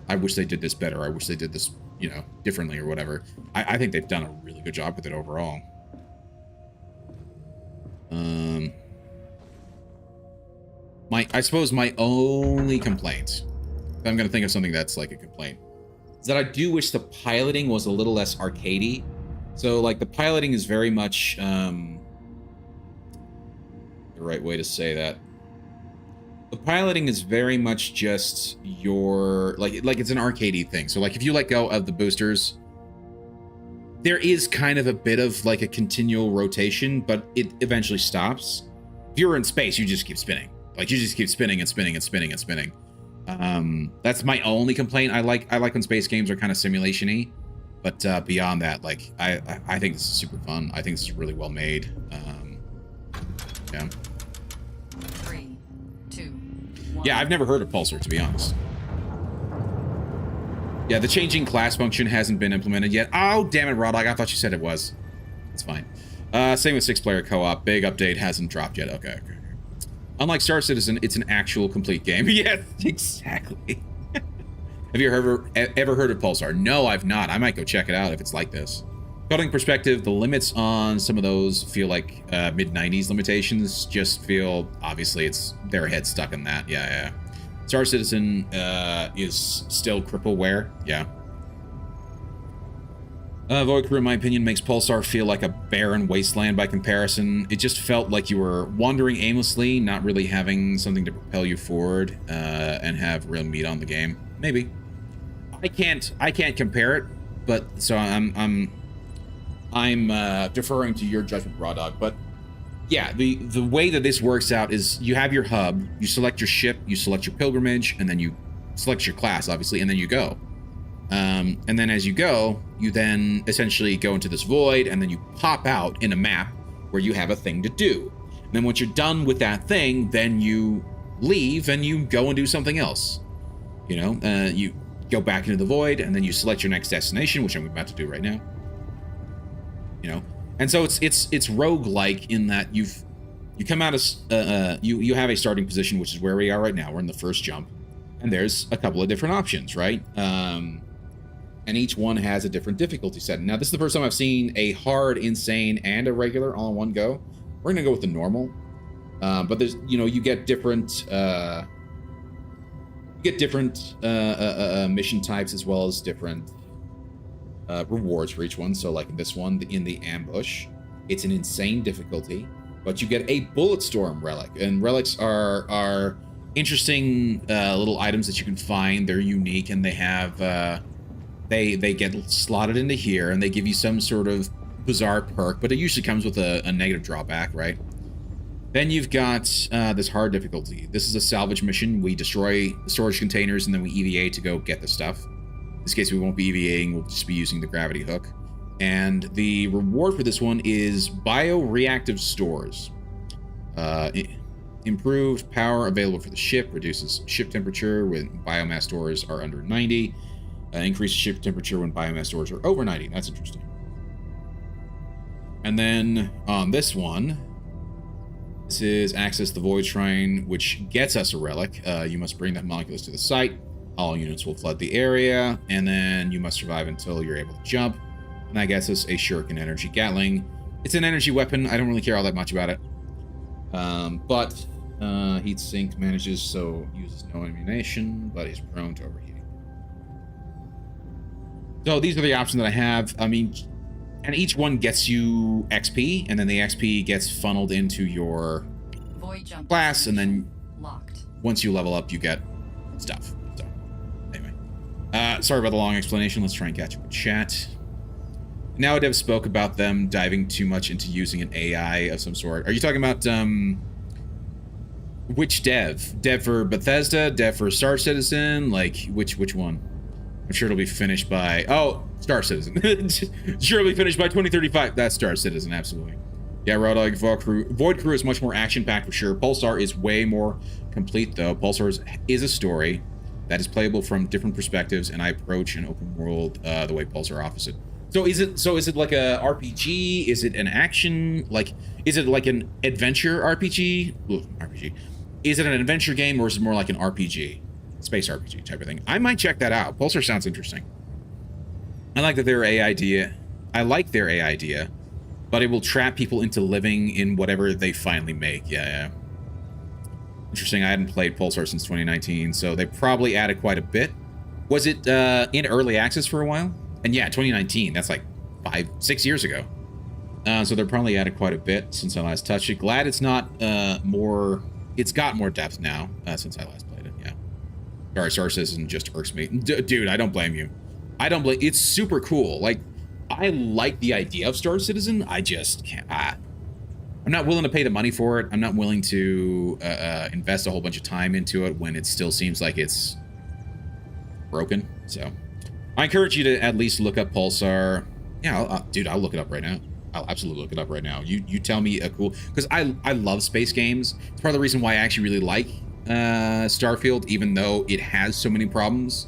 S1: I wish they did this better. I wish they did this, you know, differently or whatever. I think they've done a really good job with it overall. I suppose my only complaint, if I'm going to think of something that's like a complaint, is that I do wish the piloting was a little less arcadey. So like the piloting is very much, the right way to say that. The piloting is very much just your, like it's an arcadey thing. So like if you let go of the boosters, there is kind of a bit of like a continual rotation, but it eventually stops. If you're in space, you just keep spinning. Like you just keep spinning and spinning and spinning and spinning. That's my only complaint. I like when space games are kind of simulation-y, but beyond that, like I think this is super fun. I think this is really well made. Yeah.
S4: 3, 2, 1.
S1: Yeah, I've never heard of Pulsar, to be honest. Yeah, the changing class function hasn't been implemented yet. Oh, damn it, Rodog. I thought you said it was. It's fine. Same with 6-player co-op. Big update hasn't dropped yet. Okay. Unlike Star Citizen, it's an actual complete game. Yes, exactly. Have you ever heard of Pulsar? No, I've not. I might go check it out if it's like this. Coding perspective, the limits on some of those feel like mid-90s limitations. Just feel, obviously, it's their head stuck in that. Yeah. Star Citizen is still crippleware. Yeah. Void Crew, in my opinion, makes Pulsar feel like a barren wasteland by comparison. It just felt like you were wandering aimlessly, not really having something to propel you forward and have real meat on the game. Maybe. I can't compare it, but so I'm deferring to your judgment, Raw Dog. But yeah, the way that this works out is you have your hub, you select your ship, you select your pilgrimage, and then you select your class, obviously, and then you go. And then as you go, you then essentially go into this void, and then you pop out in a map where you have a thing to do. And then once you're done with that thing, then you leave and you go and do something else. You know, you go back into the void, and then you select your next destination, which I'm about to do right now. You know, and so it's roguelike in that you come out as you have a starting position, which is where we are right now. We're in the first jump, and there's a couple of different options, right? And each one has a different difficulty setting. Now, this is the first time I've seen a hard, insane, and a regular all in one go. We're gonna go with the normal, but there's, you know, you get different mission types as well as different rewards for each one. So, like in this one, in the ambush, it's an insane difficulty, but you get a Bulletstorm relic, and relics are interesting little items that you can find. They're unique, and they have they get slotted into here, and they give you some sort of bizarre perk, but it usually comes with a negative drawback, right? Then you've got this hard difficulty. This is a salvage mission. We destroy the storage containers, and then we EVA to go get the stuff. In this case, we won't be EVAing. We'll just be using the gravity hook. And the reward for this one is bioreactive stores. Improved power available for the ship, reduces ship temperature when biomass stores are under 90. Increases ship temperature when biomass stores are over 90. That's interesting. And then on this one, this is access the Void Shrine, which gets us a relic. You must bring that moleculus to the site. All units will flood the area, and then you must survive until you're able to jump. And that gets us a Shuriken Energy Gatling. It's an energy weapon. I don't really care all that much about it. But heat sink manages, so uses no ammunition, but is prone to overheating. So these are the options that I have. I mean, and each one gets you XP, and then the XP gets funneled into your
S4: Void jump
S1: class, and then
S4: locked.
S1: once you level up, you get stuff. So, anyway. Sorry about the long explanation. Let's try and catch up with chat. Now, Dev spoke about them diving too much into using an AI of some sort. Are you talking about, which dev? Dev for Bethesda? Dev for Star Citizen? Like, which one? I'm sure it'll be finished by... Oh, Star Citizen. Sure it'll be finished by 2035. That's Star Citizen, absolutely. Yeah, Road Dogg, Void Crew is much more action-packed for sure. Pulsar is way more complete, though. Pulsar is a story that is playable from different perspectives, and I approach an open world the way Pulsar offers it. So is it like a RPG? Is it an action? Like, is it like an adventure RPG? Ooh, RPG. Is it an adventure game, or is it more like an RPG? Space RPG type of thing. I might check that out. Pulsar sounds interesting. I like that their AI idea. I like their AI idea, but it will trap people into living in whatever they finally make. Yeah. Interesting. I hadn't played Pulsar since 2019, so they probably added quite a bit. Was it in early access for a while? And yeah, 2019. That's like 5-6 years ago. So they're probably added quite a bit since I last touched it. Glad it's not more. It's got more depth now since I last played it. Yeah. Sorry, Star Citizen just irks me, dude. I don't blame you. I don't blame. It's super cool. Like, I like the idea of Star Citizen. I just can't. I'm not willing to pay the money for it. I'm not willing to invest a whole bunch of time into it when it still seems like it's broken. So I encourage you to at least look up Pulsar. Yeah, dude, I'll look it up right now. I'll absolutely look it up right now. You tell me a cool, because I love space games. It's part of the reason why I actually really like Starfield, even though it has so many problems.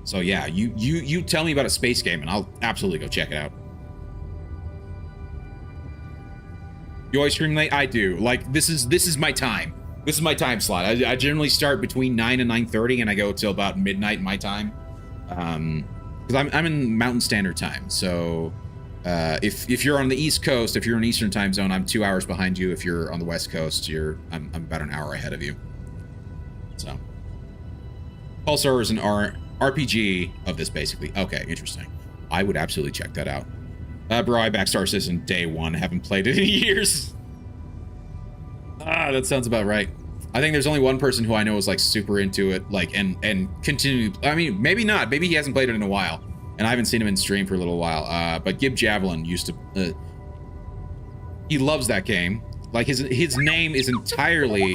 S1: So yeah, you tell me about a space game and I'll absolutely go check it out. You always stream late? I do. Like, this is my time. This is my time slot. I generally start between 9 and 9:30 and I go till about midnight my time. Because I'm in Mountain Standard Time. So if you're on the East Coast, if you're in Eastern Time Zone, I'm 2 hours behind you. If you're on the West Coast, I'm about an hour ahead of you. So Pulsar is an RPG of this, basically. Okay, interesting. I would absolutely check that out. Bro, I backed Star Citizen day one. Haven't played it in years. That sounds about right. I think there's only one person who I know is like super into it, like and continue. I mean, maybe not. Maybe he hasn't played it in a while, and I haven't seen him in stream for a little while. But Gib Javelin used to. He loves that game. Like his name is entirely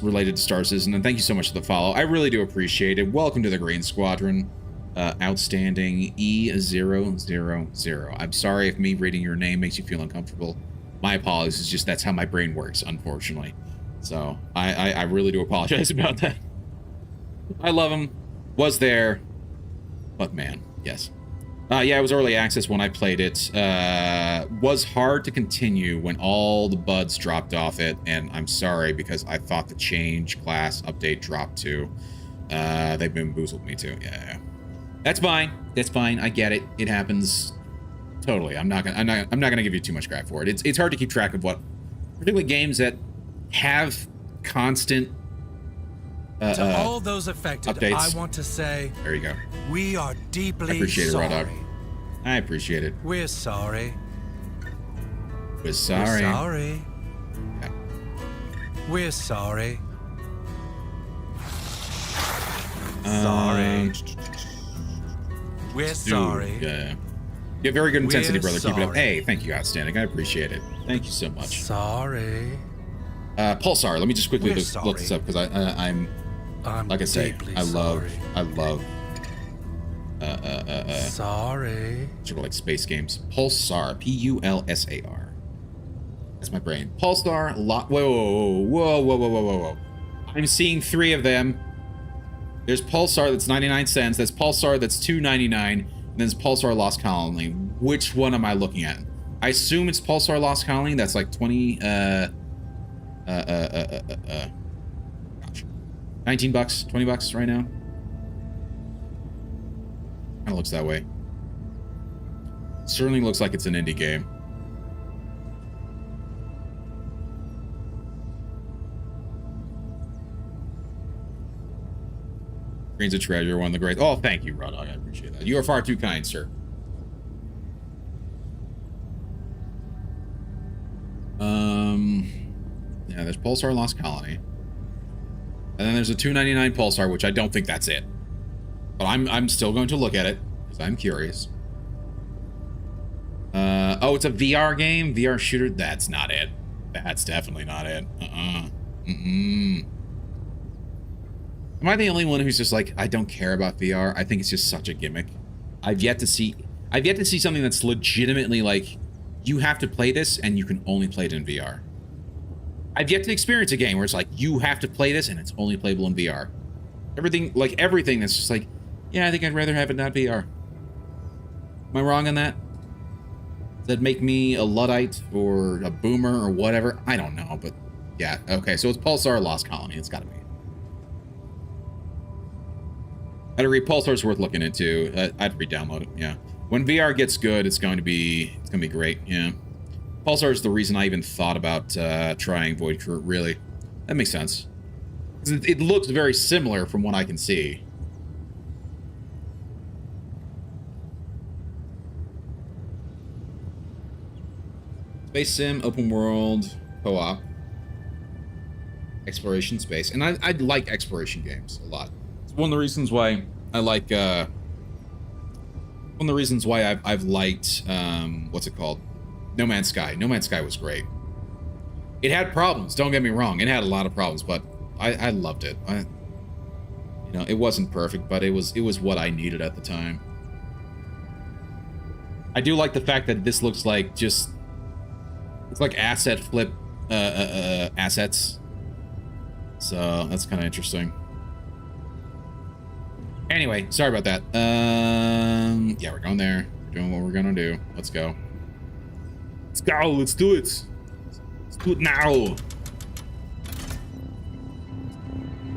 S1: related to Star Citizen. And thank you so much for the follow. I really do appreciate it. Welcome to the Green Squadron. Outstanding E000. I'm sorry if me reading your name makes you feel uncomfortable. My apologies. It's just that's how my brain works, unfortunately. So I really do apologize about that. I love him. Was there. But man, yes. Yeah, it was early access when I played it. Was hard to continue when all the buds dropped off it. And I'm sorry because I thought the change class update dropped too. They bamboozled me too. Yeah. That's fine. That's fine. I get it. It happens. Totally. I'm not gonna give you too much crap for it. It's hard to keep track of what, particularly games that have constant
S9: to all those affected,
S1: updates.
S9: I want to say,
S1: there you go.
S9: We are deeply
S1: I appreciate
S9: sorry.
S1: it, Raw Dog. I appreciate it.
S9: We're sorry.
S1: We're sorry.
S9: We're sorry.
S1: Yeah.
S9: We're sorry. Sorry. We're
S1: Dude,
S9: sorry.
S1: Yeah. You have very good intensity,
S9: We're
S1: brother. Keep it up.
S9: sorry.
S1: Hey, thank you, outstanding. I appreciate it. Thank you so much.
S9: Sorry.
S1: Pulsar. Let me just quickly
S9: We're
S1: look this up because I'm like I say,
S9: deeply
S1: I love
S9: sorry.
S1: sort of like space games. Pulsar. Pulsar. That's my brain. Pulsar. Whoa. I'm seeing 3 of them. There's Pulsar that's 99 cents. There's Pulsar that's $2.99. And there's Pulsar Lost Colony. Which one am I looking at? I assume it's Pulsar Lost Colony. That's like 20. Gosh. $19, $20 right now. Kind of looks that way. Certainly looks like it's an indie game. Green's a treasure, one of the great. Oh, thank you, Raw Dog. I appreciate that. You are far too kind, sir. Yeah, there's Pulsar Lost Colony. And then there's a $2.99 Pulsar, which I don't think that's it. But I'm still going to look at it, because I'm curious. Oh, it's a VR game? VR shooter? That's not it. That's definitely not it. Am I the only one who's just like, I don't care about VR? I think it's just such a gimmick. I've yet to see I've yet to see something that's legitimately like, you have to play this and you can only play it in VR. I've yet to experience a game where it's like, you have to play this and it's only playable in VR. Everything that's just like, yeah, I think I'd rather have it not VR. Am I wrong on that? Does that make me a Luddite or a boomer or whatever? I don't know, but yeah. Okay, so it's Pulsar Lost Colony. It's got to be. I'd agree. Pulsar's worth looking into. I'd re-download it. Yeah. When VR gets good, it's going to be great. Yeah. Pulsar is the reason I even thought about trying Void Crew. Really, that makes sense. It looks very similar from what I can see. Space sim, open world, co-op, exploration space, and I like exploration games a lot. It's one of the reasons why I like. One of the reasons why I've liked what's it called? No Man's Sky. No Man's Sky was great. It had problems. Don't get me wrong. It had a lot of problems, but I loved it. You know, it wasn't perfect, but it was what I needed at the time. I do like the fact that this looks like just. It's like asset flip assets. So that's kind of interesting. Anyway, sorry about that. Yeah, we're going there. We're doing what we're gonna do. Let's go. Let's go. Let's do it. Let's do it now.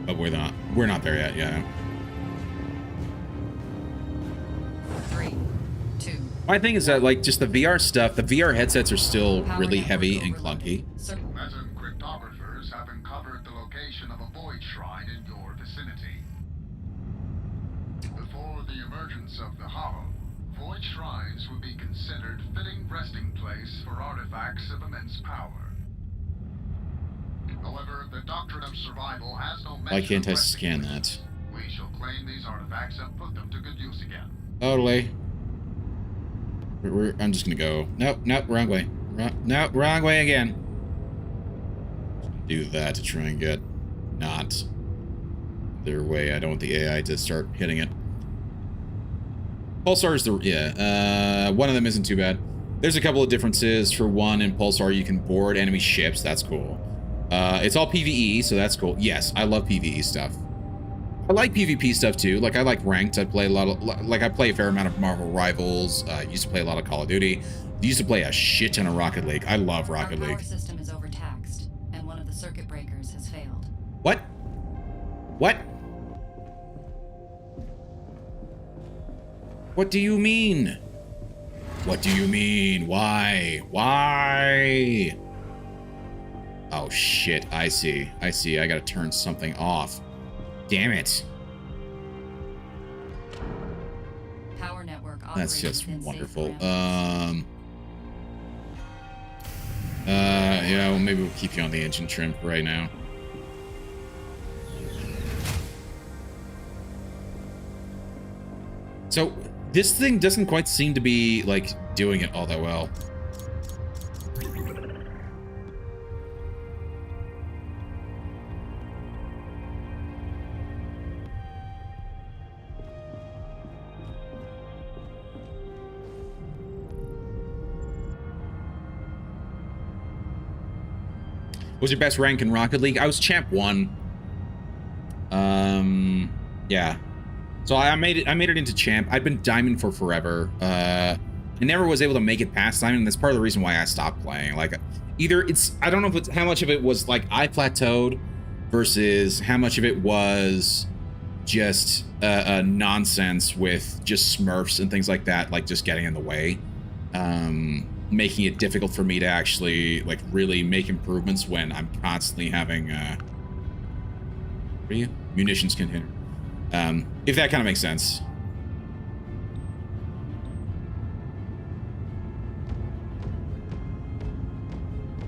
S1: But we're not. We're not there yet. Yeah.
S4: 3, 2.
S1: My thing is that, like, just the VR stuff, the VR headsets are still really heavy and clunky.
S6: Metal cryptographers have uncovered the location of a void shrine in your vicinity. Before the emergence of the Hollow, void shrines would be considered fitting resting place for artifacts of immense power. However, the doctrine of survival has no mention.
S1: Why can't I
S6: of resting
S1: scan
S6: places.
S1: that?
S6: We shall claim these artifacts and put them to good use again.
S1: Totally. I'm just gonna go. Nope, nope, wrong way. Nope, wrong way again. Do that to try and get not their way. I don't want the AI to start hitting it. Pulsar is the one of them isn't too bad. There's a couple of differences. For one, in Pulsar you can board enemy ships. That's cool. It's all PvE, so that's cool. Yes, I love PvE stuff. I like PvP stuff too. Like, I like ranked. I play a lot of, like, I play a fair amount of Marvel Rivals. Used to play a lot of Call of Duty. Used to play a shit ton of Rocket League. I love Rocket League.
S4: Our power system is overtaxed, and one of the circuit breakers has failed.
S1: What? What? What do you mean? What do you mean? Why? Why? Oh shit, I see. I see. I gotta turn something off. Damn it.
S4: Power network
S1: That's
S4: operating
S1: just
S4: within safe
S1: wonderful.
S4: parameters.
S1: Yeah, well, maybe we'll keep you on the engine trim for right now. So, this thing doesn't quite seem to be, like, doing it all that well. What was your best rank in Rocket League? I was champ 1. Yeah. So I made it into champ. I'd been diamond for forever. I never was able to make it past diamond, and that's part of the reason why I stopped playing. Like, either it's, I don't know if it's how much of it was like I plateaued versus how much of it was just nonsense with just smurfs and things like that, like just getting in the way. Making it difficult for me to actually, like, really make improvements when I'm constantly having, what are you? Munitions container. If that kind of makes sense.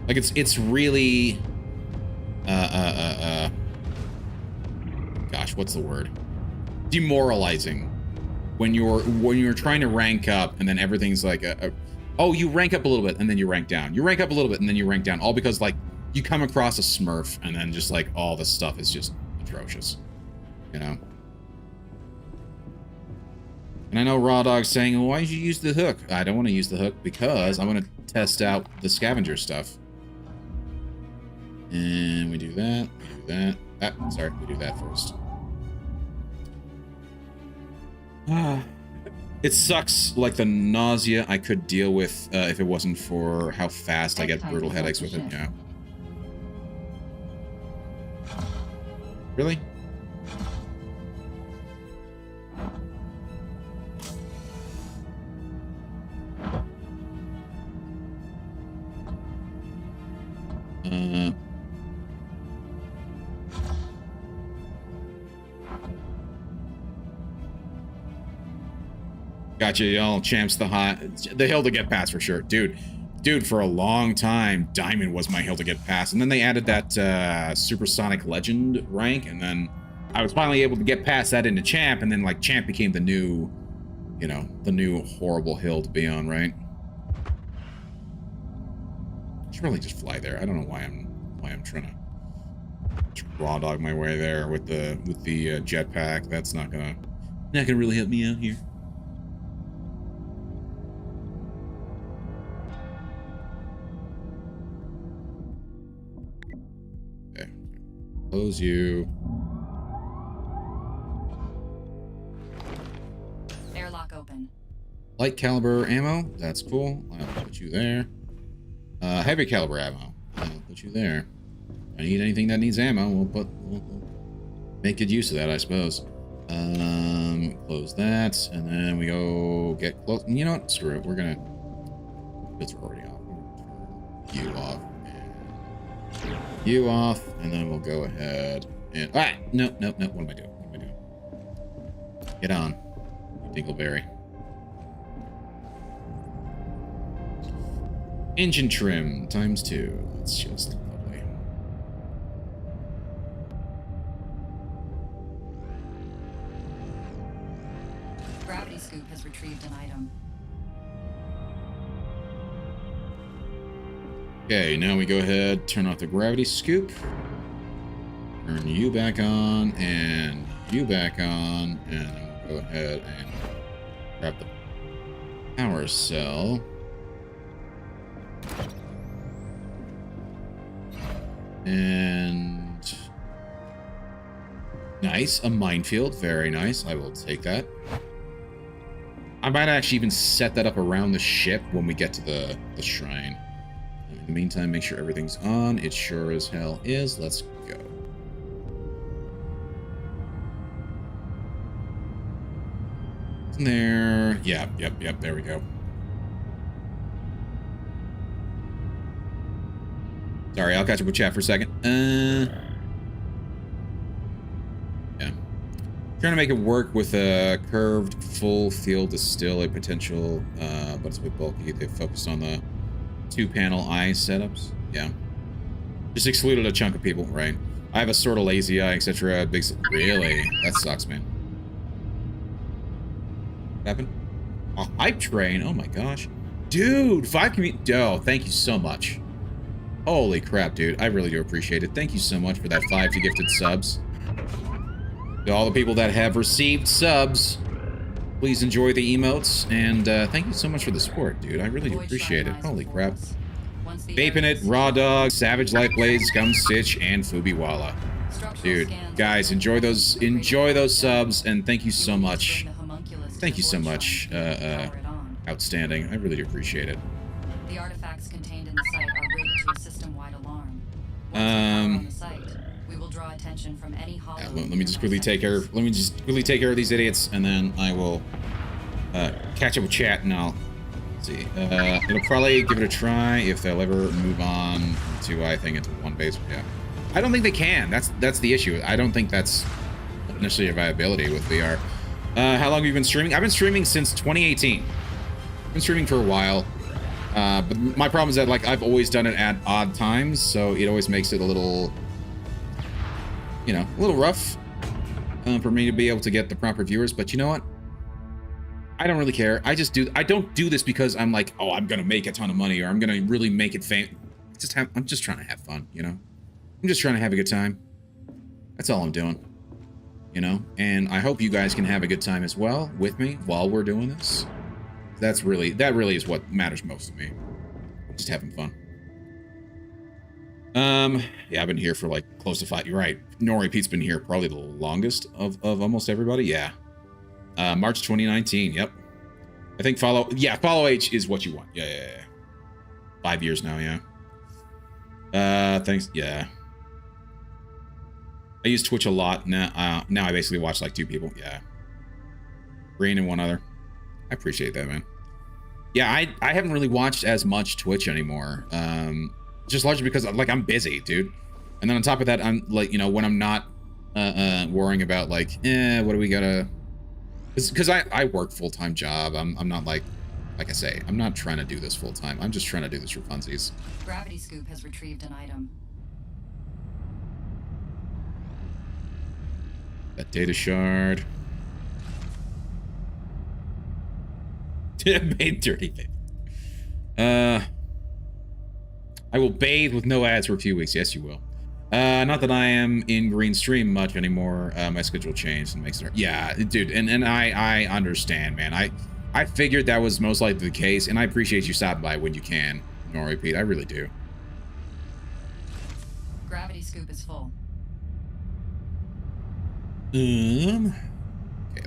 S1: Like, it's really, gosh, what's the word? Demoralizing. When you're trying to rank up and then everything's like oh, you rank up a little bit and then you rank down. You rank up a little bit and then you rank down. All because, like, you come across a smurf and then just, like, all the stuff is just atrocious. You know? And I know Raw Dog's saying, well, why did you use the hook? I don't want to use the hook because I want to test out the scavenger stuff. And we do that, we do that. Ah, sorry, we do that first. It sucks, like the nausea I could deal with if it wasn't for how fast I get brutal headaches with it. Yeah. Really? Gotcha, y'all. Champs the hill to get past for sure. Dude, for a long time, Diamond was my hill to get past. And then they added that Supersonic Legend rank, and then I was finally able to get past that into Champ, and then like Champ became the new, you know, the new horrible hill to be on, right? I should really just fly there. I don't know why I'm trying to raw dog my way there with the jetpack. That's not gonna really help me out here. Okay, close you.
S4: Airlock open.
S1: Light caliber ammo. That's cool. I'll put you there. Heavy caliber ammo. I'll put you there. If I need anything that needs ammo, we'll make good use of that, I suppose. Close that, and then we go get close. You know what? Screw it. We're gonna. It's already off. Turn you off. And you off, and then we'll go ahead and. Ah! No. What am I doing? Get on, you Dingleberry. Engine trim ×2. That's just lovely.
S4: Gravity scoop has retrieved an item.
S1: Okay, now we go ahead, turn off the gravity scoop. Turn you back on, and you back on, and then we'll go ahead and grab the power cell. And nice, a minefield, very nice. I will take that. I might actually even set that up around the ship when we get to the shrine. In the meantime, make sure everything's on. It sure as hell is. Let's go. In there. Yep, there we go. Sorry, I'll catch up with chat for a second. Yeah. Trying to make it work with a curved full field is still a potential, but it's a bit bulky. They focused on the 2-panel eye setups. Yeah. Just excluded a chunk of people, right? I have a sort of lazy eye, etc. Big. Really? That sucks, man. What happened? A hype train? Oh my gosh. Dude, 5 community. Oh, thank you so much. Holy crap, dude. I really do appreciate it. Thank you so much for that 5 to gifted subs. To all the people that have received subs, please enjoy the emotes. And thank you so much for the support, dude. I really do appreciate it. Holy crap. Vaping It, Raw Dog, Savage Light Blades, Gum Stitch, and Fubiwala. Dude, guys, enjoy those subs, and thank you so much. Thank you so much. Outstanding. I really do appreciate it.
S4: The artifacts contained in the site are rigged to a system-wide alarm. Once we are on the site, we will draw attention from any hollow.
S1: Yeah, let me just quickly take care. Let me just quickly take care of these idiots, and then I will catch up with chat, and I'll see. It'll probably give it a try if they'll ever move on to, I think, into one base. Yeah, I don't think they can. That's the issue. I don't think that's necessarily a viability with VR. How long have you been streaming? I've been streaming since 2018. I've been streaming for a while. But my problem is that, like, I've always done it at odd times, so it always makes it a little, you know, a little rough for me to be able to get the proper viewers. But you know what? I don't really care. I don't do this because I'm like, oh, I'm gonna make a ton of money or I'm gonna really make it fame. I'm just trying to have fun, you know? I'm just trying to have a good time. That's all I'm doing. you know, and I hope you guys can have a good time as well with me while we're doing this. That really is what matters most to me. Just having fun. Yeah, I've been here for like close to 5. You're right. Nori Pete's been here probably the longest of almost everybody. Yeah. March 2019. Yep. I think follow H is what you want. Yeah. 5 years now. Yeah. Thanks. Yeah. I use Twitch a lot now. Now I basically watch like 2 people. Yeah. Green and one other. I appreciate that, man. Yeah, I haven't really watched as much Twitch anymore. Just largely because like I'm busy, dude. And then on top of that, I'm like, you know, when I'm not worrying about like, what do we gotta? Because I work full-time job. I'm not like I say, I'm not trying to do this full-time. I'm just trying to do this for funsies.
S4: Gravity Scoop has retrieved an item.
S1: That data shard. Made dirty, baby. I will bathe with no ads for a few weeks. Yes, you will. Not that I am in green stream much anymore. My schedule changed and makes it. Yeah, dude, and I understand, man. I figured that was most likely the case, and I appreciate you stopping by when you can. Nori Pete, I really do.
S4: Gravity Scoop is full.
S1: Okay,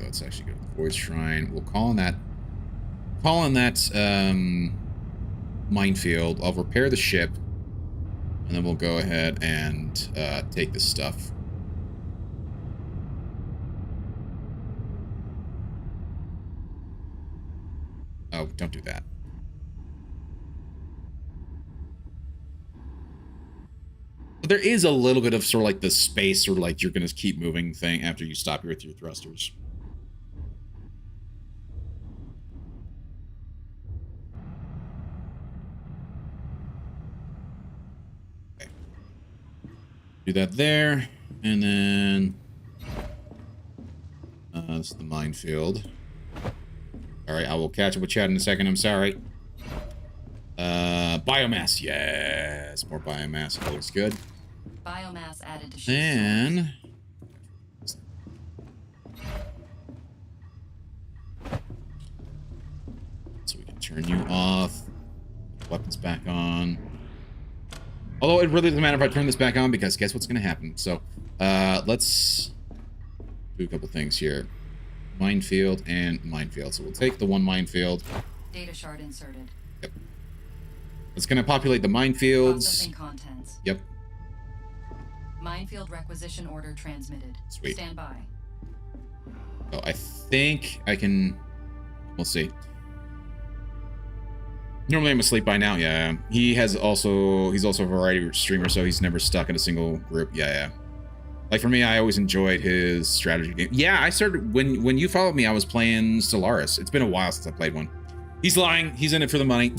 S1: let's actually go to the Void Shrine. We'll call on that minefield. I'll repair the ship, and then we'll go ahead and take this stuff. Oh, don't do that. But there is a little bit of sort of like the space or like you're going to keep moving thing after you stop here with your thrusters. Okay. Do that there, and then that's the minefield. All right, I will catch up with Chad in a second. I'm sorry. Biomass, yes, more biomass. That looks good.
S4: Biomass added to ship.
S1: Then so we can turn you off. Weapons back on. Although it really doesn't matter if I turn this back on because guess what's going to happen. So let's do a couple things here. Minefield and minefield. So we'll take the one minefield.
S4: Data shard inserted.
S1: Yep. It's going to populate the minefields.
S4: Processing contents.
S1: Yep.
S4: Minefield requisition order transmitted.
S1: Sweet.
S4: Stand by.
S1: Oh, I think I can. We'll see. Normally I'm asleep by now. Yeah. He's also a variety streamer, so he's never stuck in a single group. Yeah. Like for me, I always enjoyed his strategy game. Yeah, I started when you followed me, I was playing Stellaris. It's been a while since I played one. He's lying. He's in it for the money.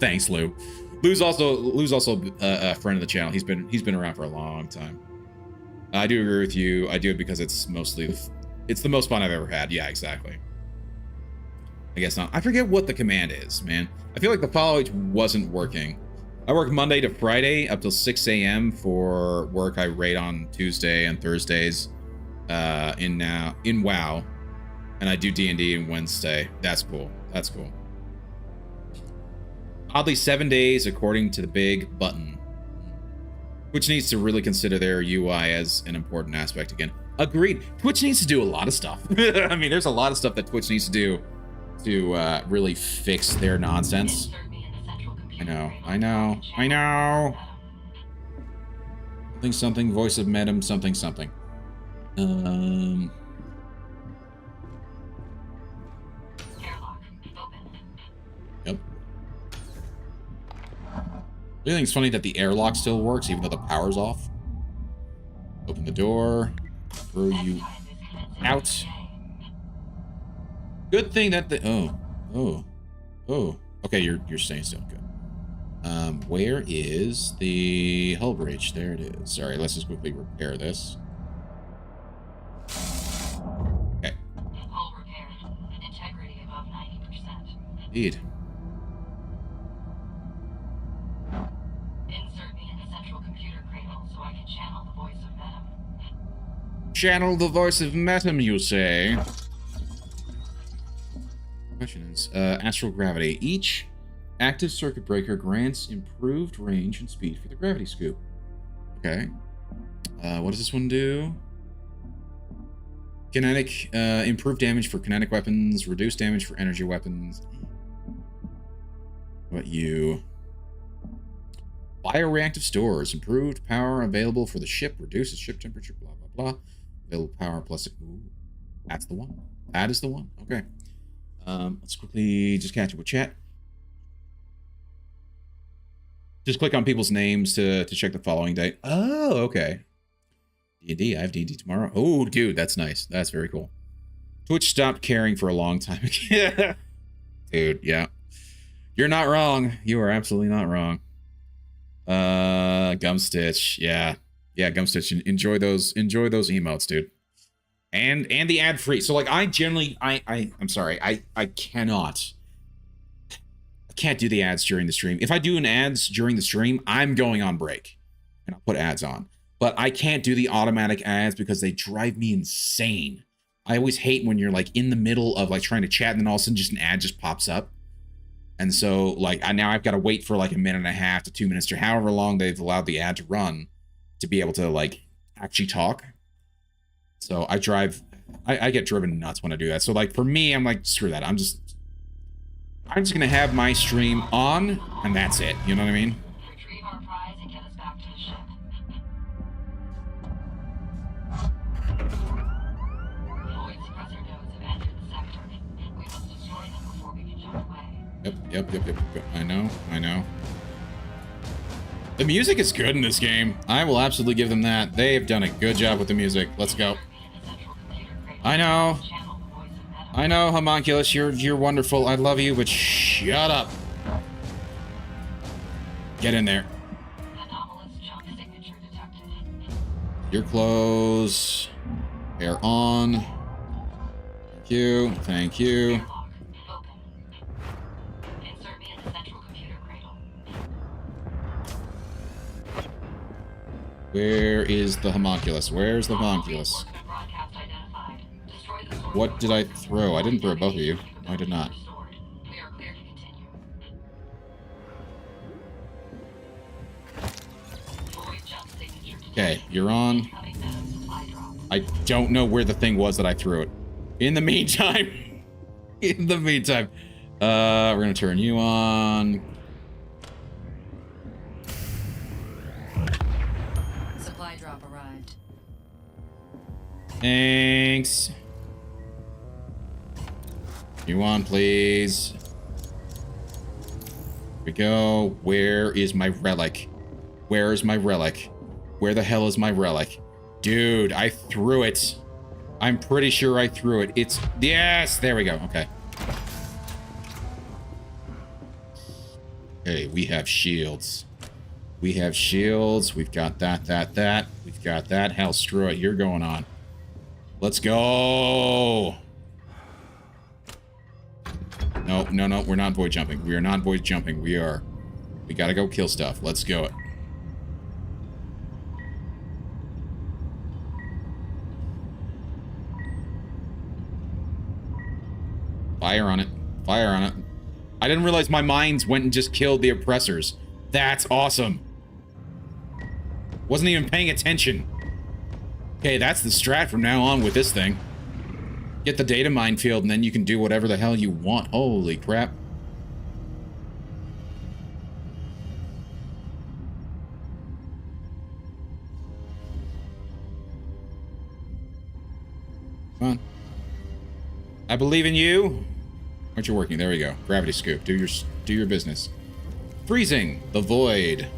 S1: Thanks, Lou. Lou's also a friend of the channel. He's been around for a long time. I do agree with you. I do it because it's the most fun I've ever had. Yeah, exactly. I guess not. I forget what the command is, man. I feel like the follow H wasn't working. I work Monday to Friday up till 6 a.m. for work. I raid on Tuesday and Thursdays in WoW, and I do D&D on Wednesday. That's cool. That's cool. Oddly, 7 days according to the big button, which needs to really consider their UI as an important aspect again. Agreed. Twitch needs to do a lot of stuff. I mean, there's a lot of stuff that Twitch needs to do to really fix their nonsense. I know. Something, voice of Medum, something. Yep. I think it's funny that the airlock still works even though the power's off. Open the door. Throw you out. Good thing that the oh. Okay, you're staying still. Good. Where is the hull breach? There it is. Sorry, let's just quickly repair this. Okay.
S4: Hull repaired. Integrity above 90%.
S1: Indeed. Insert me in the central computer cradle so I can channel the voice of Venom. channel the voice of Metam, you say? Question is, astral gravity. Each active circuit breaker grants improved range and speed for the gravity scoop. Okay. What does this one do? Kinetic, improved damage for kinetic weapons, reduced damage for energy weapons. What about you? Bioreactive stores. Improved power available for the ship. Reduces ship temperature. Blah, blah, blah. Available power plus... Ooh, that's the one. That is the one. Okay. Let's quickly just catch up with chat. Just click on people's names to check the following date. Oh, okay. D&D. I have D&D tomorrow. Oh, dude, that's nice. That's very cool. Twitch stopped caring for a long time. Dude, yeah. You're not wrong. You are absolutely not wrong. Gumstitch. Yeah. Yeah, Gumstitch. Enjoy those emotes, dude. And the ad free. So like I generally I'm sorry. I can't do the ads during the stream. If I do an ads during the stream, I'm going on break and I'll put ads on. But I can't do the automatic ads because they drive me insane. I always hate when you're like in the middle of like trying to chat and then all of a sudden just an ad just pops up. And so like now I've got to wait for like a minute and a half to 2 minutes or however long they've allowed the ad to run to be able to like actually talk. So I get driven nuts when I do that. So like for me, I'm like, screw that. I'm just gonna have my stream on and that's it. You know what I mean?
S4: Retrieve our prize and get us back to the ship. Void suppressor nodes have entered the sector. We must destroy them before we can jump away.
S1: Yep. I know. The music is good in this game. I will absolutely give them that. They have done a good job with the music. Let's go. I know, Homunculus, you're wonderful. I love you, but shut up. Get in there. Your clothes. They're on. Thank you. Where is the homunculus? Where's the homunculus? What did I throw? I didn't throw both of you. No, I did not. Okay, you're on. I don't know where the thing was that I threw it. In the meantime, we're gonna turn you on.
S4: Supply drop arrived.
S1: Thanks. You on, please. Here we go. Where is my relic? Where is my relic? Where the hell is my relic? Dude, I threw it. I'm pretty sure I threw it. It's... Yes! There we go. Okay. Okay, we have shields. We have shields. We've got that. We've got that. Hell, screw it. You're going on. Let's go! No, we're not void jumping. We are not void jumping. We gotta go kill stuff. Let's go it. Fire on it. Fire on it. I didn't realize my mines went and just killed the oppressors. That's awesome. Wasn't even paying attention. Okay, that's the strat from now on with this thing. Get the data minefield, and then you can do whatever the hell you want. Holy crap. Come on. I believe in you. Aren't you working? There we go. Gravity scoop. Do your business. Freezing. The void.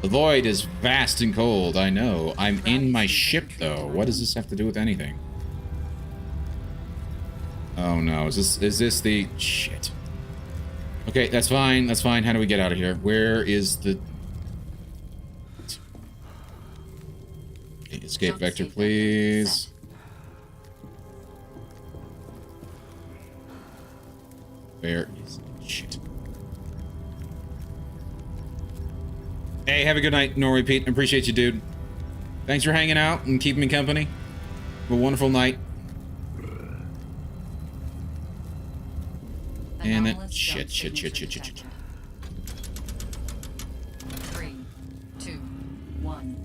S1: The void is vast and cold. I know. I'm in my ship, though. What does this have to do with anything? Oh no, is this the shit? Okay, that's fine. That's fine. How do we get out of here? Where is the escape vector, please? Where is shit? Hey, have a good night, Norway Pete. Appreciate you, dude. Thanks for hanging out and keeping me company. a wonderful night. And then
S4: Anomalous
S1: shit.
S4: jump signature detected. 3, 2, 1.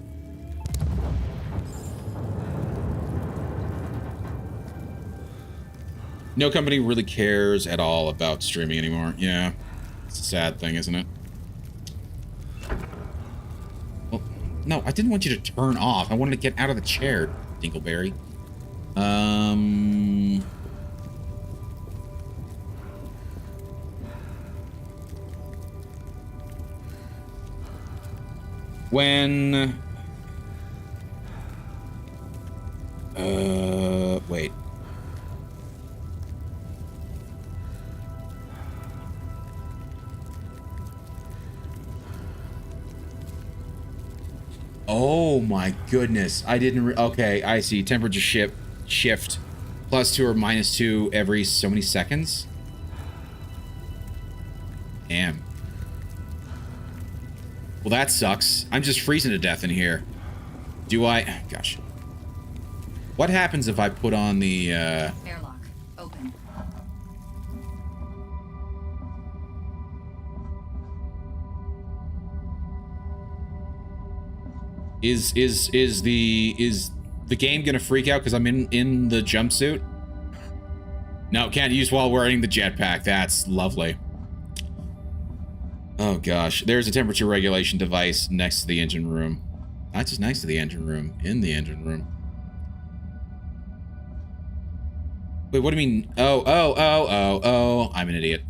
S1: No company really cares at all about streaming anymore. Yeah. It's a sad thing, isn't it? Well, no, I didn't want you to turn off. I wanted to get out of the chair, Dinkleberry. When... wait. Oh my goodness. I didn't okay, I see. Temperature shift +2 or -2 every so many seconds. Damn. Well, that sucks. I'm just freezing to death in here. Do I? Gosh. What happens if I put on the,
S4: Airlock. Open.
S1: Is the game gonna freak out because I'm in the jumpsuit? No, can't use while wearing the jetpack. That's lovely. Oh gosh, there's a temperature regulation device next to the engine room. Not just next to the engine room, in the engine room. Wait, what do you mean? Oh, I'm an idiot.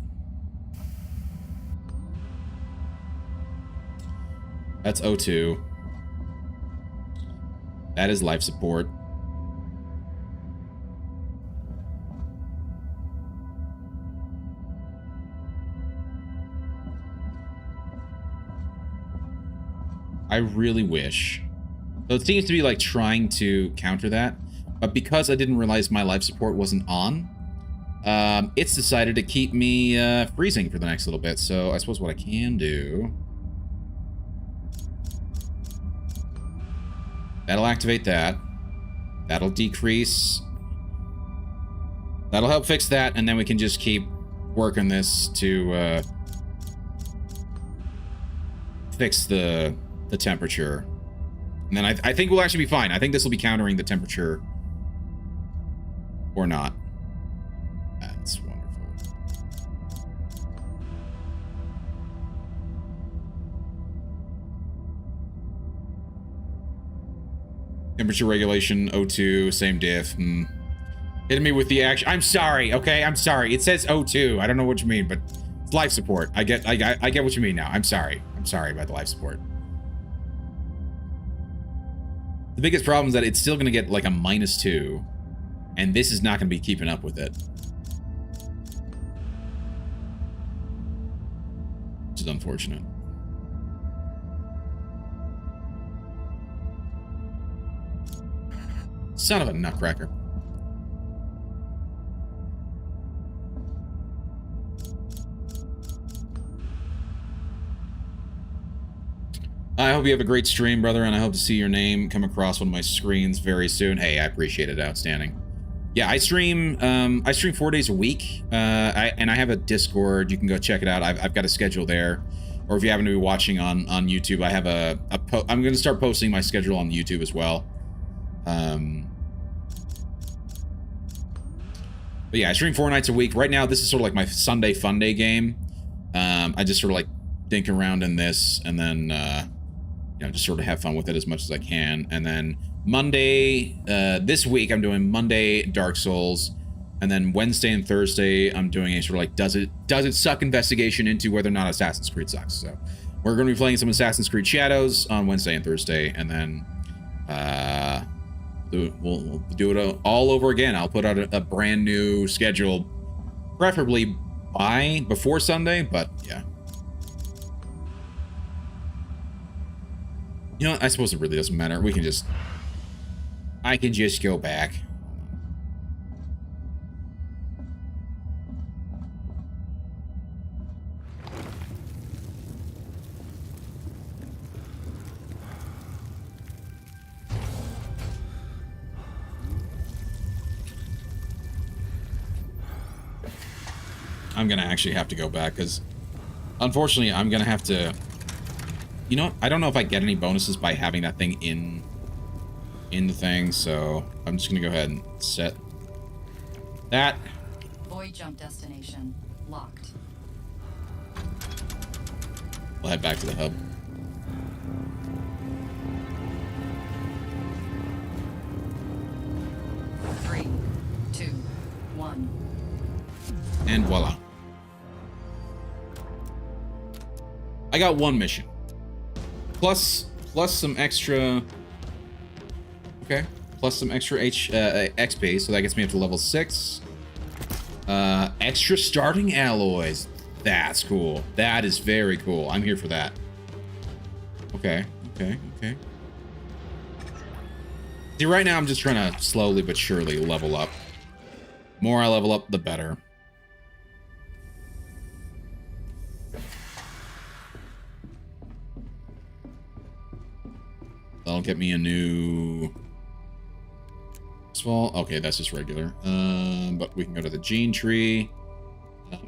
S1: That's O2. That is life support. I really wish. So it seems to be like trying to counter that, but because I didn't realize my life support wasn't on, it's decided to keep me freezing for the next little bit. So I suppose what I can do... That'll activate that. That'll decrease. That'll help fix that, and then we can just keep working this to fix the temperature. And then I think we'll actually be fine. I think this will be countering the temperature. Or not. That's wonderful. Temperature regulation, O2, same diff. Hitting me with the action. I'm sorry, okay? I'm sorry. It says O2. I don't know what you mean, but it's life support. I get what you mean now. I'm sorry. I'm sorry about the life support. The biggest problem is that it's still going to get like a -2, and this is not going to be keeping up with it. Which is unfortunate. Son of a nutcracker. I hope you have a great stream, brother, and I hope to see your name come across one of my screens very soon. Hey, I appreciate it. Outstanding. Yeah, I stream 4 days a week, and I have a Discord. You can go check it out. I've got a schedule there. Or if you happen to be watching on YouTube, I have I'm going to start posting my schedule on YouTube as well. But yeah, I stream 4 nights a week. Right now, this is sort of like my Sunday Funday game. I just sort of like dink around in this, and then you know, just sort of have fun with it as much as I can. And then Monday, this week I'm doing Monday Dark Souls, and then Wednesday and Thursday I'm doing a sort of like does it suck investigation into whether or not Assassin's Creed sucks. So we're going to be playing some Assassin's Creed Shadows on Wednesday and Thursday, and then we'll do it all over again. I'll put out a brand new schedule, preferably before Sunday, but yeah. You know what? I suppose it really doesn't matter. We can just... I can just go back. I'm gonna actually have to go back because, unfortunately, I'm gonna have to. You know what? I don't know if I get any bonuses by having that thing in the thing, so I'm just gonna go ahead and set that.
S4: Void jump destination locked.
S1: We'll head back to the hub.
S4: Three, two, one.
S1: And voila. I got one mission. Plus some extra. Okay. Plus some extra XP, so that gets me up to level 6. Extra starting alloys. That's cool. That is very cool. I'm here for that. Okay. See, right now I'm just trying to slowly but surely level up. The more I level up, the better. That'll get me a new... Well, okay, that's just regular. But we can go to the gene tree.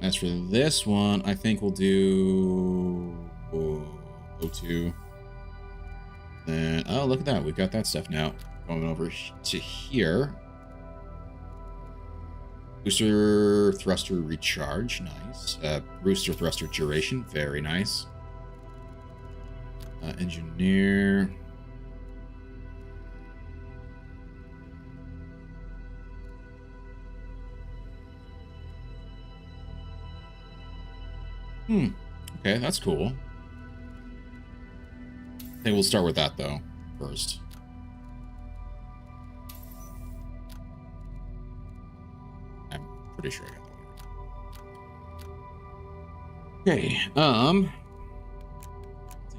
S1: As for this one, I think we'll do O2. Then, oh, look at that. We've got that stuff now. Going over to here. Booster thruster recharge. Nice. Booster thruster duration. Very nice. Engineer. Okay, that's cool. I think we'll start with that, though, first. I'm pretty sure I got that. Okay,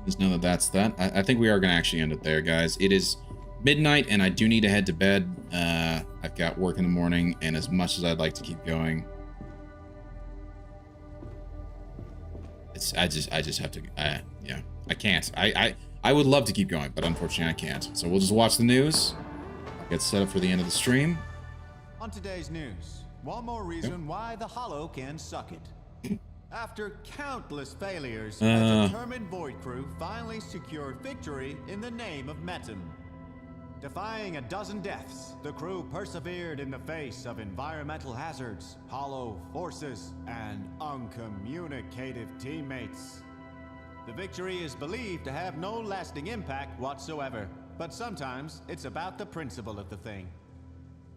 S1: just know that that's that. I think we are going to actually end it there, guys. It is midnight, and I do need to head to bed. I've got work in the morning, and as much as I'd like to keep going, I just have to, yeah, I can't. I would love to keep going, but unfortunately I can't. So we'll just watch the news. I'll get set up for the end of the stream.
S8: On today's news, one more reason why the Hollow can suck it. After countless failures, a determined Void crew finally secured victory in the name of Metum. Defying a dozen deaths, the crew persevered in the face of environmental hazards, hollow forces, and uncommunicative teammates. The victory is believed to have no lasting impact whatsoever, but sometimes it's about the principle of the thing.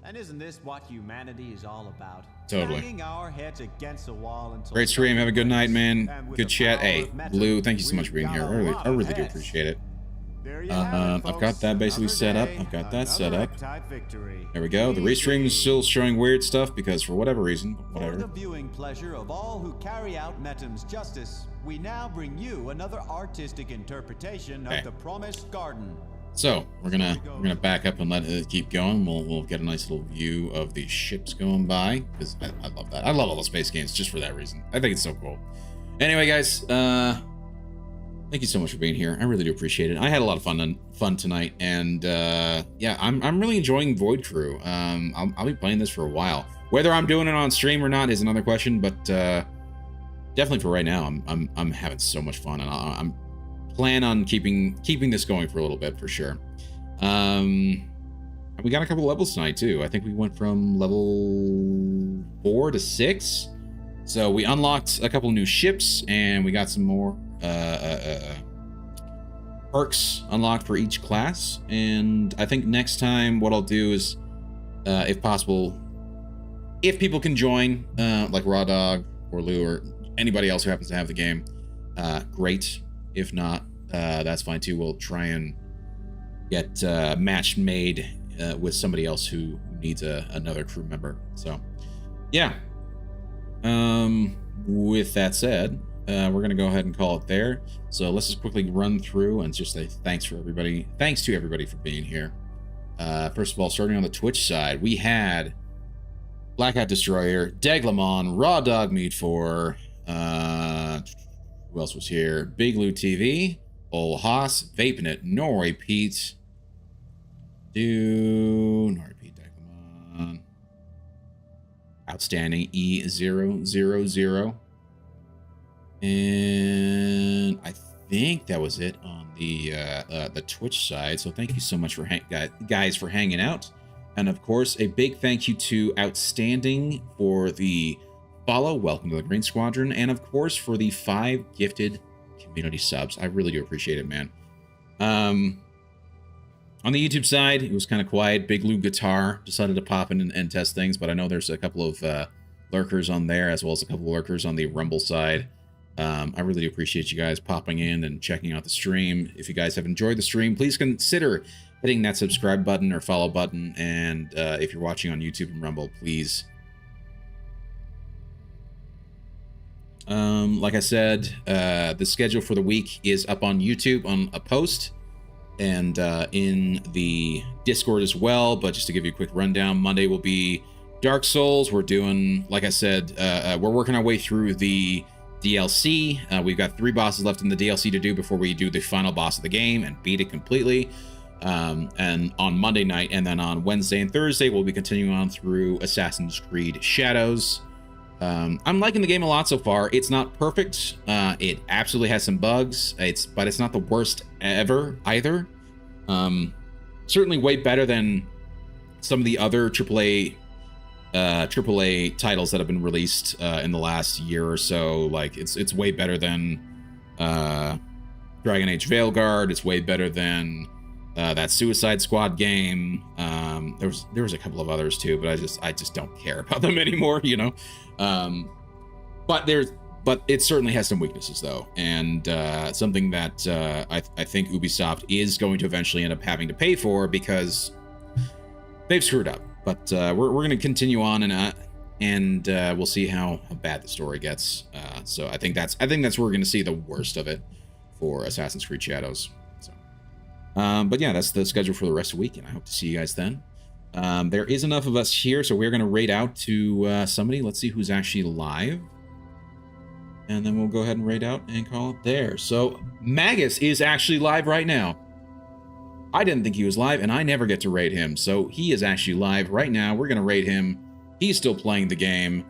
S8: And isn't this what humanity is all about?
S1: Totally.
S8: Banging our heads against the wall until
S1: great stream. Have a good night, man. Good chat. Hey, Blue, thank you so much for being here. I really do appreciate it. I've got that basically set up. I've got that set up. There we go. The restream is still showing weird stuff because for whatever reason, whatever.
S8: For the viewing pleasure of all who carry out Metum's justice, we now bring you another artistic interpretation of the Promised Garden.
S1: So we're gonna back up and let it keep going. We'll get a nice little view of the ships going by because I love that. I love all the space games just for that reason. I think it's so cool. Anyway, guys, thank you so much for being here. I really do appreciate it. I had a lot of fun tonight, and yeah, I'm really enjoying Void Crew. I'll be playing this for a while. Whether I'm doing it on stream or not is another question, but definitely for right now, I'm having so much fun, and I'm plan on keeping this going for a little bit for sure. We got a couple levels tonight too. I think we went from level 4 to 6. So we unlocked a couple new ships, and we got some more perks unlocked for each class. And I think next time what I'll do is, if possible, if people can join, like Raw Dog or Lou or anybody else who happens to have the game, great. If not, that's fine too. We'll try and get match made with somebody else who needs another crew member. So, yeah. With that said, we're gonna go ahead and call it there. So let's just quickly run through and just say thanks to everybody for being here. First of all, starting on the Twitch side, we had Black Hat Destroyer, Deglamon, Raw Dog Meat 4, who else was here? Big Lou TV, Ol Haas, Vaping It, Nori Pete, Nori Pete, Deglamon, Outstanding E000. And I think that was it on the Twitch side. So thank you so much for guys for hanging out. And of course, a big thank you to Outstanding for the follow. Welcome to the Green Squadron. And of course, for the 5 gifted community subs. I really do appreciate it, man. On the YouTube side, it was kind of quiet. Big Lou Guitar decided to pop in and test things, but I know there's a couple of lurkers on there, as well as a couple of lurkers on the Rumble side. I really do appreciate you guys popping in and checking out the stream. If you guys have enjoyed the stream, please consider hitting that subscribe button or follow button. And if you're watching on YouTube and Rumble, please. Like I said, the schedule for the week is up on YouTube on a post and in the Discord as well. But just to give you a quick rundown, Monday will be Dark Souls. We're doing, like I said, we're working our way through the DLC. We've got 3 bosses left in the DLC to do before we do the final boss of the game and beat it completely. And on Monday night, and then on Wednesday and Thursday, we'll be continuing on through Assassin's Creed Shadows. I'm liking the game a lot so far. It's not perfect. It absolutely has some bugs. But it's not the worst ever either. Certainly way better than some of the other AAA titles that have been released in the last year or so. Like it's way better than Dragon Age Veilguard. It's way better than that Suicide Squad game. There was a couple of others too, but I just don't care about them anymore, you know. But it certainly has some weaknesses though, and something that I think Ubisoft is going to eventually end up having to pay for because they've screwed up. But we're going to continue on, and we'll see how bad the story gets. So I think that's where we're going to see the worst of it for Assassin's Creed Shadows. So, but yeah, that's the schedule for the rest of the week, and I hope to see you guys then. There is enough of us here, so we're going to raid out to somebody. Let's see who's actually live. And then we'll go ahead and raid out and call it there. So Magus is actually live right now. I didn't think he was live, and I never get to raid him. So he is actually live right now. We're going to raid him. He's still playing the game.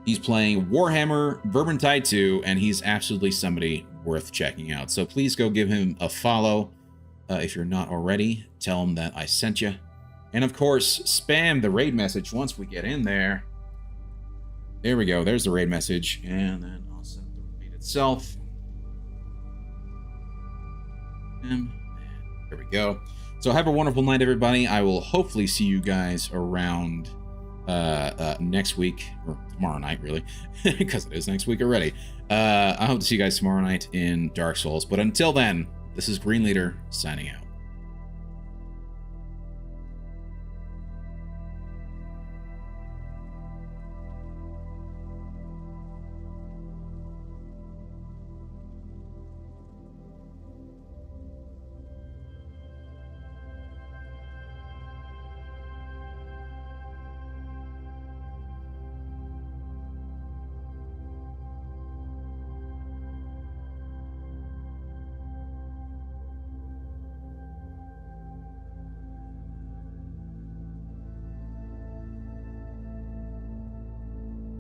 S1: He's playing Warhammer Vermintide 2, and he's absolutely somebody worth checking out. So please go give him a follow. If you're not already, tell him that I sent you. And of course, spam the raid message once we get in there. There we go. There's the raid message. And then I'll send the raid itself. And there we go. So have a wonderful night, everybody. I will hopefully see you guys around next week, or tomorrow night, really, because it is next week already. I hope to see you guys tomorrow night in Dark Souls. But until then, this is Green Leader signing out.